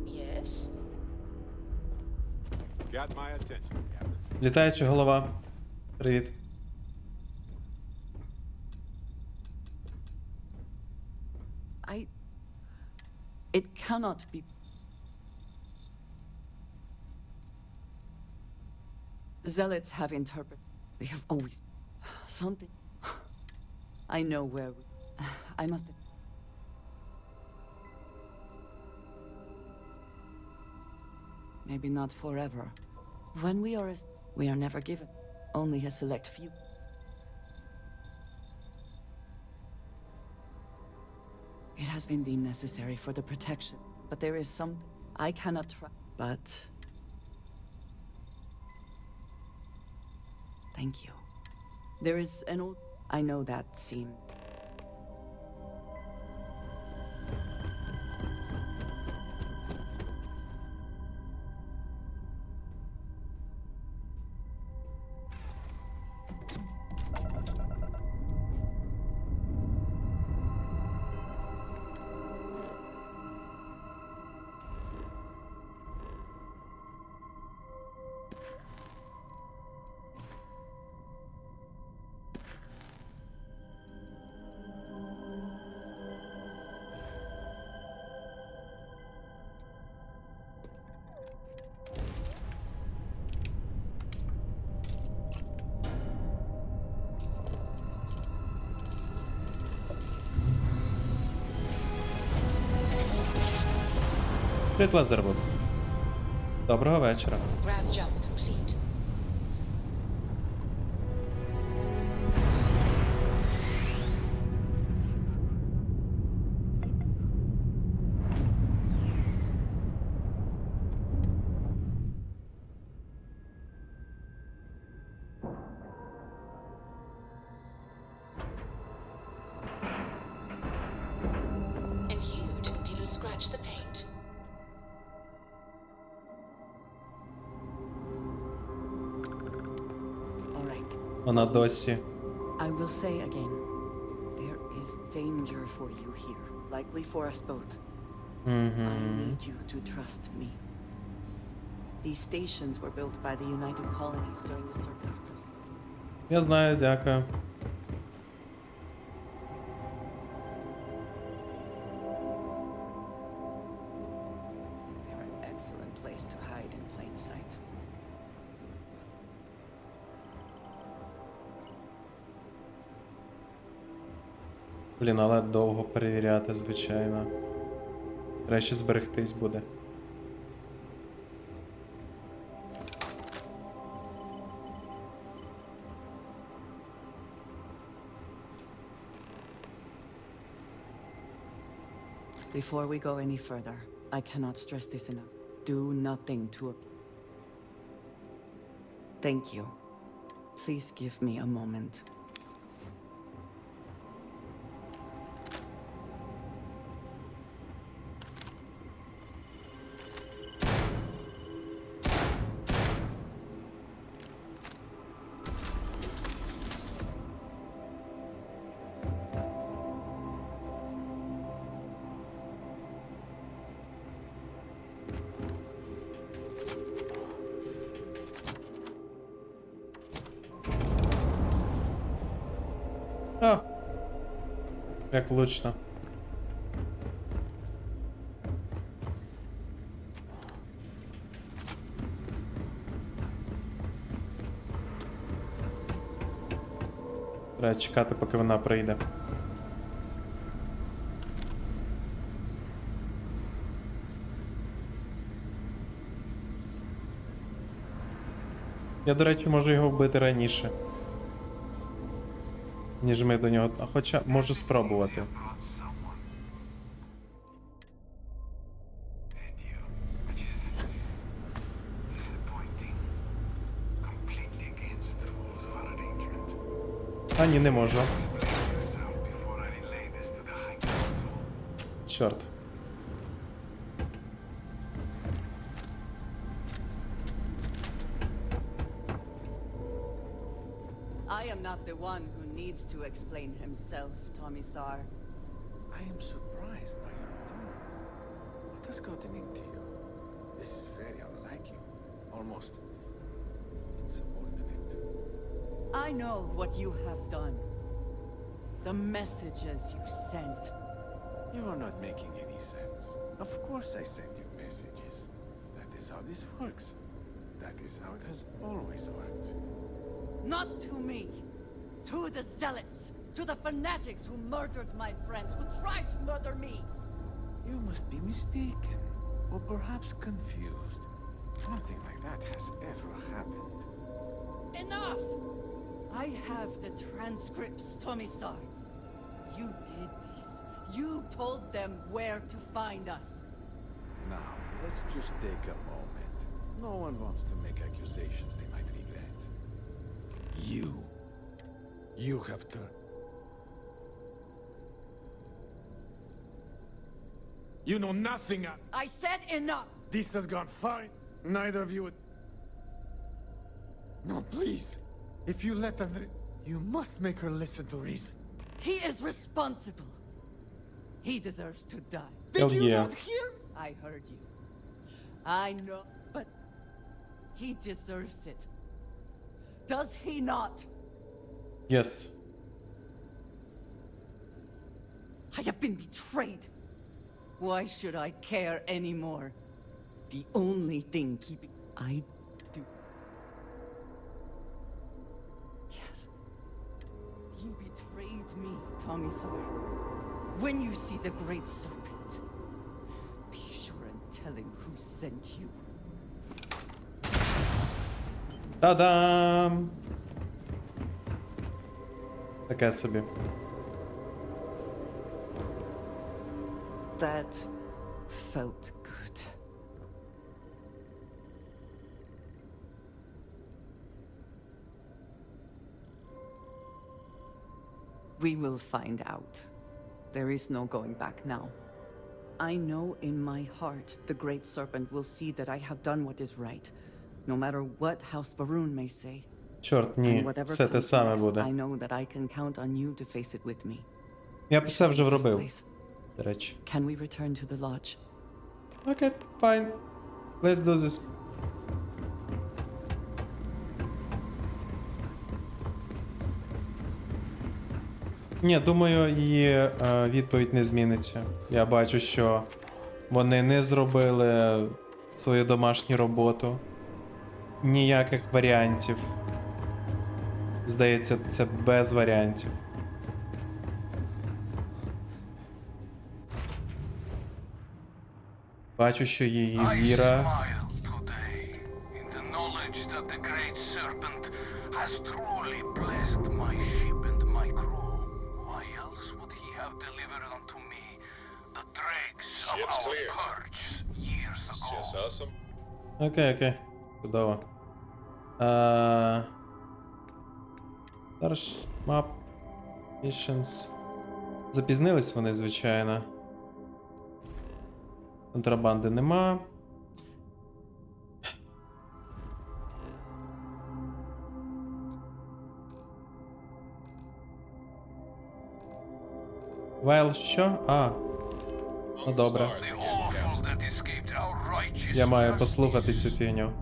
Yes? Got my attention, Captain. Літаюча голова. Привіт. It cannot be. Zealots have interpreted. They have always something. I know where we. I must. Maybe not forever. When we are never given. Only a select few. It has been deemed necessary for the protection, but there is some I cannot try. But thank you. There is an old. I know that seemed. Привіт, Лазербот. Доброго вечора. Grab jump complete. And you didn't even scratch the paint. Вона досі. I will say again, there is danger for you here, likely for us both. I need you to trust me. These stations were built by the United Colonies during the Serpent's Crusade. Я знаю, дякую. They're an excellent place to hide in plain sight. Блін, але довго перевіряти, звичайно. Краще зберегтись буде. Before we go any further, I cannot stress this enough. Do nothing to... Thank you. Please give me a moment. А! Як влучно. Треба чекати, поки вона прийде. Я, до речі, можу його вбити раніше, ніж ми до нього... А хоча можу спробувати. А ні, не можу. Чорт. I am not the one who needs to explain himself, Tomisar. I am surprised by your tone. What has gotten into you? This is very unlike you. Almost insubordinate. I know what you have done. The messages you sent. You are not making any sense. Of course I send you messages. That is how this works. That is how it has always worked. Not to me. To the zealots. To the fanatics who murdered my friends, who tried to murder me. You must be mistaken. Or perhaps confused. Nothing like that has ever happened. Enough! I have the transcripts, Tomisar. You did this. You told them where to find us. Now, let's just take a moment. No one wants to make accusations they might regret. You have turned... You know nothing. I said enough! This has gone fine. Neither of you would... No, please. If you let Andre... You must make her listen to reason. He is responsible. He deserves to die. Did you not hear? I heard you. I know, but he deserves it. Does he not? Yes. I have been betrayed. Why should I care anymore? The only thing keeping... I do... Yes. You betrayed me, Tomisar. When you see the Great Serpent, be sure and tell him who sent you. Та-дам! Таке собі. That felt good. We will find out. There is no going back now. I know in my heart the Great Serpent will see that I have done what is right, no matter what House Varun may say. Чорт, And ні. whatever Все те comes саме next, буде. I know that I can count on you to face it with me. Я б We це should вже leave this вробив, place. до речі. Can we return to the lodge? Окей, fine. Let's do this. Ні, думаю, її відповідь не зміниться. Я бачу, що вони не зробили свою домашню роботу. Ніяких варіантів. Здається, це без варіантів. Бачу, що її віра. Окей. Чудово. Старш map missions. Запізнились вони, звичайно. Контрабанди нема. Вайл що? Ну добре. Я маю послухати цю фігню.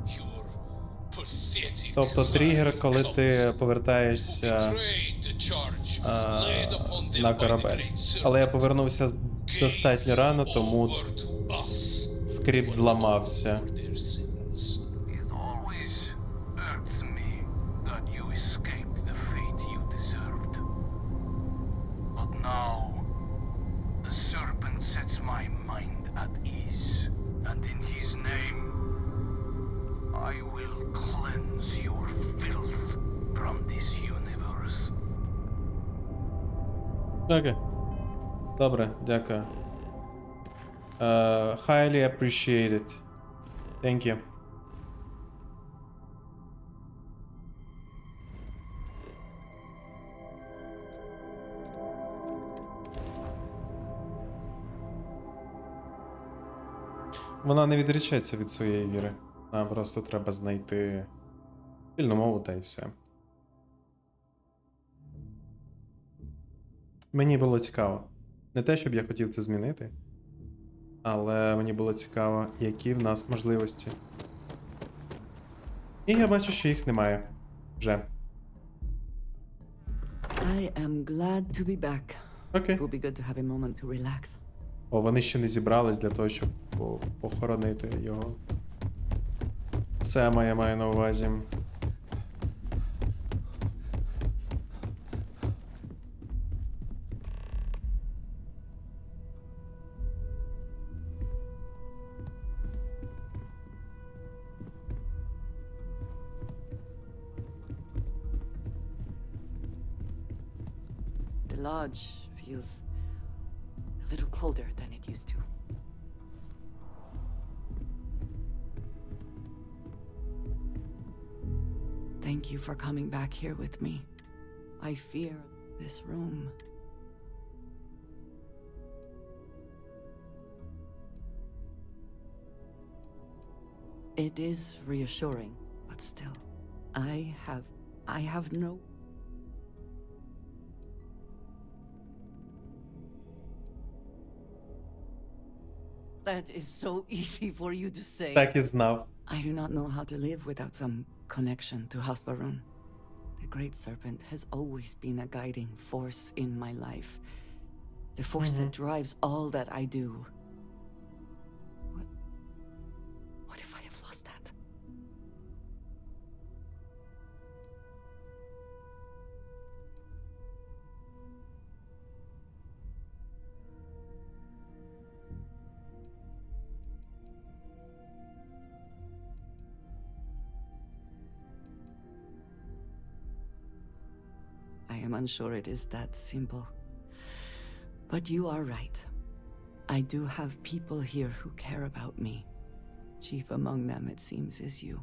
Тобто тригер, коли ти повертаєшся на корабель. Але я повернувся достатньо рано, тому скрипт зламався. Окей. Добре, дякую. Highly appreciated. Thank you. Вона не відрічається від своєї віри. Нам просто треба знайти спільну мову та й все. Мені було цікаво. Не те, щоб я хотів це змінити, але мені було цікаво, які в нас можливості. І я бачу, що їх немає. Вже. I am glad to be back. Окей. It will be good to have a moment to relax. О, вони ще не зібрались для того, щоб похоронити його. Сема я маю на увазі. The lodge feels a little colder than it used to. Thank you for coming back here with me. I fear this room. It is reassuring, but still, I have no... That is so easy for you to say. Так і знав. I do not know how to live without some connection to Hasbarun. The Great Serpent has always been a guiding force in my life. The force that drives all that I do. What if I have lost that? I am unsure it is that simple. But you are right. I do have people here who care about me. Chief among them, it seems, is you.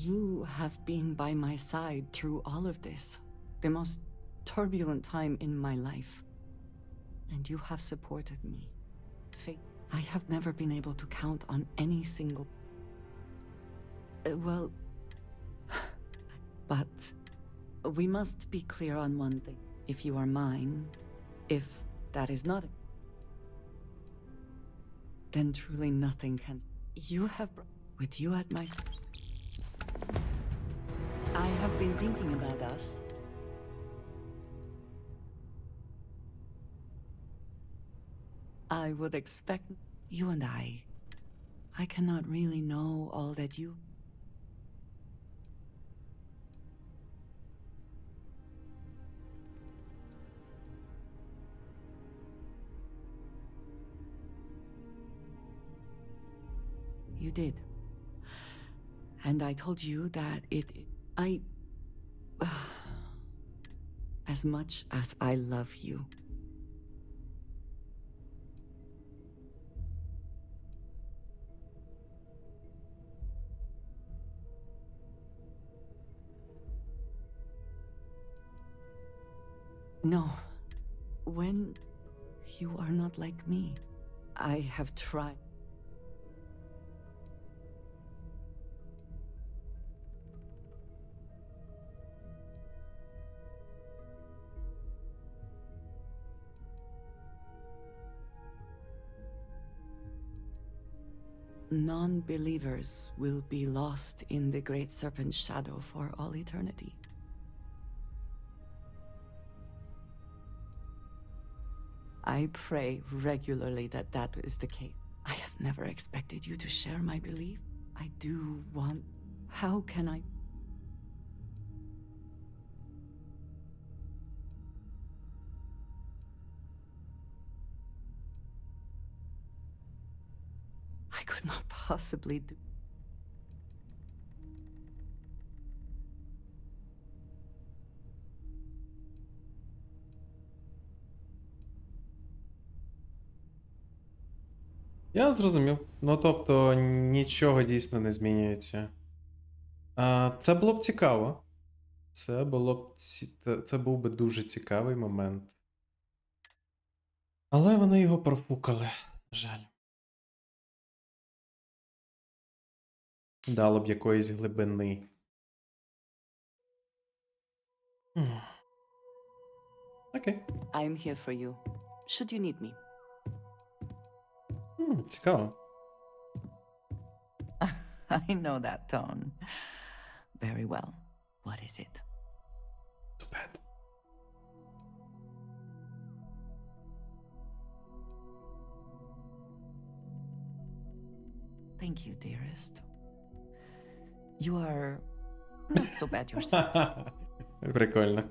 You have been by my side through all of this, the most turbulent time in my life. And you have supported me. I have never been able to count on any single... but We must be clear on one thing. If you are mine, if that is not, then truly nothing can. You have, with you at my side. I have been thinking about us. I would expect you and I cannot really know all that you. You did. And I told you that as much as I love you, no, when you are not like me, I have tried. Non-believers will be lost in the Great Serpent's shadow for all eternity. I pray regularly that that is the case. I have never expected you to share my belief. I do want... How can I... I could not possibly do... Я зрозумів. Ну, тобто, нічого дійсно не змінюється. Це було б цікаво. Це був би дуже цікавий момент. Але вони його профукали, жаль. Дало б якоїсь глибини. Окей. I'm here for you. Should you need me. Цікаво. I know that tone. Very well. What is it? Too bad. Thank you, dearest. You are not so bad yourself. Прикольно.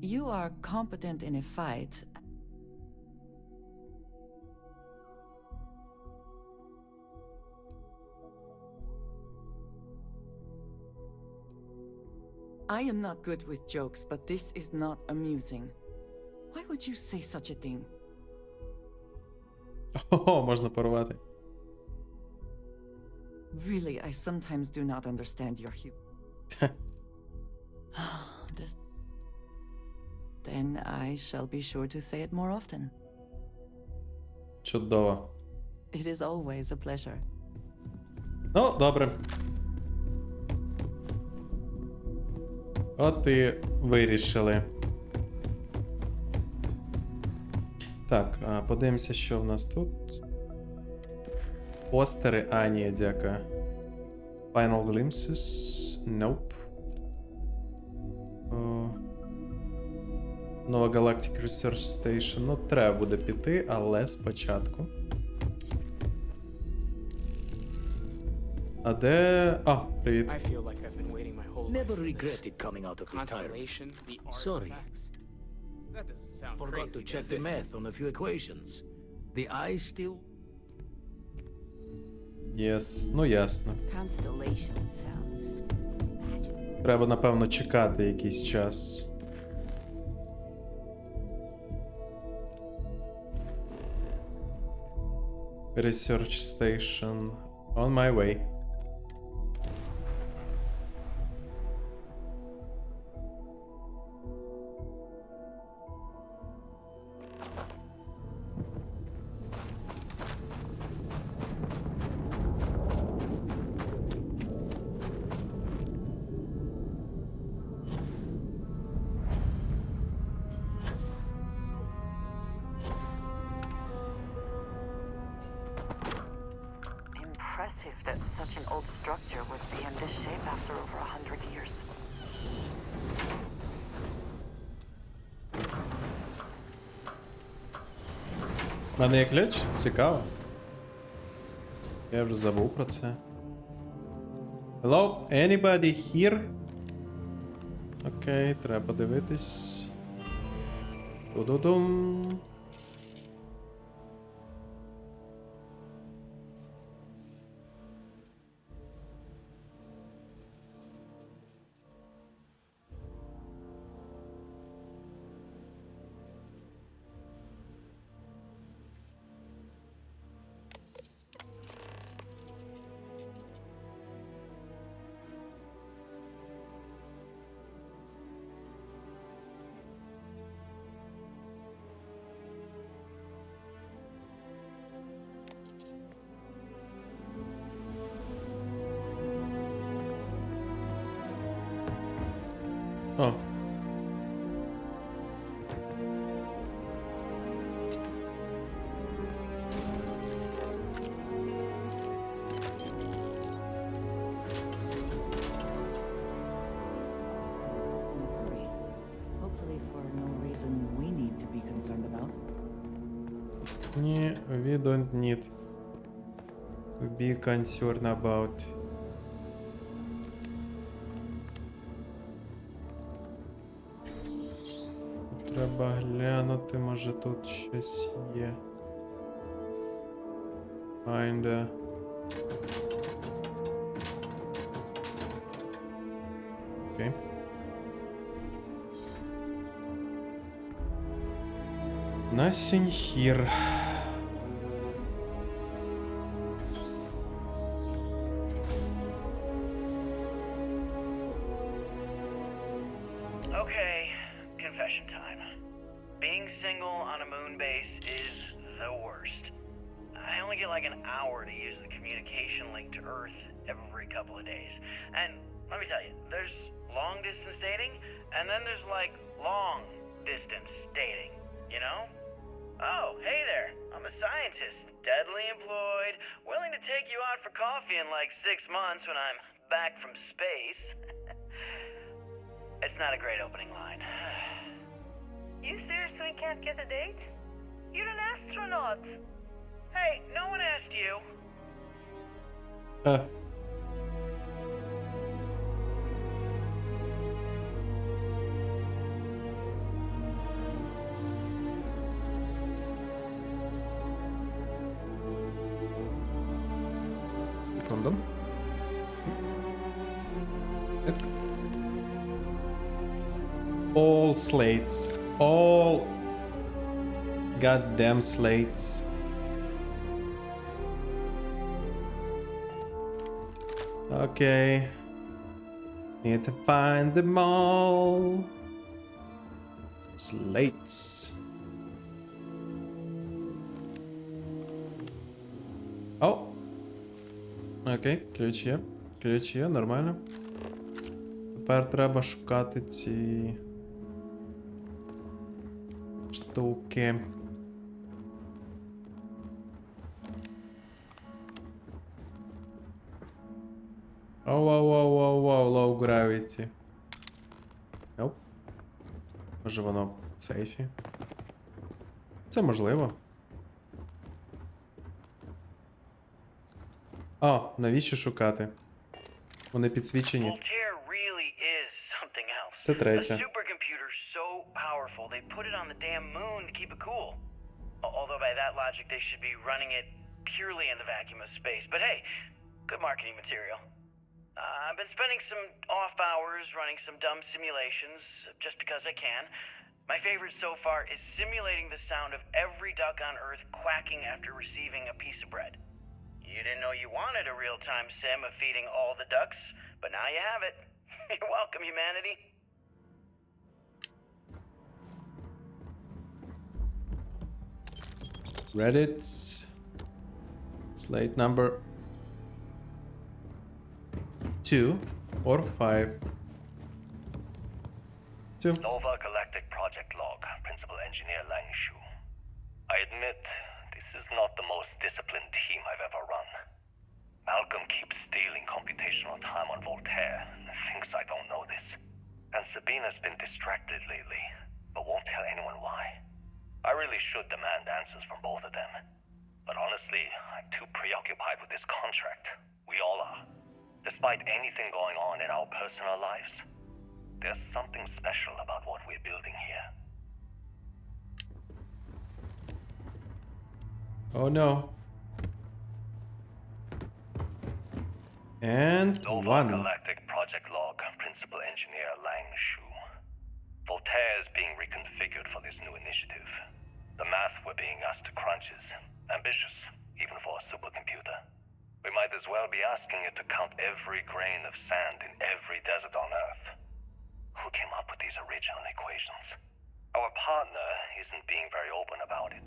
You are competent in a fight. I am not good with jokes, but this is not amusing. Why would you say such a thing? Ого, можна порвати. Really, I sometimes do not understand your humor. Then I shall be sure to say it more often. Чудово. It is always a pleasure. Ну, добре. От і вирішили. Так, подивимося, що в нас тут. Постери, ні, дякую. Final Glimpses. Nope. Нова Galactic Research Station. Ну, треба буде піти, але спочатку. А де... Привіт. I feel like I've been waiting my whole Never life for regretted this. coming out of Constellation, retirement. the Sorry. artifacts. That doesn't sound Forgot crazy, to check does the it? math on a few equations. The eye still... Єс, ну ясно. Constellation sounds magical. Треба, напевно, чекати якийсь час. Research Station. On my way. after over 100 years. У мене є ключ? Цікаво. Я вже забув про це. Hello? Anybody here? Окей, треба дивитись. Ту-ду-дум. О. Hopefully for no reason we need to be concerned about. Ні, we don't need to be concerned about. Треба глянути, може тут щось є. Kinda. Окей. Nothing here. Okay, confession time. Being single on a moon base is the worst. I only get like an hour to use the communication link to Earth every couple of days. And let me tell you, there's long distance dating, and then there's like long distance dating, you know? Oh, hey there, I'm a scientist, deadly employed, willing to take you out for coffee in like 6 months when I'm back from space. It's not a great opening line. You seriously can't get a date? You're an astronaut. Hey, no one asked you. Condom. All slates. All goddamn slates. Okay. Need to find them all. Slates. Oh. Окей, ключ є. Ключ є, нормально. Тепер треба шукати ці штуки. Оу, low gravity. Nope. Може воно в сейфі? Це можливо. О, навіщо шукати? Вони підсвічені. Це третє. A supercomputer so powerful they put it on the damn moon to keep it cool. Although by that logic they should be running it purely in the vacuum of space. But hey, good marketing material. I've been spending some off hours running some dumb simulations just because I can. My favorite so far is simulating the sound of every duck on Earth quacking after receiving a piece of bread. You didn't know you wanted a real-time sim of feeding all the ducks, but now you have it. You're welcome, humanity. Reddit. Slate number 2 or 5. 2. Nova Galactic Project Log, Principal Engineer Lang Shu. I admit, this is not the most disciplined team I've ever run. Malcolm keeps stealing computational occasional time on Voltaire and thinks I don't know this. And Sabina's been distracted lately, but won't tell anyone why. I really should demand answers from both of them. But honestly, I'm too preoccupied with this contract. We all are. Despite anything going on in our personal lives, there's something special about what we're building here. Oh no. And Nova one. Galactic Project Log, Principal Engineer Lang Shu. Voltaire is being reconfigured for this new initiative. The math we're being asked to crunch is ambitious, even for a supercomputer. We might as well be asking it to count every grain of sand in every desert on Earth. Who came up with these original equations? Our partner isn't being very open about it.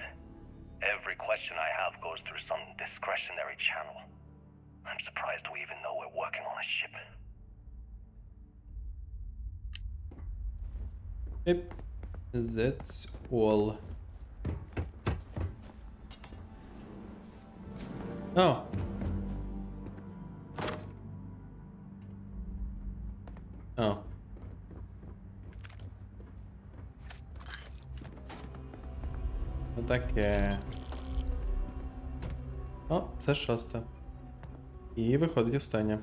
Every question I have goes through some discretionary channel. I'm surprised we even know we're working on a ship. Yep. That's all. Oh. Oh. Отаке. О, це шосте. І виходить останнє.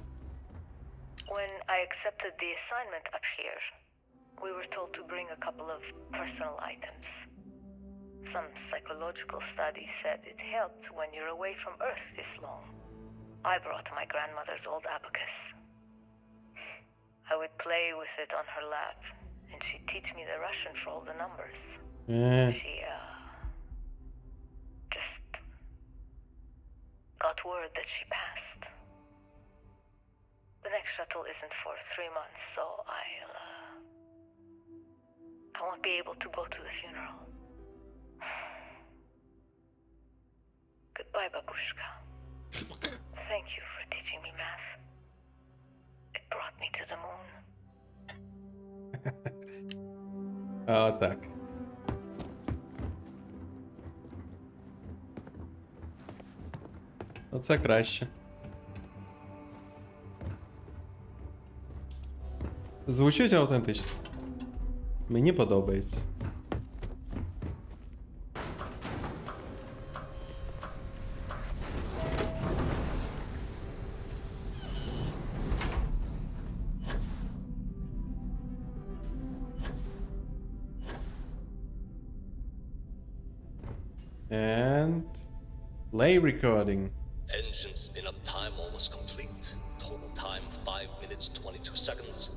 When I accepted the assignment up here, we were told to bring a couple of personal items. Some psychological study said it helped when you're away from Earth this long. I brought my grandmother's old abacus. I would play with it on her lap, and she'd teach me the Russian for all the numbers. She, just got word that she passed. The next shuttle isn't for 3 months, so I won't be able to go to the funeral. Goodbye, babushka. Thank you for teaching me math. It brought me to the moon. О, так. Оце краще. Звучить автентично. Мені подобається. And play recording. Engine spin-up time almost complete. Total time 5 minutes 22 seconds.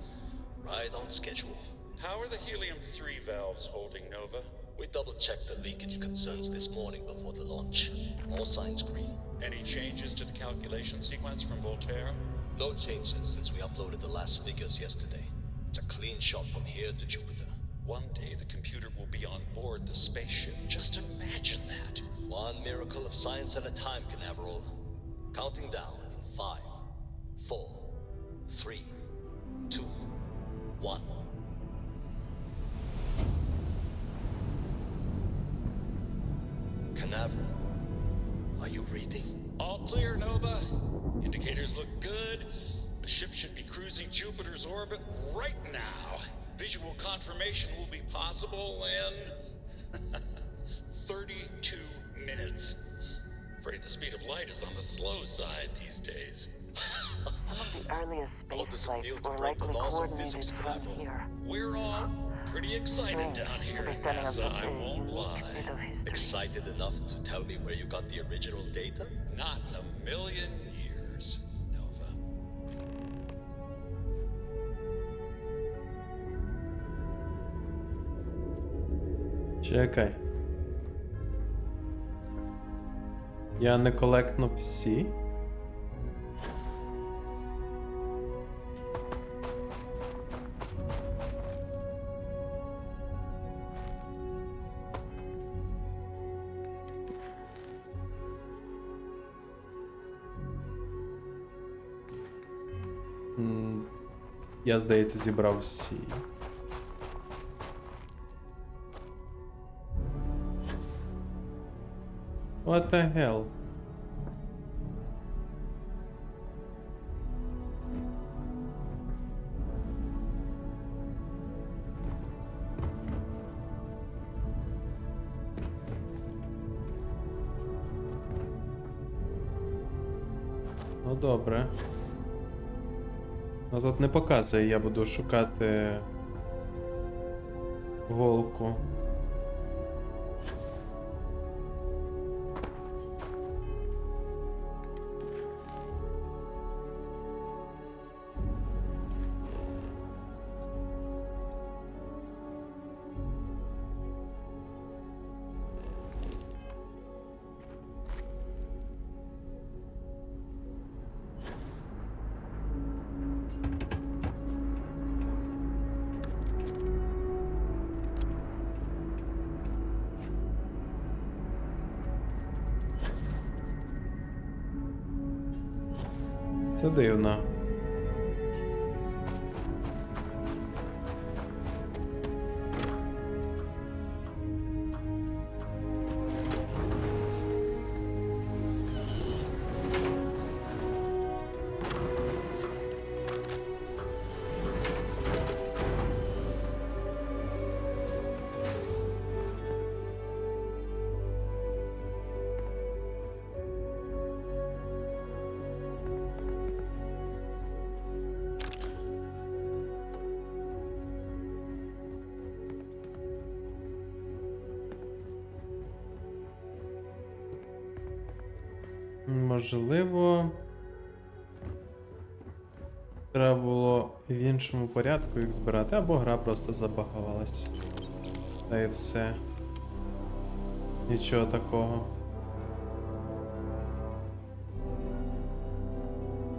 Right on schedule. How are the helium-3 valves holding, Nova? We double-checked the leakage concerns this morning before the launch. All signs green. Any changes to the calculation sequence from Voltaire? No changes since we uploaded the last figures yesterday. It's a clean shot from here to Jupiter. One day the computer will be on board the spaceship. Just imagine that. One miracle of science at a time, Canaveral. Counting down in 5, 4, 3, 2, 1. Canaveral, are you reading? All clear, Nova. Indicators look good. The ship should be cruising Jupiter's orbit right now. Visual confirmation will be possible in 32 minutes. Afraid the speed of light is on the slow side these days. Some of the earliest space flights were likely coordinated from here. We're all pretty excited down here at NASA, I won't lie. Excited enough to tell me where you got the original data? Not in a million years, Nova. Чекай. Я не колекнув всі. Я, здається, зібрав всі. What the hell? добре. Ну тут не показує, я буду шукати голку. Це дивно. Можливо, треба було в іншому порядку їх збирати, або гра просто забагувалась. Та і все. Нічого такого.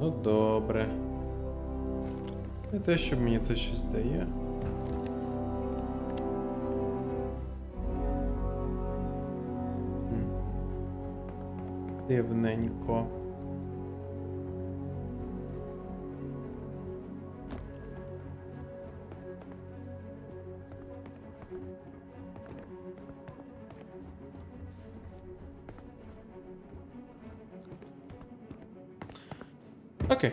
Ну добре. Не те, щоб мені це щось дає. Дивненько. Окей.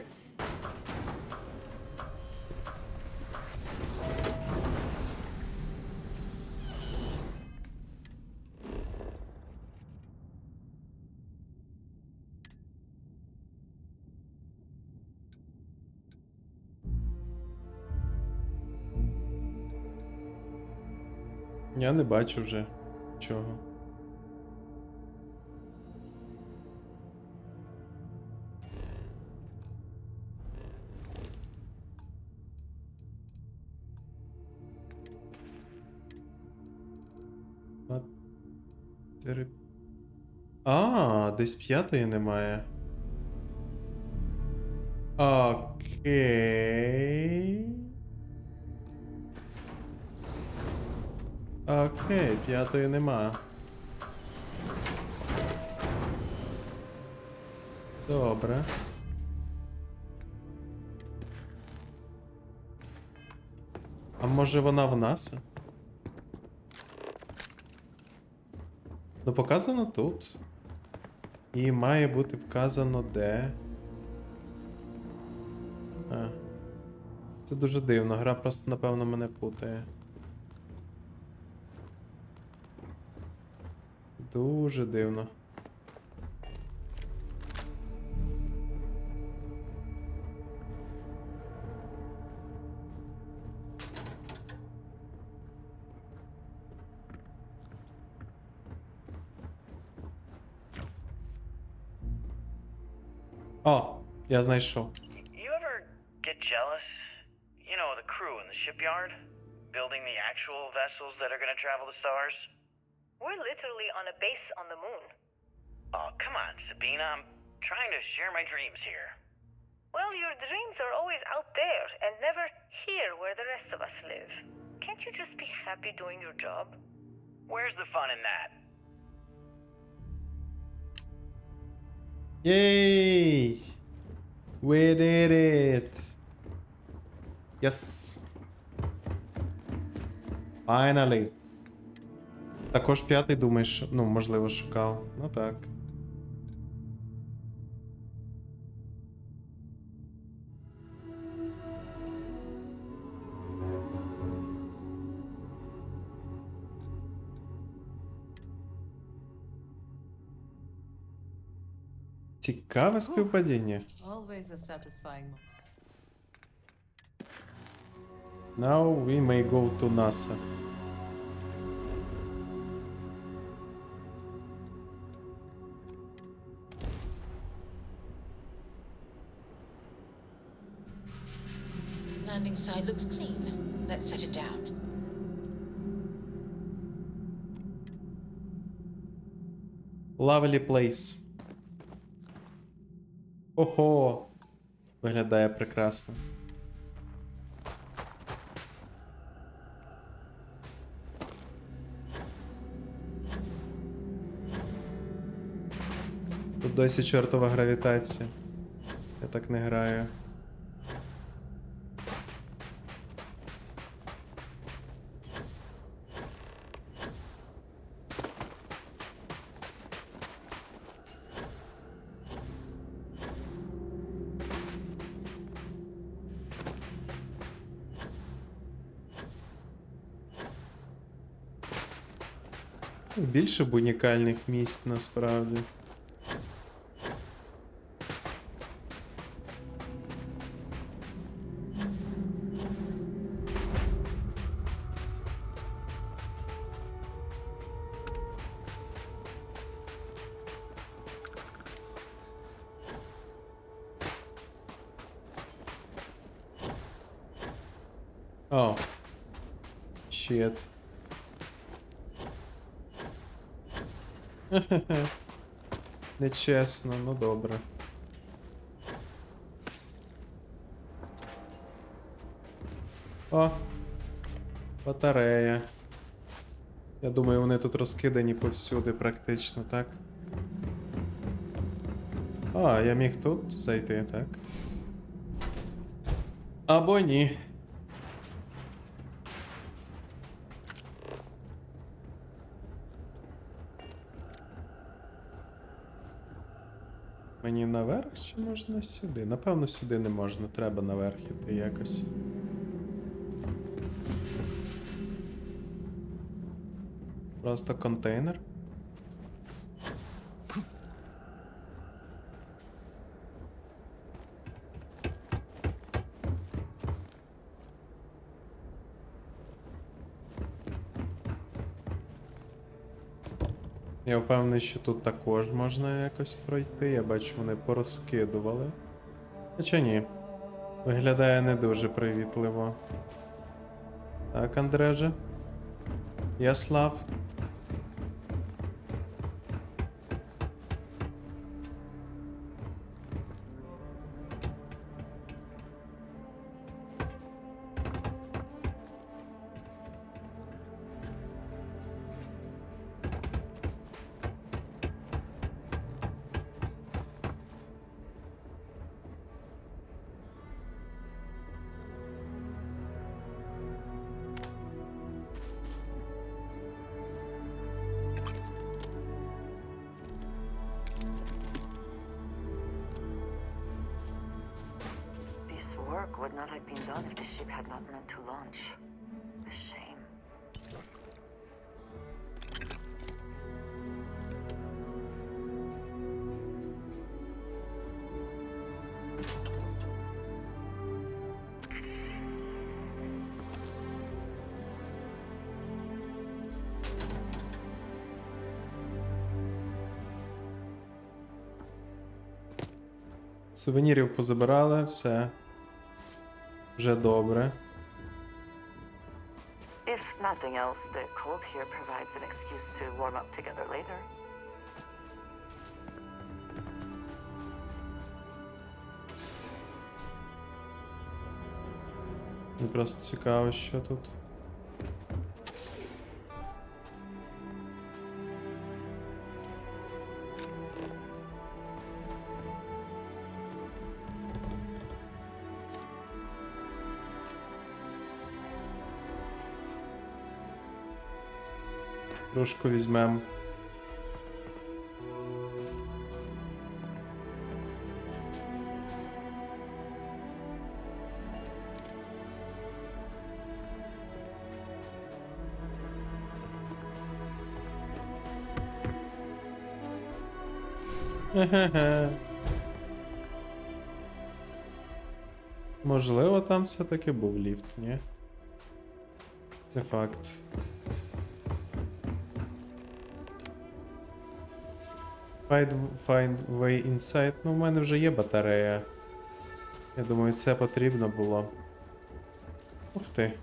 Я не бачу вже чого. Десь 5-ї немає. Окей. Окей, 5-ї нема. Добре. А може вона в нас? Ну, показано тут. І має бути вказано де. Це дуже дивно. Гра просто, напевно, мене путає. Дуже дивно. О, я знайшов. You ever get jealous? You know, the crew in the shipyard? Building the actual vessels that are gonna travel the stars? We're literally on a base on the moon. Oh, come on, Sabina. I'm trying to share my dreams here. Well, your dreams are always out there and never here where the rest of us live. Can't you just be happy doing your job? Where's the fun in that? Yay! We did it! Yes! Finally! Також 5-й думаєш, ну, можливо, шукав. Ну так. Цікаве співпадіння. All always a satisfying. Now we may go to NASA. Landing side looks clean. Let's set it down. Lovely place. Ого! Виглядає прекрасно. Тут досі чортова гравітація. Я так не граю. Більше б унікальних місць насправді. О. Щет. Нечесно, ну добре. О! Батарея. Я думаю, вони тут розкидані повсюди практично, так? А, я міг тут зайти, так? Або ні. Мені наверх чи можна сюди? Напевно, сюди не можна, треба наверх іти якось. Просто контейнер. Я впевнений, що тут також можна якось пройти. Я бачу, вони порозкидували. Хоча ні. Виглядає не дуже привітливо. Так, Андреже. Яслав. Work would not have been done if the ship had not meant to launch. A shame. Сувенірів позабирали, все. Вже добре. If nothing else, the cold here provides an excuse to warm up together later. Мені просто цікаво, що тут. Трошку візьмем. Можливо, там все-таки був ліфт, ні? Не факт. Find way inside. Ну, в мене вже є батарея. Я думаю, це потрібно було. Ух ти.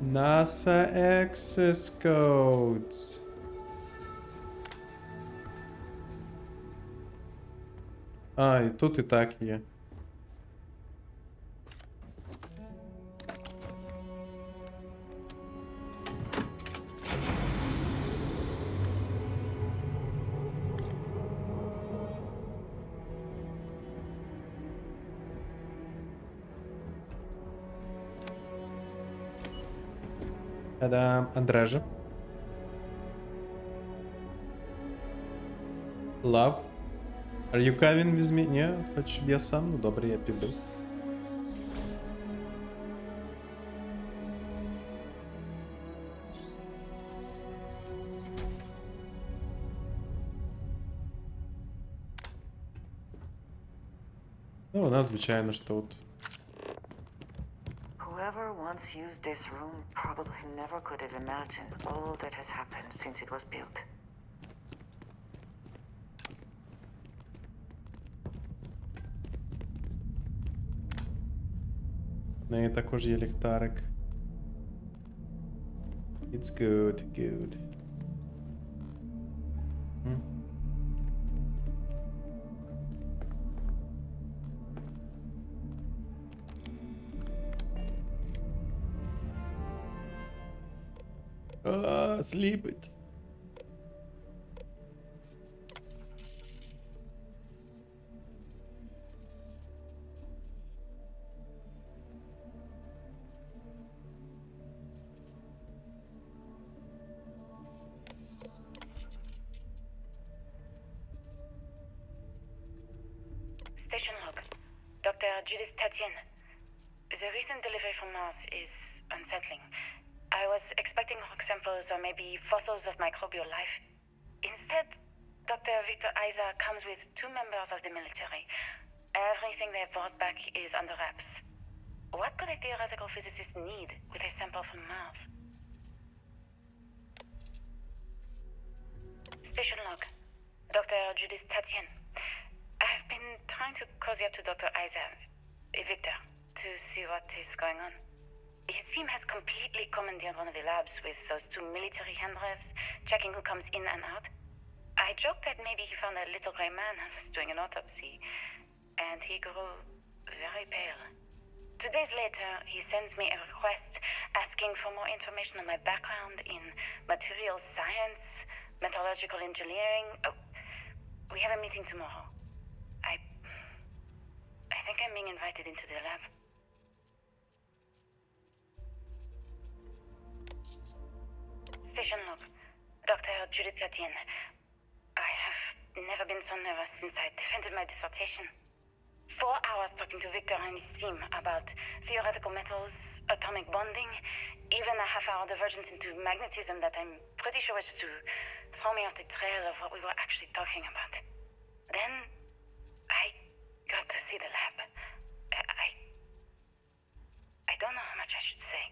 NASA access codes. А, і тут і так є. Та-дам, Андреже. Love. Are you coming with me? Ні, хочеш, щоб я сам? Ну добре, я піду. Ну, вона, звичайно ж, тут. Whoever once used this room probably never could have imagined all that has happened since it was built. В неї також є ліхтарик. It's good, good. А, сліпить. Station log. Dr. Judith Tatien. The recent delivery from Mars is unsettling. I was expecting rock samples or maybe fossils of microbial life. Instead, Dr. Victor Isa comes with 2 members of the military. Everything they brought back is under wraps. What could a theoretical physicist need with a sample from Mars? Station log. Dr. Judith Tatien. I've been trying to cozy up to Dr. Isa, Victor, to see what is going on. His team has completely commandeered one of the labs with those 2 military handlers, checking who comes in and out. I joked that maybe he found a little gray man and was doing an autopsy, and he grew very pale. 2 days later, he sends me a request asking for more information on my background in material science, metallurgical engineering. Oh, we have a meeting tomorrow. I think I'm being invited into the lab. Station log. Dr. Judith Tatien. I have never been so nervous since I defended my dissertation. 4 hours talking to Victor and his team about theoretical metals, atomic bonding, even a half-hour divergence into magnetism that I'm pretty sure was to throw me off the trail of what we were actually talking about. Then, I got to see the lab. I don't know how much I should say,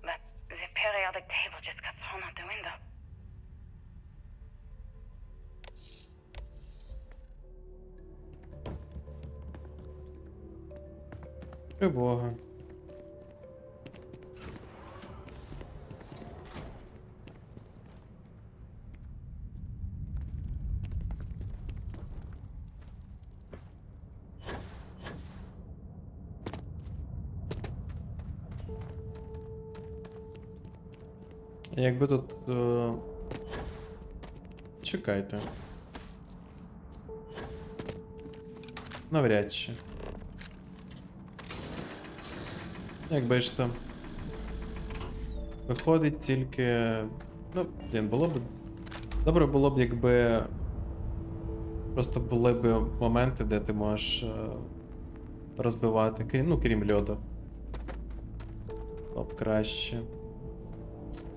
but the periodic table just got thrown out the window. Тривога. Якби тут... Чекайте. Навряд чи. Як бачите, виходить тільки... Ну, блін, було б... Добре було б, якби... Просто були б моменти, де ти можеш розбивати, крім льоду. Було б краще.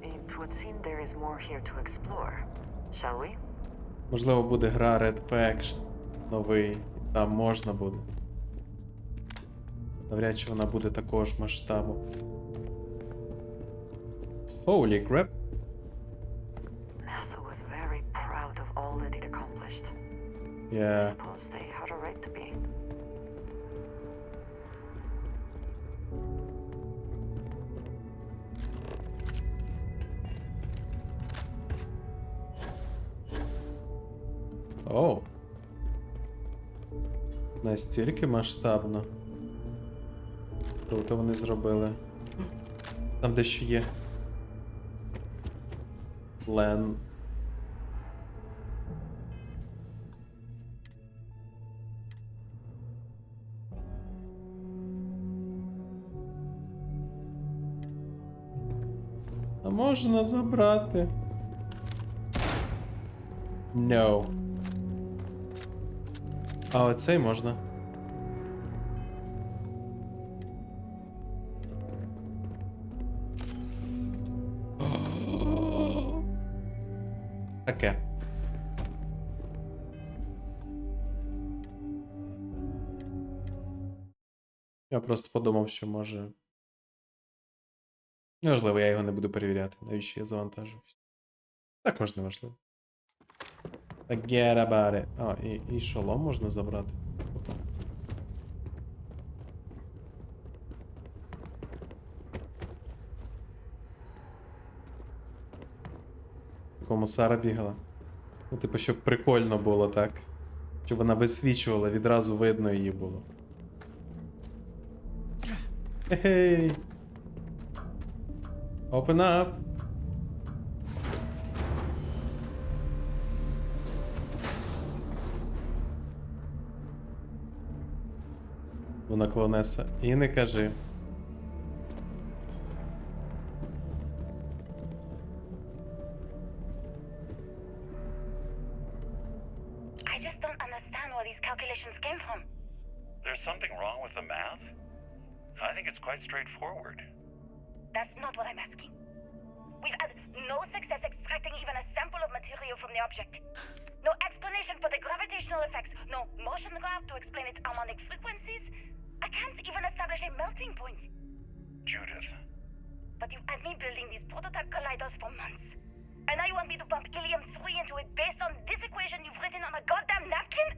It would seem there is more here to explore. Shall we? Можливо, буде гра Red Faction новий, і Там можна буде. Навряд чи вона буде такого ж масштабу. Holy crap. NASA was very proud of all that it accomplished. Yeah. I suppose they had a right to be. Оу. Настільки масштабно. Круто вони зробили. Там дещо є. Лен. А можна забрати? No. А оцей можна. Таке. Я просто подумав, що може. Неважливо, я його не буду перевіряти. Навіщо я завантажуюсь? Також неважливо. Forget about it. О, і шолом можна забрати. Круто. Такому Сара бігала. Ну, типу, щоб прикольно було, так? Щоб вона висвічувала, відразу видно її було. Хе-хей! Open up! Вона клонеса. І не кажи. I just don't understand where these calculations came from. There's something wrong with the math? I think it's quite straightforward. That's not what I'm asking. We've had no success extracting even a sample of material from the object. No explanation for the gravitational effects. No motion graph to explain its harmonic frequencies. I can't even establish a melting point. Judith. But you've had me building these prototype colliders for months. And now you want me to pump helium-3 into it based on this equation you've written on a goddamn napkin?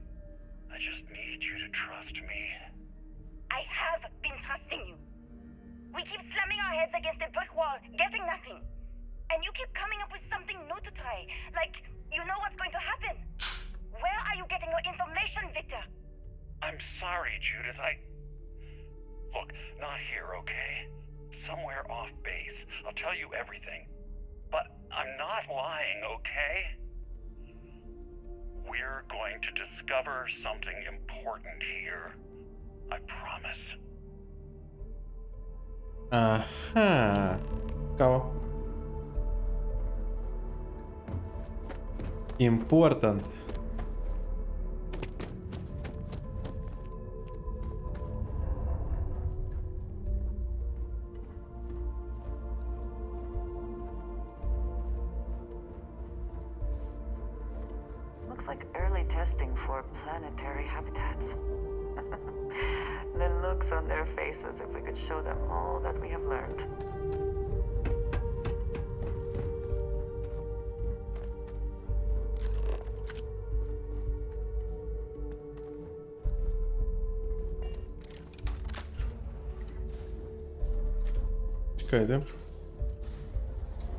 I just need you to trust me. I have been trusting you. We keep slamming our heads against a brick wall, getting nothing. And you keep coming up with something new to try. Like, you know what's going to happen. Where are you getting your information, Victor? I'm sorry, Judith. Look, not here, okay? Somewhere off base. I'll tell you everything. But I'm not lying, okay? We're going to discover something important here. I promise. Ага. Цікаво. Important. Looks like early testing for planetary habitats. The looks on their faces if we could show them all that we have learned. Чекайте.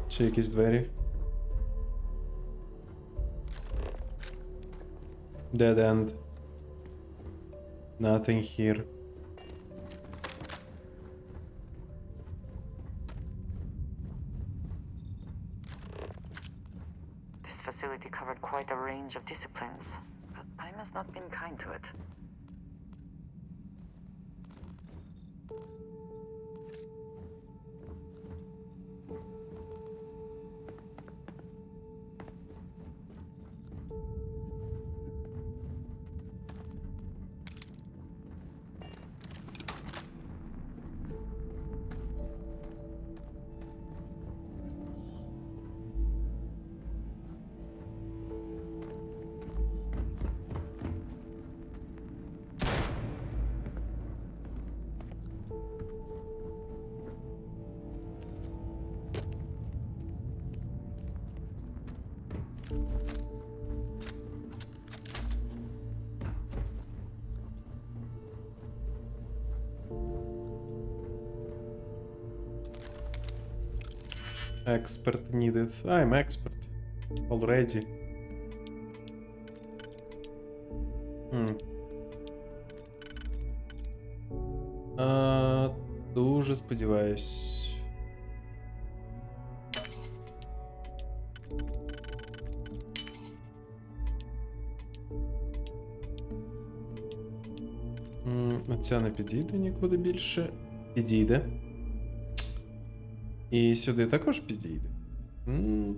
Чи якісь двері? Dead end. Nothing here. This facility covered quite a range of disciplines, but time has not been kind to it. Expert needed. I'm expert. Already. Дуже сподіваюсь. Оця не підійде нікуди більше. Підійде. І сюди також підійде.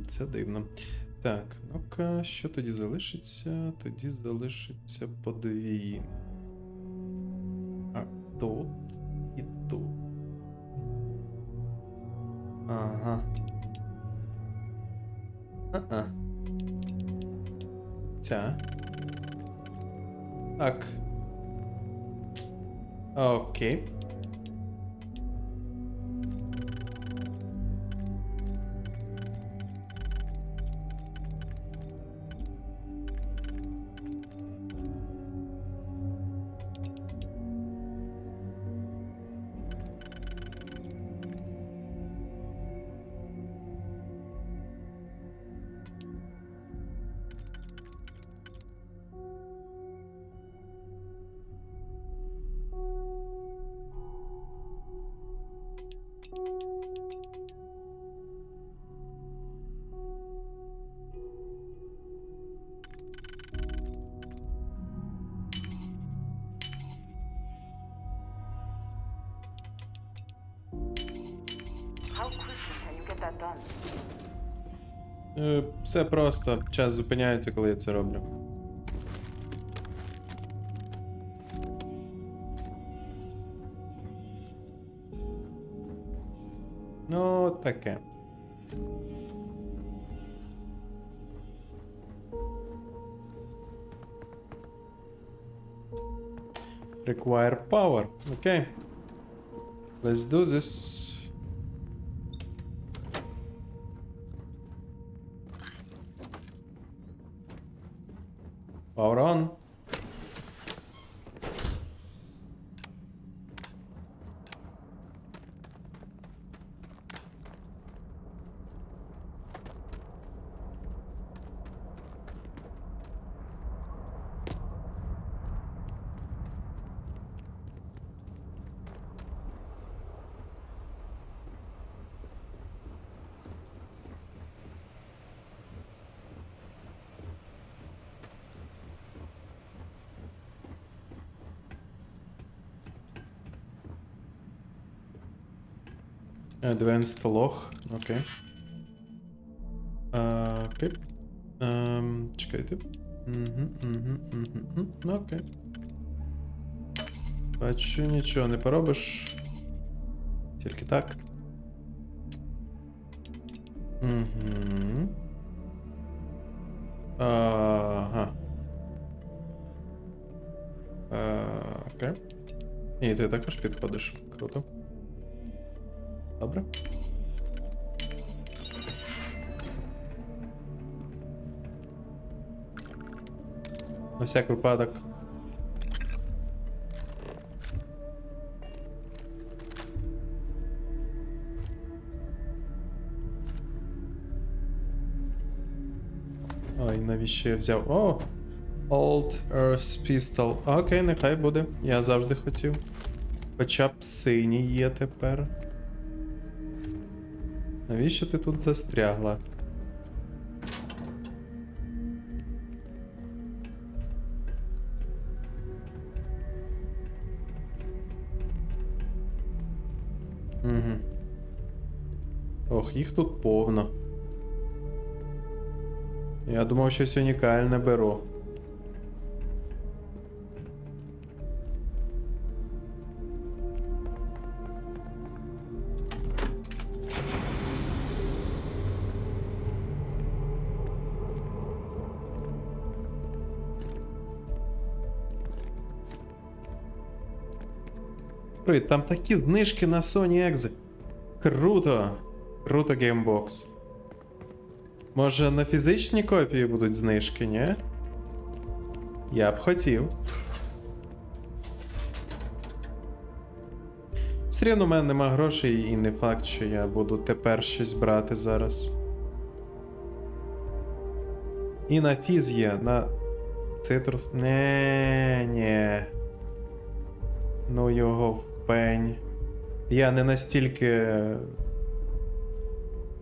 Це дивно. Так, ну-ка, що тоді залишиться? Тоді залишиться подвійно. А тут і тут. Ага. Ця. Так. Окей. How quickly can you get that done? Все просто. Час зупиняється, коли я це роблю. Ну, таке. Require power. Okay. Let's do this. Power on. Advanced log. Окей. Окей. Чекайте. Окей. Бачу, нічого не поробиш. Тільки так. Ага. Окей. І ти також підходиш. Круто. Добре. На всяк випадок. Ой, навіщо я взяв? О! Old Earth's Pistol. Окей, нехай буде. Я завжди хотів. Хоча б синій є тепер. Навіщо ти тут застрягла? Ох, їх тут повно. Я думав, щось унікальне беру. Привіт, там такі знижки на Sony Exit. Круто! Круто, геймбокс. Може, на фізичні копії будуть знижки, ні? Я б хотів. Все рівно в мене нема грошей, і не факт, що я буду тепер щось брати зараз. І на фіз є, на цитрус. Ні. Ну його в пень. Я не настільки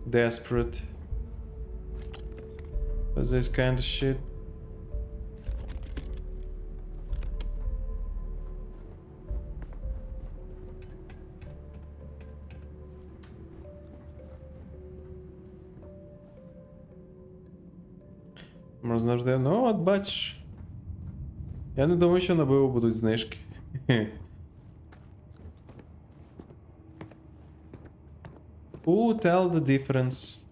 desperate for this kind of shit. Можна завжди. Ну, от бачиш. Я не думаю, що на пиво будуть знижки. Who tell the difference?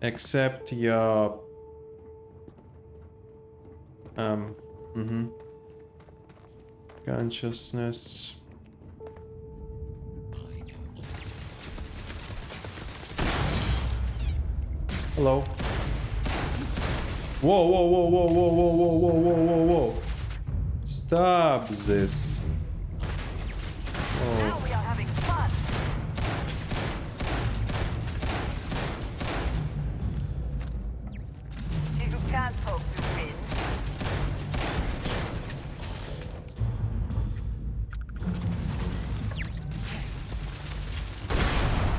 Except your... consciousness. Hello. Whoa, whoa, whoa, whoa, whoa, whoa, whoa, whoa, whoa, whoa, whoa. Stop this. Whoa. Now we are having fun. He who can't hope to win.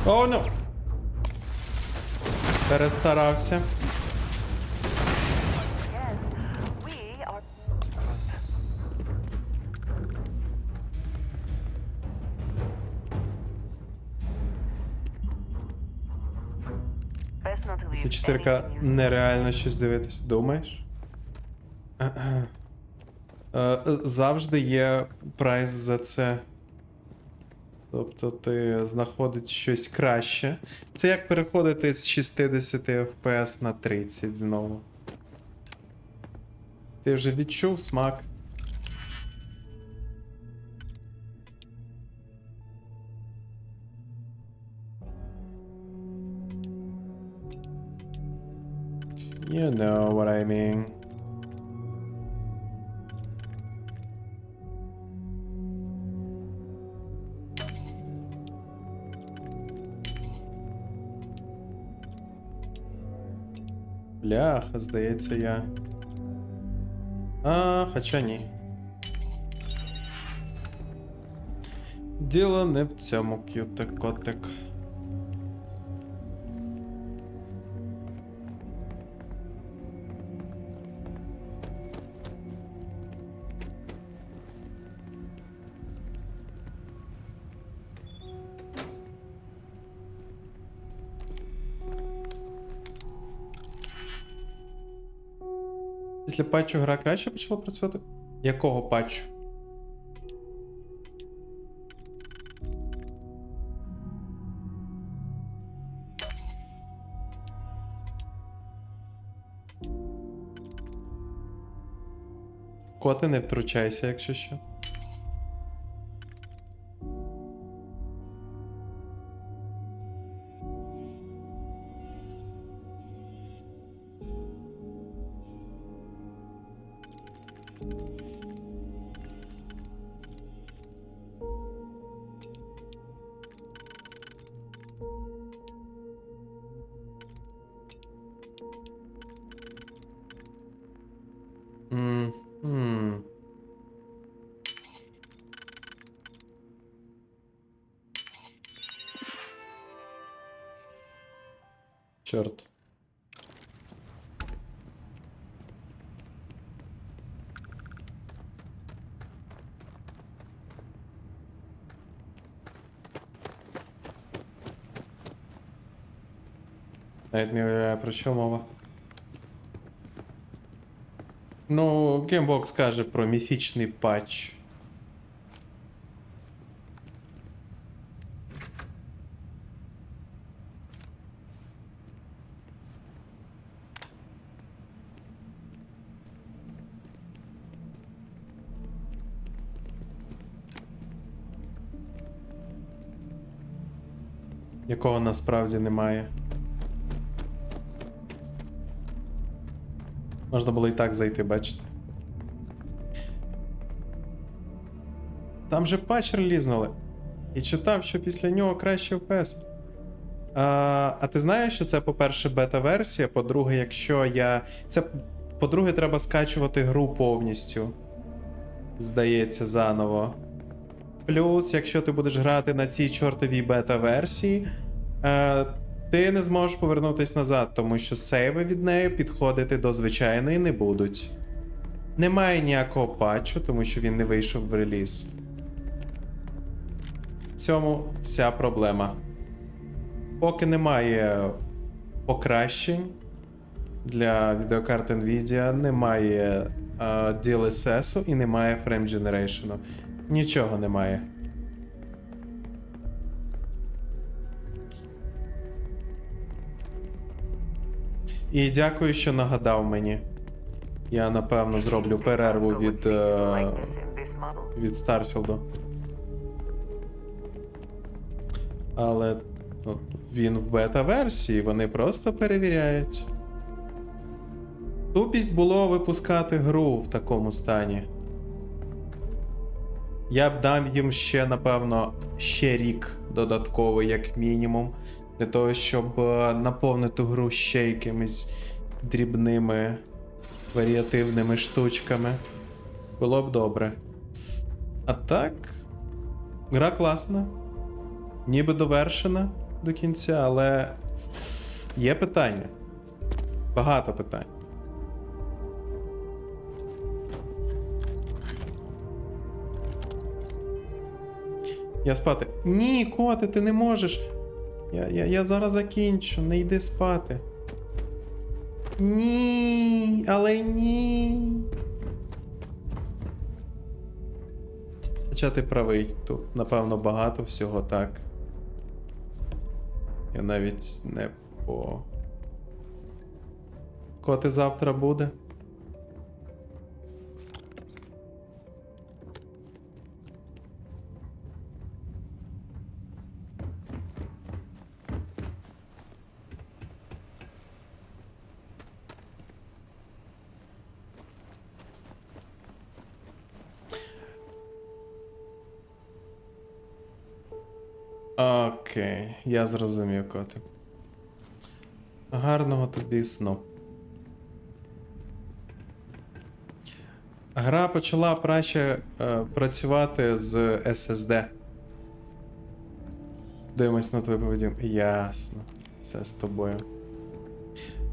Oh no. Перестарався. Це 4К нереально щось дивитись. Думаєш? Завжди є прайс за це. Тобто ти знаходиш щось краще. Це як переходити з 60 FPS на 30 знову. Ти вже відчув смак. You know what I mean. Бляха, здається, я. Хоча ні. Діло не в цьому, к'ютик-котик. Після патчу гра краще почала працювати? Якого патчу? Коти, не втручайся, якщо що. Чорт. Навіть не уявляю, про що мова. Ну, Gamebox каже про міфічний патч. Якого насправді немає. Можна було і так зайти, бачите. Там же патч релізнули. І читав, що після нього краще FPS. А ти знаєш, що це, по-перше, бета-версія, по-друге, якщо я. Це, по-друге, треба скачувати гру повністю. Здається, заново. Плюс, якщо ти будеш грати на цій чортовій бета-версії, ти не зможеш повернутися назад, тому що сейви від неї підходити до звичайної не будуть. Немає ніякого патчу, тому що він не вийшов в реліз. В цьому вся проблема. Поки немає покращень для відеокарт Nvidia, немає DLSS і немає Frame Generation. Нічого немає. І дякую, що нагадав мені. Я, напевно, зроблю перерву від Starfield. Але він в бета-версії, вони просто перевіряють. Тупість було випускати гру в такому стані. Я б дав їм ще, напевно, ще рік додатковий, як мінімум, для того, щоб наповнити гру ще якимись дрібними варіативними штучками. Було б добре. А так, гра класна. Ніби довершена до кінця, але є питання. Багато питань. Я спати. Ні, коти, ти не можеш. Я зараз закінчу, не йди спати. Ні, але ні. Хоча ти правий, тут, напевно, багато всього так. Я навіть не по... Коти завтра буде? Окей, я зрозумів, коти. Гарного тобі сну. Гра почала краще працювати з SSD. Дивимось на твою поведінку. Ясно. Все з тобою.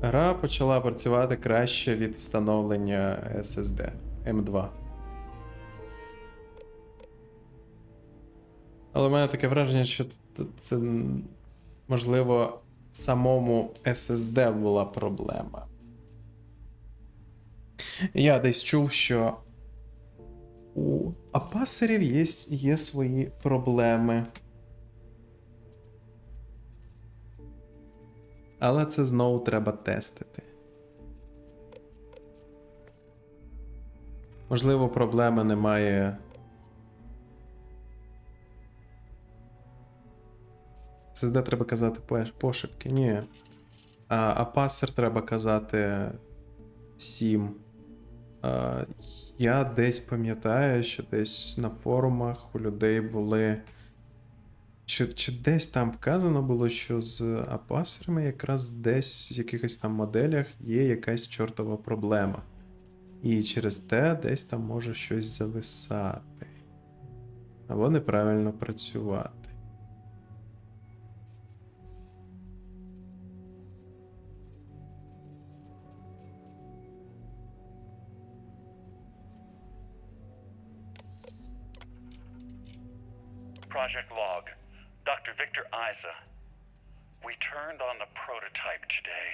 Гра почала працювати краще від встановлення SSD M2. Але в мене таке враження, що це, можливо, в самому SSD була проблема. Я десь чув, що у апасерів є свої проблеми. Але це знову треба тестити. Можливо, проблеми немає. SSD треба казати пошепки. Ні. А пасер треба казати 7. Я десь пам'ятаю, що десь на форумах у людей були. Чи десь там вказано було, що з апасерами якраз десь в якихось там моделях є якась чортова проблема. І через те десь там може щось зависати. Або неправильно працювати. Project Log. Dr. Victor Isa. We turned on the prototype today.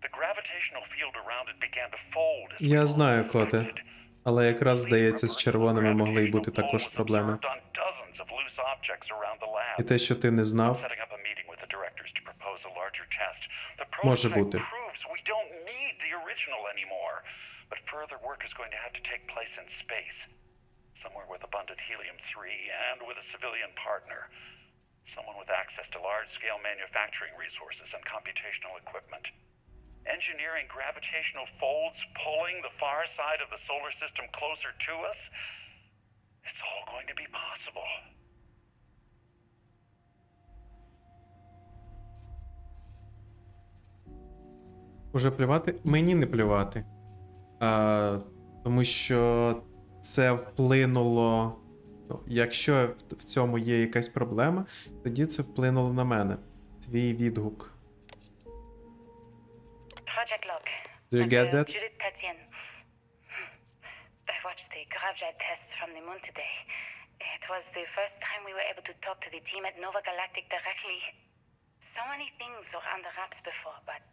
The gravitational field around it began to fold as Я знаю, коте. Але якраз, здається, з червоними могли й бути також проблеми. І те, що ти не знав, може бути. Somewhere with abundant helium-3 and with a civilian partner. Someone with access to large-scale manufacturing resources and computational equipment. Engineering gravitational folds pulling the far side of the solar system closer to us? It's all going to be possible. Уже плювати? Мені не плювати. Тому що це вплинуло. Ну, якщо в цьому є якась проблема, тоді це вплинуло на мене. Твій відгук. Project log. Do you get that? Judith Tatien. I watched the gravjet tests from the moon today. It was the first time we were able to talk to the team at Nova Galactic directly. So many things were under wraps before, but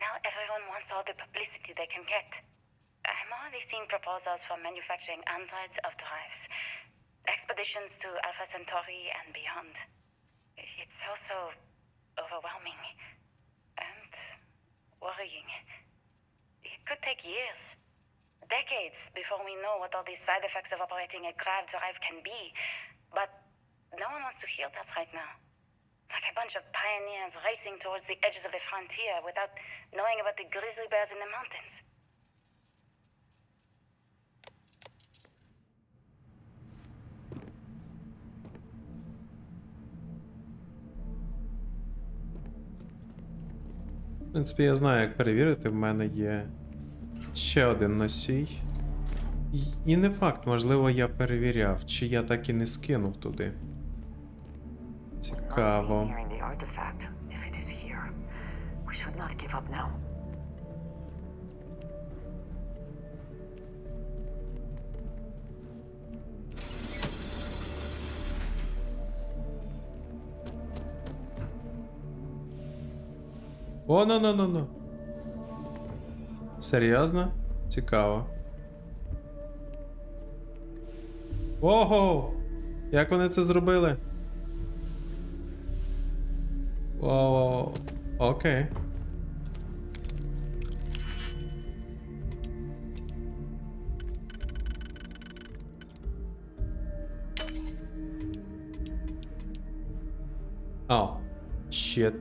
now everyone wants all the publicity they can get. I'm already seeing proposals for manufacturing androids of drives. Expeditions to Alpha Centauri and beyond. It's also overwhelming and worrying. It could take years, decades, before we know what all these side effects of operating a grav drive can be. But no one wants to hear that right now. Like a bunch of pioneers racing towards the edges of the frontier without knowing about the grizzly bears in the mountains. В принципі, я знаю, як перевірити. В мене є ще один носій. І не факт, можливо, я перевіряв, чи я так і не скинув туди. Цікаво. О, ну. Серйозно? Цікаво. Ого! Як вони це зробили? О, окей. О, щит.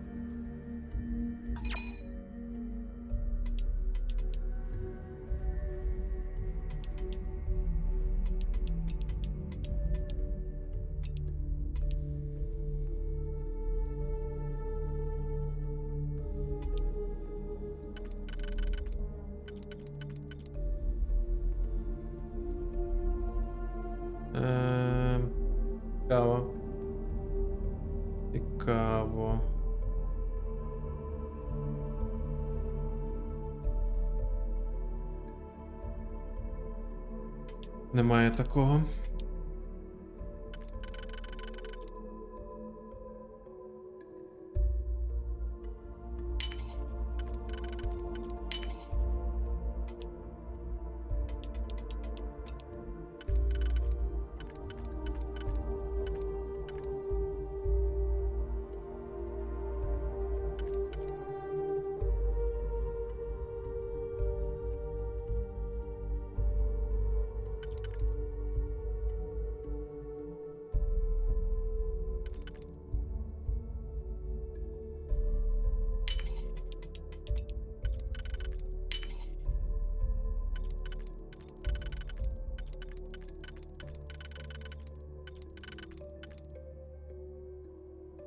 Цікаво. Цікаво. Немає такого.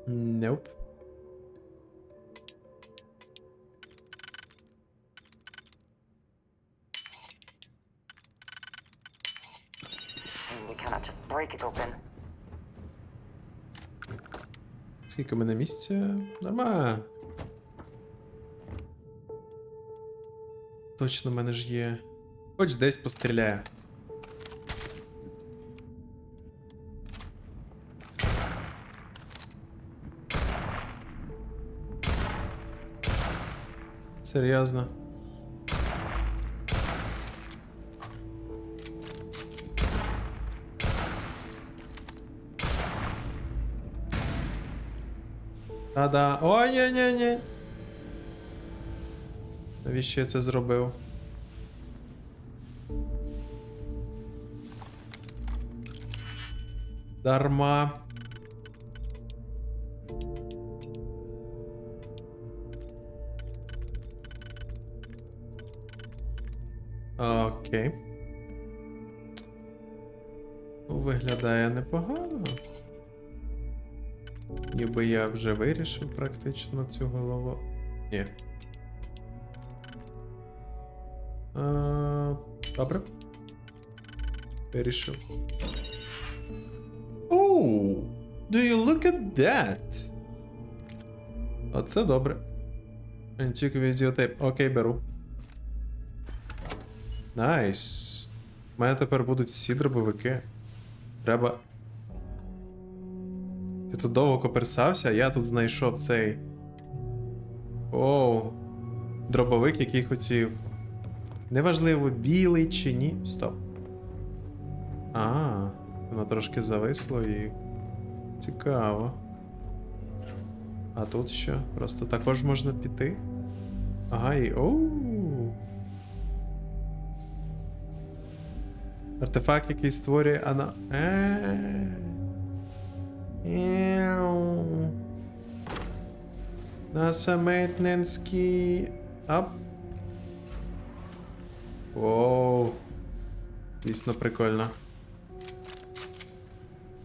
Nope. We cannot just break it open. Скільки в мене місця? Нормально. Точно в мене ж є. Хоч десь постріляє. Серйозно. Та-да. О, ні. Навіщо я це зробив? Дарма. Окей. Виглядає непогано. Ніби я вже вирішив практично цю голову. Ні. Добре. Вирішив. Oh! Do you look at that? Оце добре. Антик відеотейп. Окей, беру. Найс. У мене тепер будуть всі дробовики. Треба. Ти тут довго коперсався, а я тут знайшов цей. Оу. Дробовик, який хотів. Неважливо, білий чи ні. Стоп. Воно трошки зависло і. Цікаво. А тут що? Просто також можна піти? Ага, і. Оу. Артефакт, який створює Наса мейтненський. Ап. Оу. Дійсно прикольно.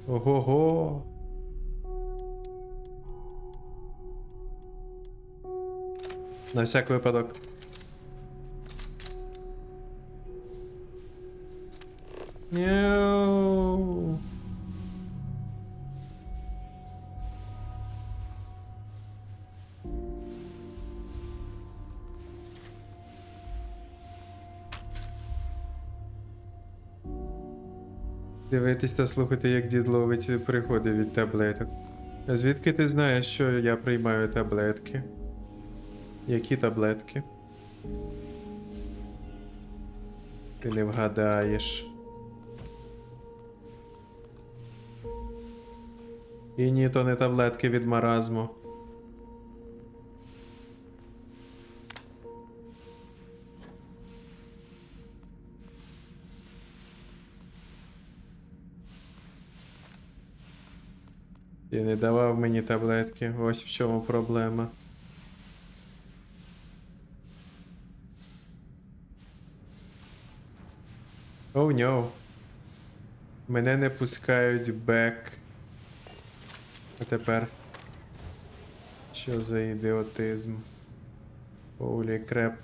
Ого-го. На всяк випадок. Мяу. Дивитись та слухати, як дід ловить приходи від таблеток. А звідки ти знаєш, що я приймаю таблетки? Які таблетки? Ти не вгадаєш. І ні, то не таблетки від маразму. Ти не давав мені таблетки, ось в чому проблема. Оу, ньо. Мене не пускають бек. А тепер. Що за ідіотизм? Holy crap.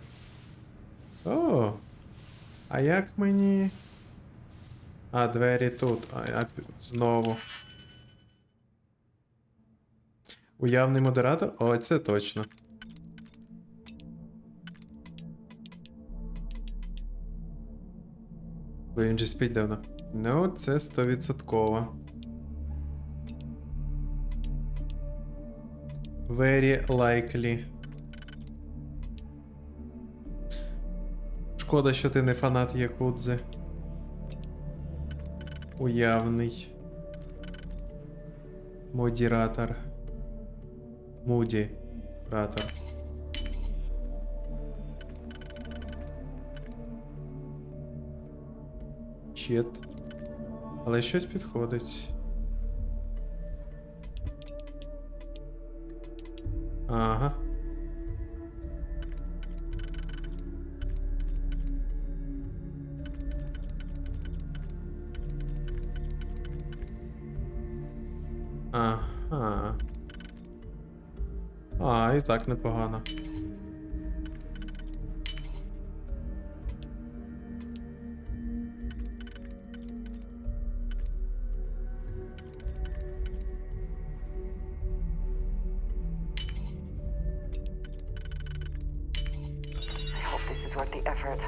О! А як мені... А, двері тут. Знову. Уявний модератор? О, це точно. Бо він же спить давно. Ну, це 100%. Very likely. Шкода, що ти не фанат Якудзи. Уявний. Модератор. Муді-ратор. Чет. Але щось підходить. Ага. Ага. І так непогано. I hope this is worth the effort.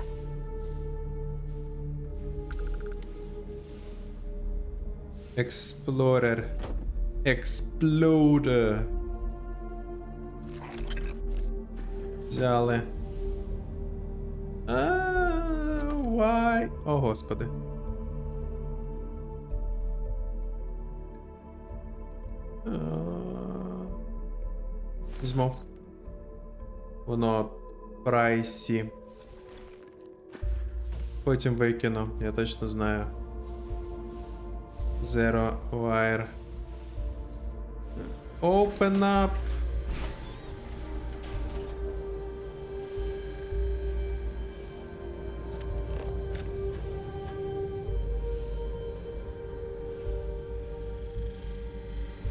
Explorer. Exploder. Взяли. Why? О, господи. Візьму. Воно прайсі. Потім викину, я точно знаю. Zero wire. Open up.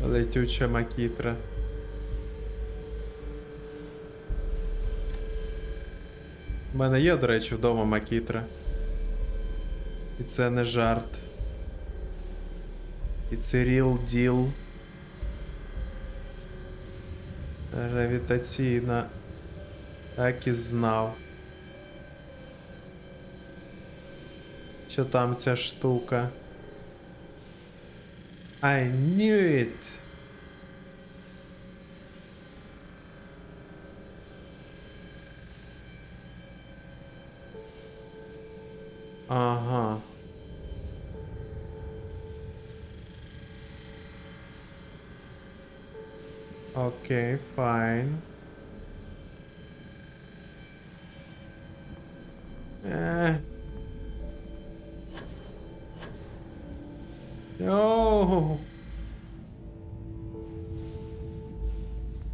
Летюча макітра. мене є, до речі, вдома макітра. І це не жарт. І це real deal. Гравітаційна. Так і знав. Що там ця штука? I knew it! Ага. Окей, файн. Йоу.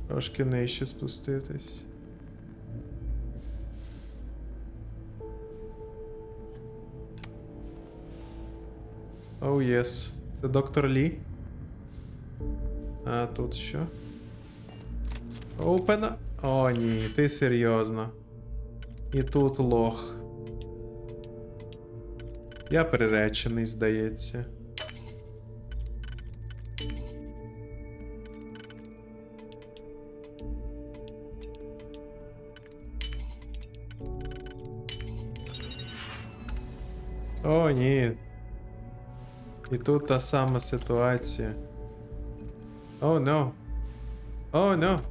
Трошки нижче спуститись. Оу, єс. Це доктор Лі. А тут що? Опена. О, ні, ти серйозно. І тут лох. Я приречений, здається. О, ні. І тут та сама ситуація. О, но. О, но.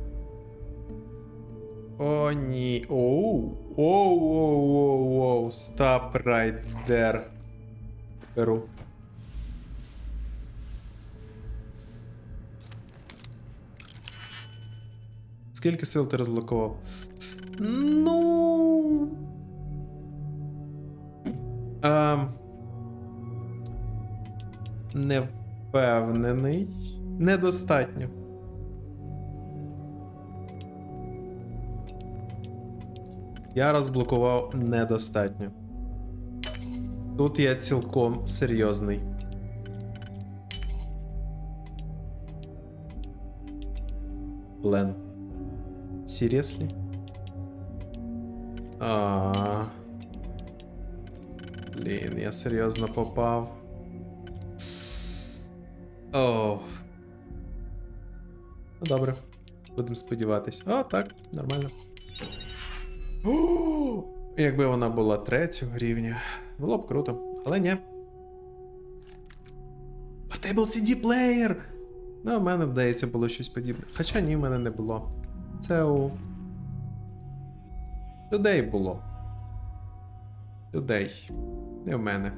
О, ні. Оу. Оу. Stop right there. Беру. Скільки сил ти розблокував? Ну. Не впевнений. Недостатньо. Я розблокував недостатньо. Тут я цілком серйозний. Блен. Seriously? Блін, я серйозно попав. О. Ну добре. Будемо сподіватись. О, так, нормально. О, якби вона була 3-го рівня, було б круто, але ні. Portable CD плеєр! Ну, в мене, вдається, було щось подібне. Хоча ні, в мене не було. Це у людей було. Людей. Не в мене.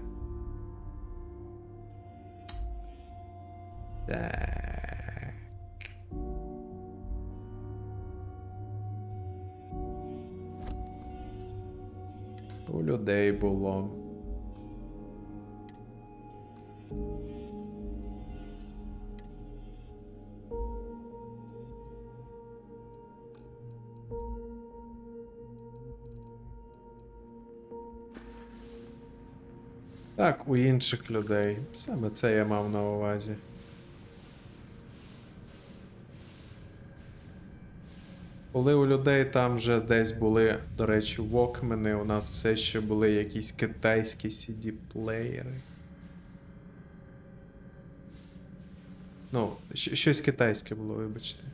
Так. У людей було. Так, у інших людей. Саме це я мав на увазі. Коли у людей там вже десь були, до речі, вокмени, у нас все ще були якісь китайські CD-плеєри. Ну, щось китайське було, вибачте.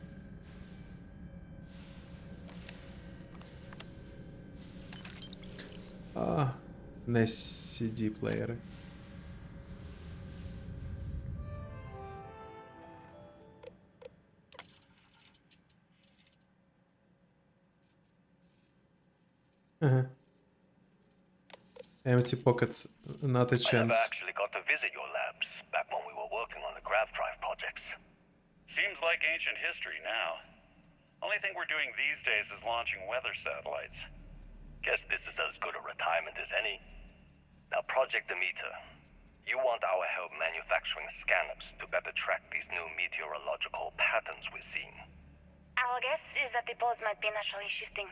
Не CD-плеєри. Ага. Empty pockets, not a I chance. never actually got to visit your labs back when we were working on the grav drive projects. Seems like ancient history now. Only thing we're doing these days is launching weather satellites. Guess this is as good a retirement as any. Now, Project Demeter, you want our help manufacturing scanners to better track these new meteorological patterns we're seeing. Our guess is that the poles might be naturally shifting,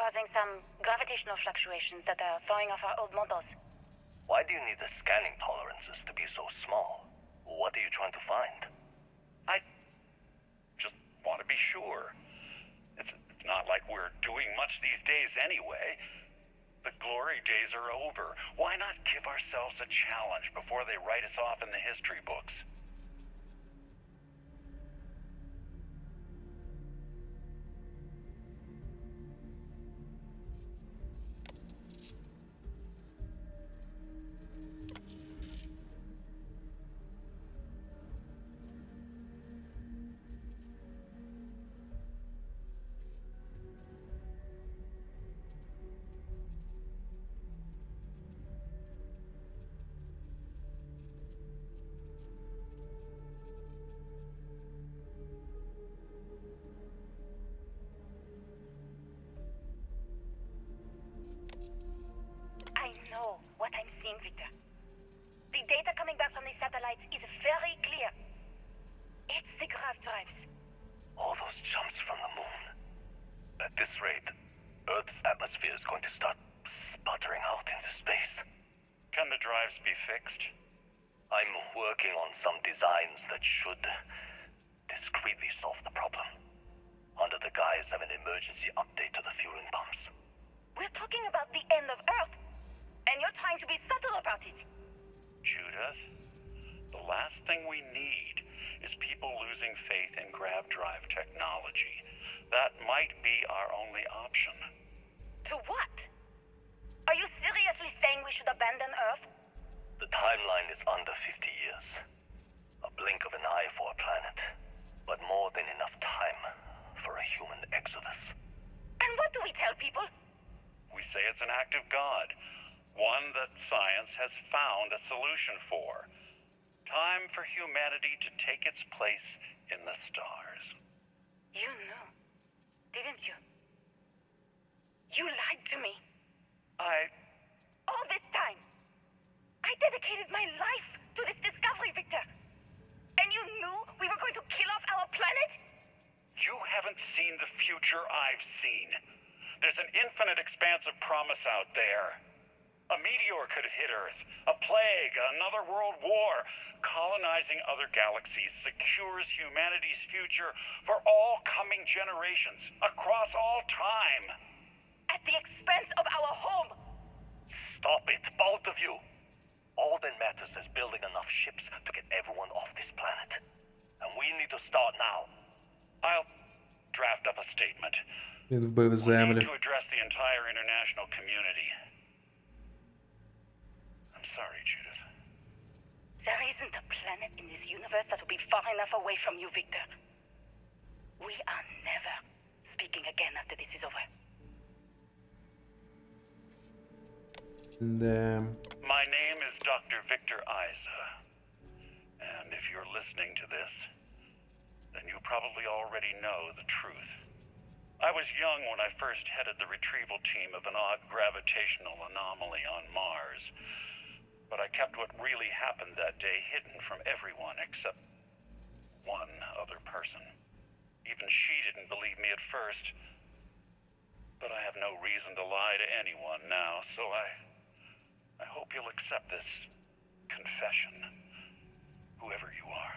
causing some gravitational fluctuations that are throwing off our old models. Why do you need the scanning tolerances to be so small? What are you trying to find? I just want to be sure. It's not like we're doing much these days anyway. The glory days are over. Why not give ourselves a challenge before they write us off in the history books? I know what I'm seeing, Victor. The data coming back from the satellites is very clear. It's the grav drives. All those jumps from the moon. At this rate, Earth's atmosphere is going to start sputtering out into space. Can the drives be fixed? I'm working on some designs that should discreetly solve the problem, under the guise of an emergency update to the fueling pumps. We're talking about the end of Earth, and you're trying to be subtle about it. Judith, the last thing we need is people losing faith in grav drive technology. That might be our only option. To what? Are you seriously saying we should abandon Earth? The timeline is under 50 years. A blink of an eye for a planet, but more than enough time for a human exodus. And what do we tell people? We say it's an act of God, one that science has found a solution for. Time for humanity to take its place in the stars. You knew, didn't you? You lied to me. All this time, I dedicated my life to this discovery, Victor. And you knew we were going to kill off our planet? You haven't seen the future I've seen. There's an infinite expanse of promise out there. A meteor could hit Earth, a plague, another world war. Colonizing other galaxies secures humanity's future for all coming generations, across all time. At the expense of our home. Stop it, both of you. All that matters is building enough ships to get everyone off this planet. And we need to start now. I'll draft up a statement. Він вбив We землю. need to address the entire international community. I'm sorry, Judith. There isn't a planet in this universe that will be far enough away from you, Victor. We are never speaking again after this is over. My name is Dr. Victor Isa. And if you're listening to this, then you probably already know the truth. I was young when I first headed the retrieval team of an odd gravitational anomaly on Mars. But I kept what really happened that day hidden from everyone except one other person. Even she didn't believe me at first. But I have no reason to lie to anyone now, so I hope you'll accept this confession, whoever you are.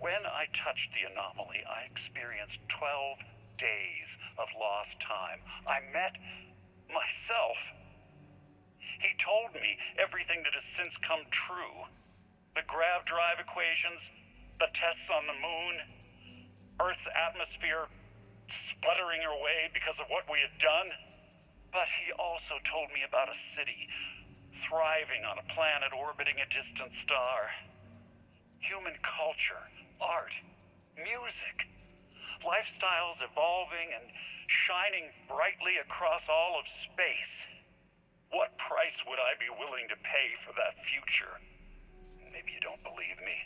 When I touched the anomaly, I experienced 12 days of lost time. I met myself. He told me everything that has since come true. The grav drive equations, the tests on the moon, Earth's atmosphere sputtering away because of what we had done. But he also told me about a city thriving on a planet orbiting a distant star. Human culture, art, music, lifestyles evolving and shining brightly across all of space. What price would I be willing to pay for that future? Maybe you don't believe me.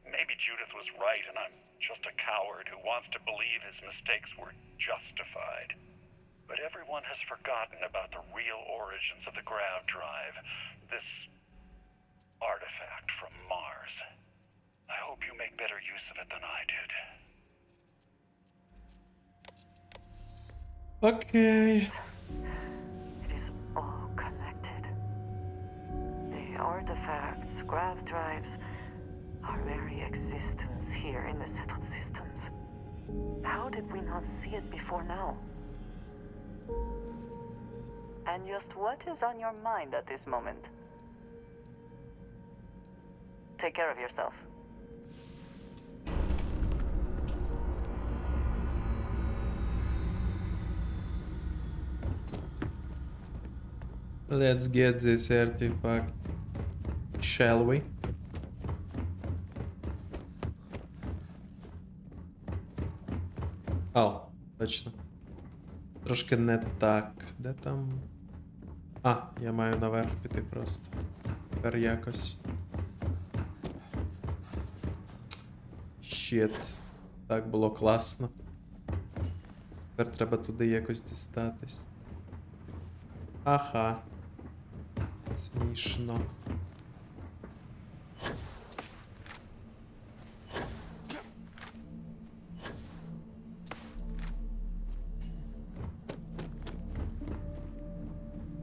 Maybe Judith was right and I'm just a coward who wants to believe his mistakes were justified. But everyone has forgotten about the real origins of the grav drive, this artifact from Mars. I hope you make better use of it than I did. Okay. It is all connected. The artifacts, grav drives, our very existence here in the settled systems. How did we not see it before now? And just what is on your mind at this moment? Take care of yourself. Let's get this artifact. Shall we? О, точно. Трошки не так. Де там? А, я маю наверх піти просто. Тепер якось. Щит. Так було класно. Тепер треба туди якось дістатись. Ага. Смішно.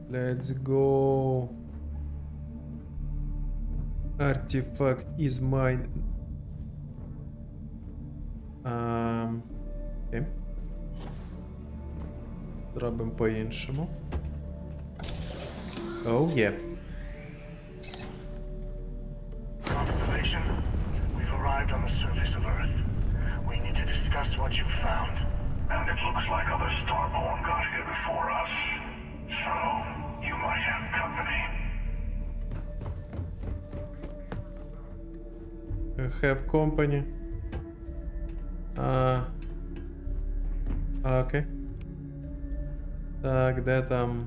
Let's go. Artifact is mine. Окей. Зробимо по-іншому. Oh, yeah. Constellation, we've arrived on the surface of Earth. We need to discuss what you found. And it looks like other Starborn got here before us. So, you might have company. Have company. Окей. Так, де там?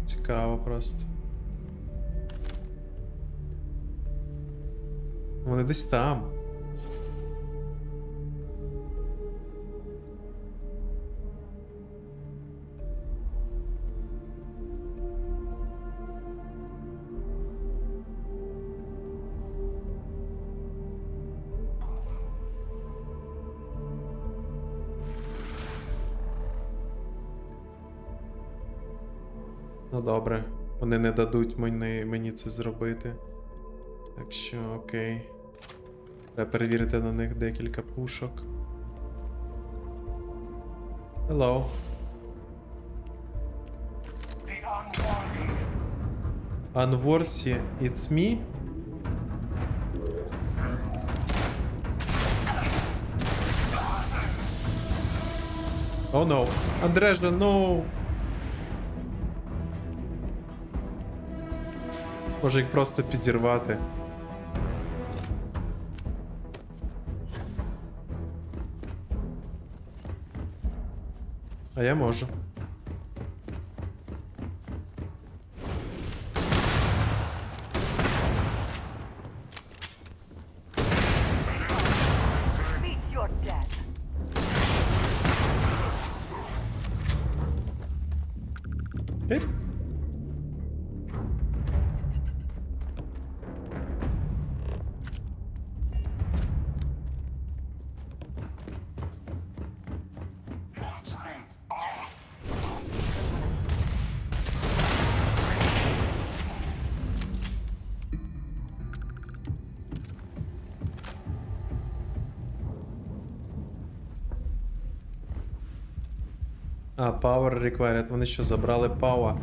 Цікаво просто. Вони десь там. Ну добре, вони не дадуть мені це зробити. Так що, окей. Треба перевірити на них декілька пушок. Hello. Unworthy, it's me? Oh no. Андрежа, no! Може їх просто підірвати. А я можу. Окей. А, power required. Вони що, забрали пауа?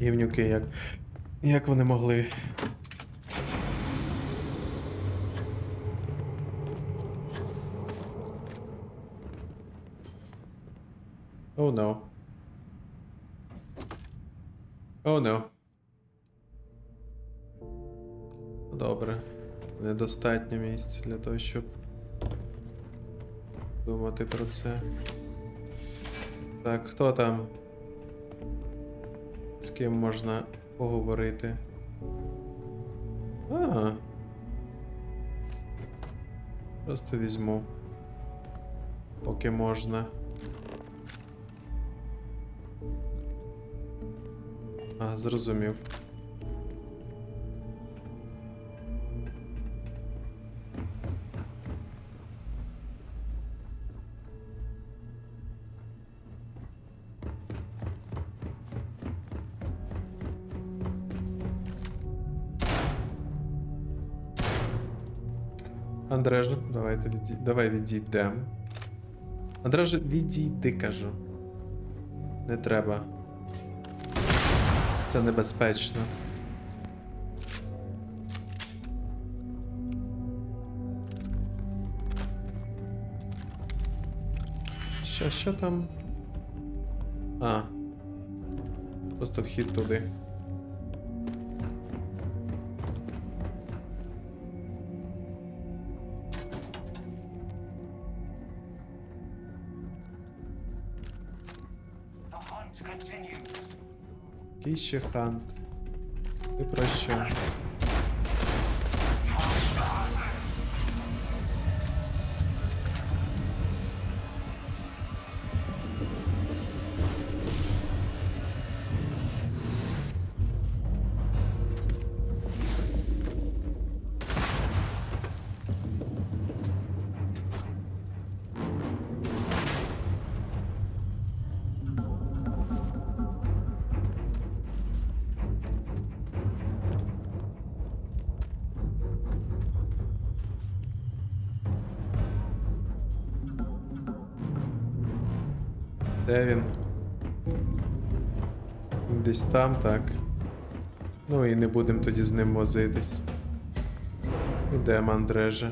Гівнюки, як... Як вони могли? Oh no. Oh no. Добре. Недостатньо місця для того, щоб думати про це. Так, хто там? З ким можна поговорити? А. Просто візьму. Поки можна. А, зрозумів. Андреже, давай відійдемо. Андреже, відійди, кажу. Не треба. Це небезпечно. Що там? А. Просто вхід туди. Який ще хант? Ти про що? Де він? Десь там, так. Ну і не будемо тоді з ним возитись. Ідемо, Андреже.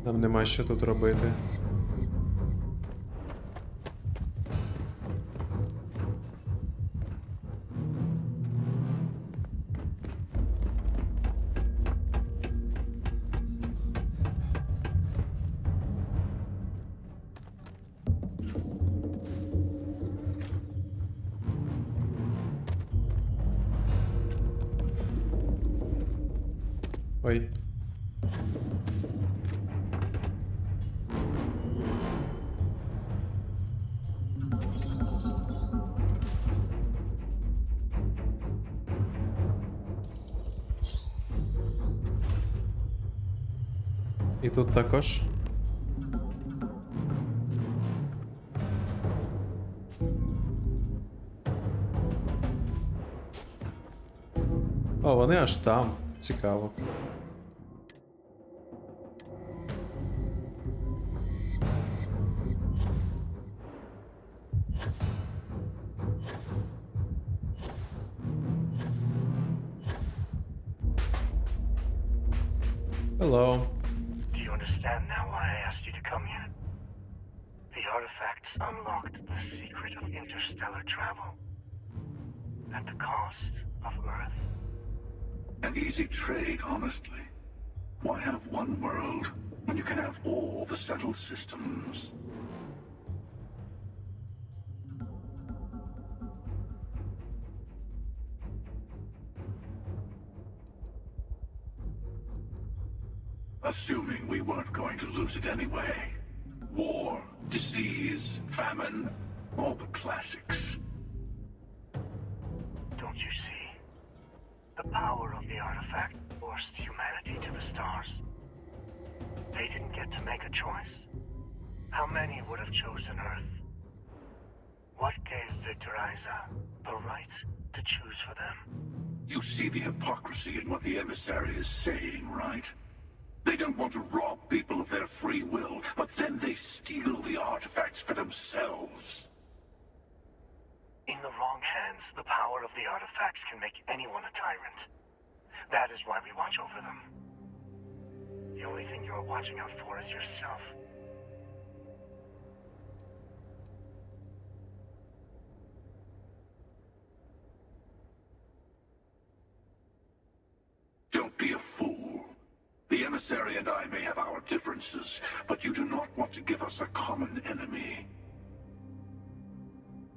Нам нема що тут робити. Ой. І тут також. О, вони аж там. Цікаво. Hello. Do you understand now why I asked you to come here? The artifacts unlocked the secret of interstellar travel. At the cost of Earth. An easy trade, honestly. Why have one world when you can have all the settled systems? Assuming we weren't going to lose it anyway. War, disease, famine, all the classics. Don't you see? The power of the artifact forced humanity to the stars. They didn't get to make a choice. How many would have chosen Earth? What gave Victor Isa the right to choose for them? You see the hypocrisy in what the emissary is saying, right? They don't want to rob people of their free will, but then they steal the artifacts for themselves. In the wrong hands, the power of the artifacts can make anyone a tyrant. That is why we watch over them. The only thing you're watching out for is yourself. Don't be a fool. The emissary and I may have our differences, but you do not want to give us a common enemy.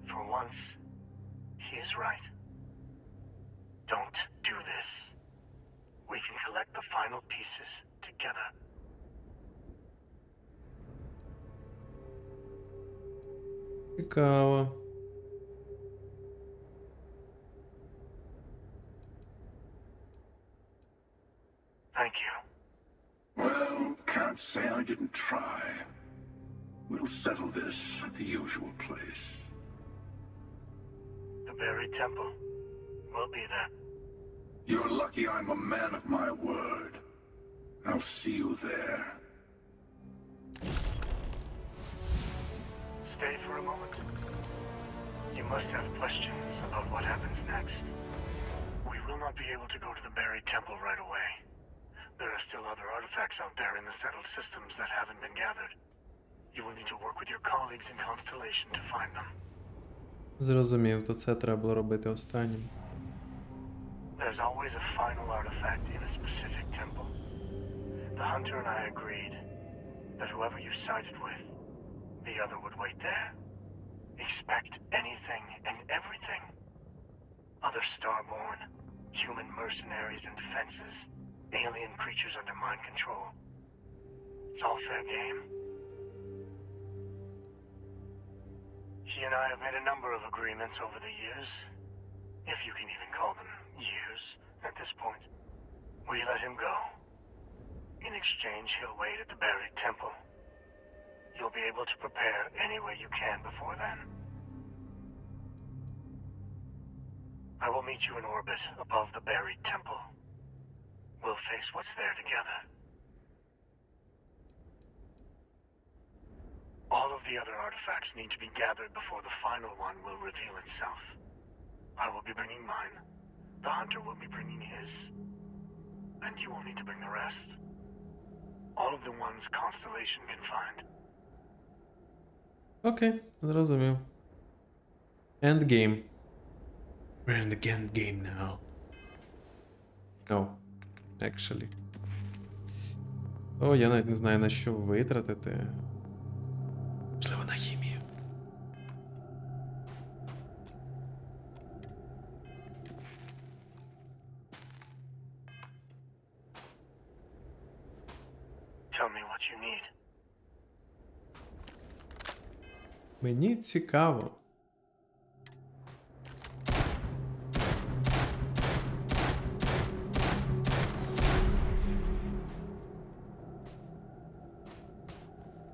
For once, he is right. Don't do this. We can collect the final pieces together. Цікаво. Thank you. Well, can't say I didn't try. We'll settle this at the usual place. The buried temple. We'll be there. You're lucky I'm a man of my word. I'll see you there. Stay for a moment. You must have questions about what happens next. We will not be able to go to the buried temple right away. There are still other artifacts out there in the settled systems that haven't been gathered. You will need to work with your colleagues in Constellation to find them. Зрозумів, то це треба було робити останнім. There's always a final artifact in a specific temple. The hunter and I agreed that whoever you sided with, the other would wait there. Expect anything and everything. Other starborn, human mercenaries and defenses, alien creatures under mind control. It's all fair game. He and I have made a number of agreements over the years, if you can even call them years at this point. We let him go. In exchange, he'll wait at the buried temple. You'll be able to prepare any way you can before then. I will meet you in orbit above the buried temple. We'll face what's there together. All of the other artifacts need to be gathered before the final one will reveal itself. I will be bringing mine. The hunter will be bringing his. And you will need to bring the rest. All of the ones Constellation can find. Окей, зрозумів. Endgame. We're in the endgame now. Oh, actually. О, я навіть не знаю, на що витратити. Можливо, на хімію. Tell me what you need. Мені цікаво.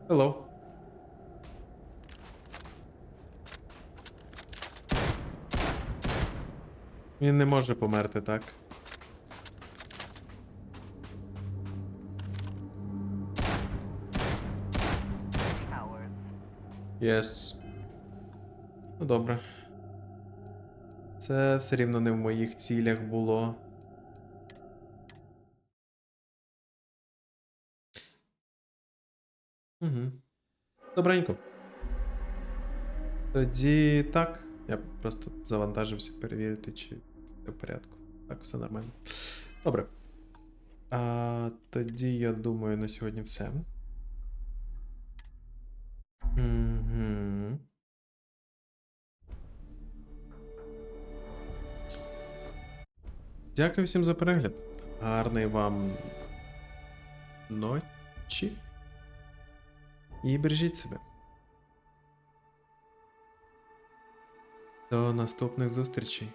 Hello. Він не може померти, так? Yes. Ну, добре. Це все рівно не в моїх цілях було. Угу. Добренько. Тоді так. Я просто завантажився перевірити, чи все в порядку. Так, все нормально. Добре. Тоді, я думаю, на сьогодні все. Угу. Дякую всім за перегляд. Гарної вам ночі. І бережіть себе. До наступних зустрічей.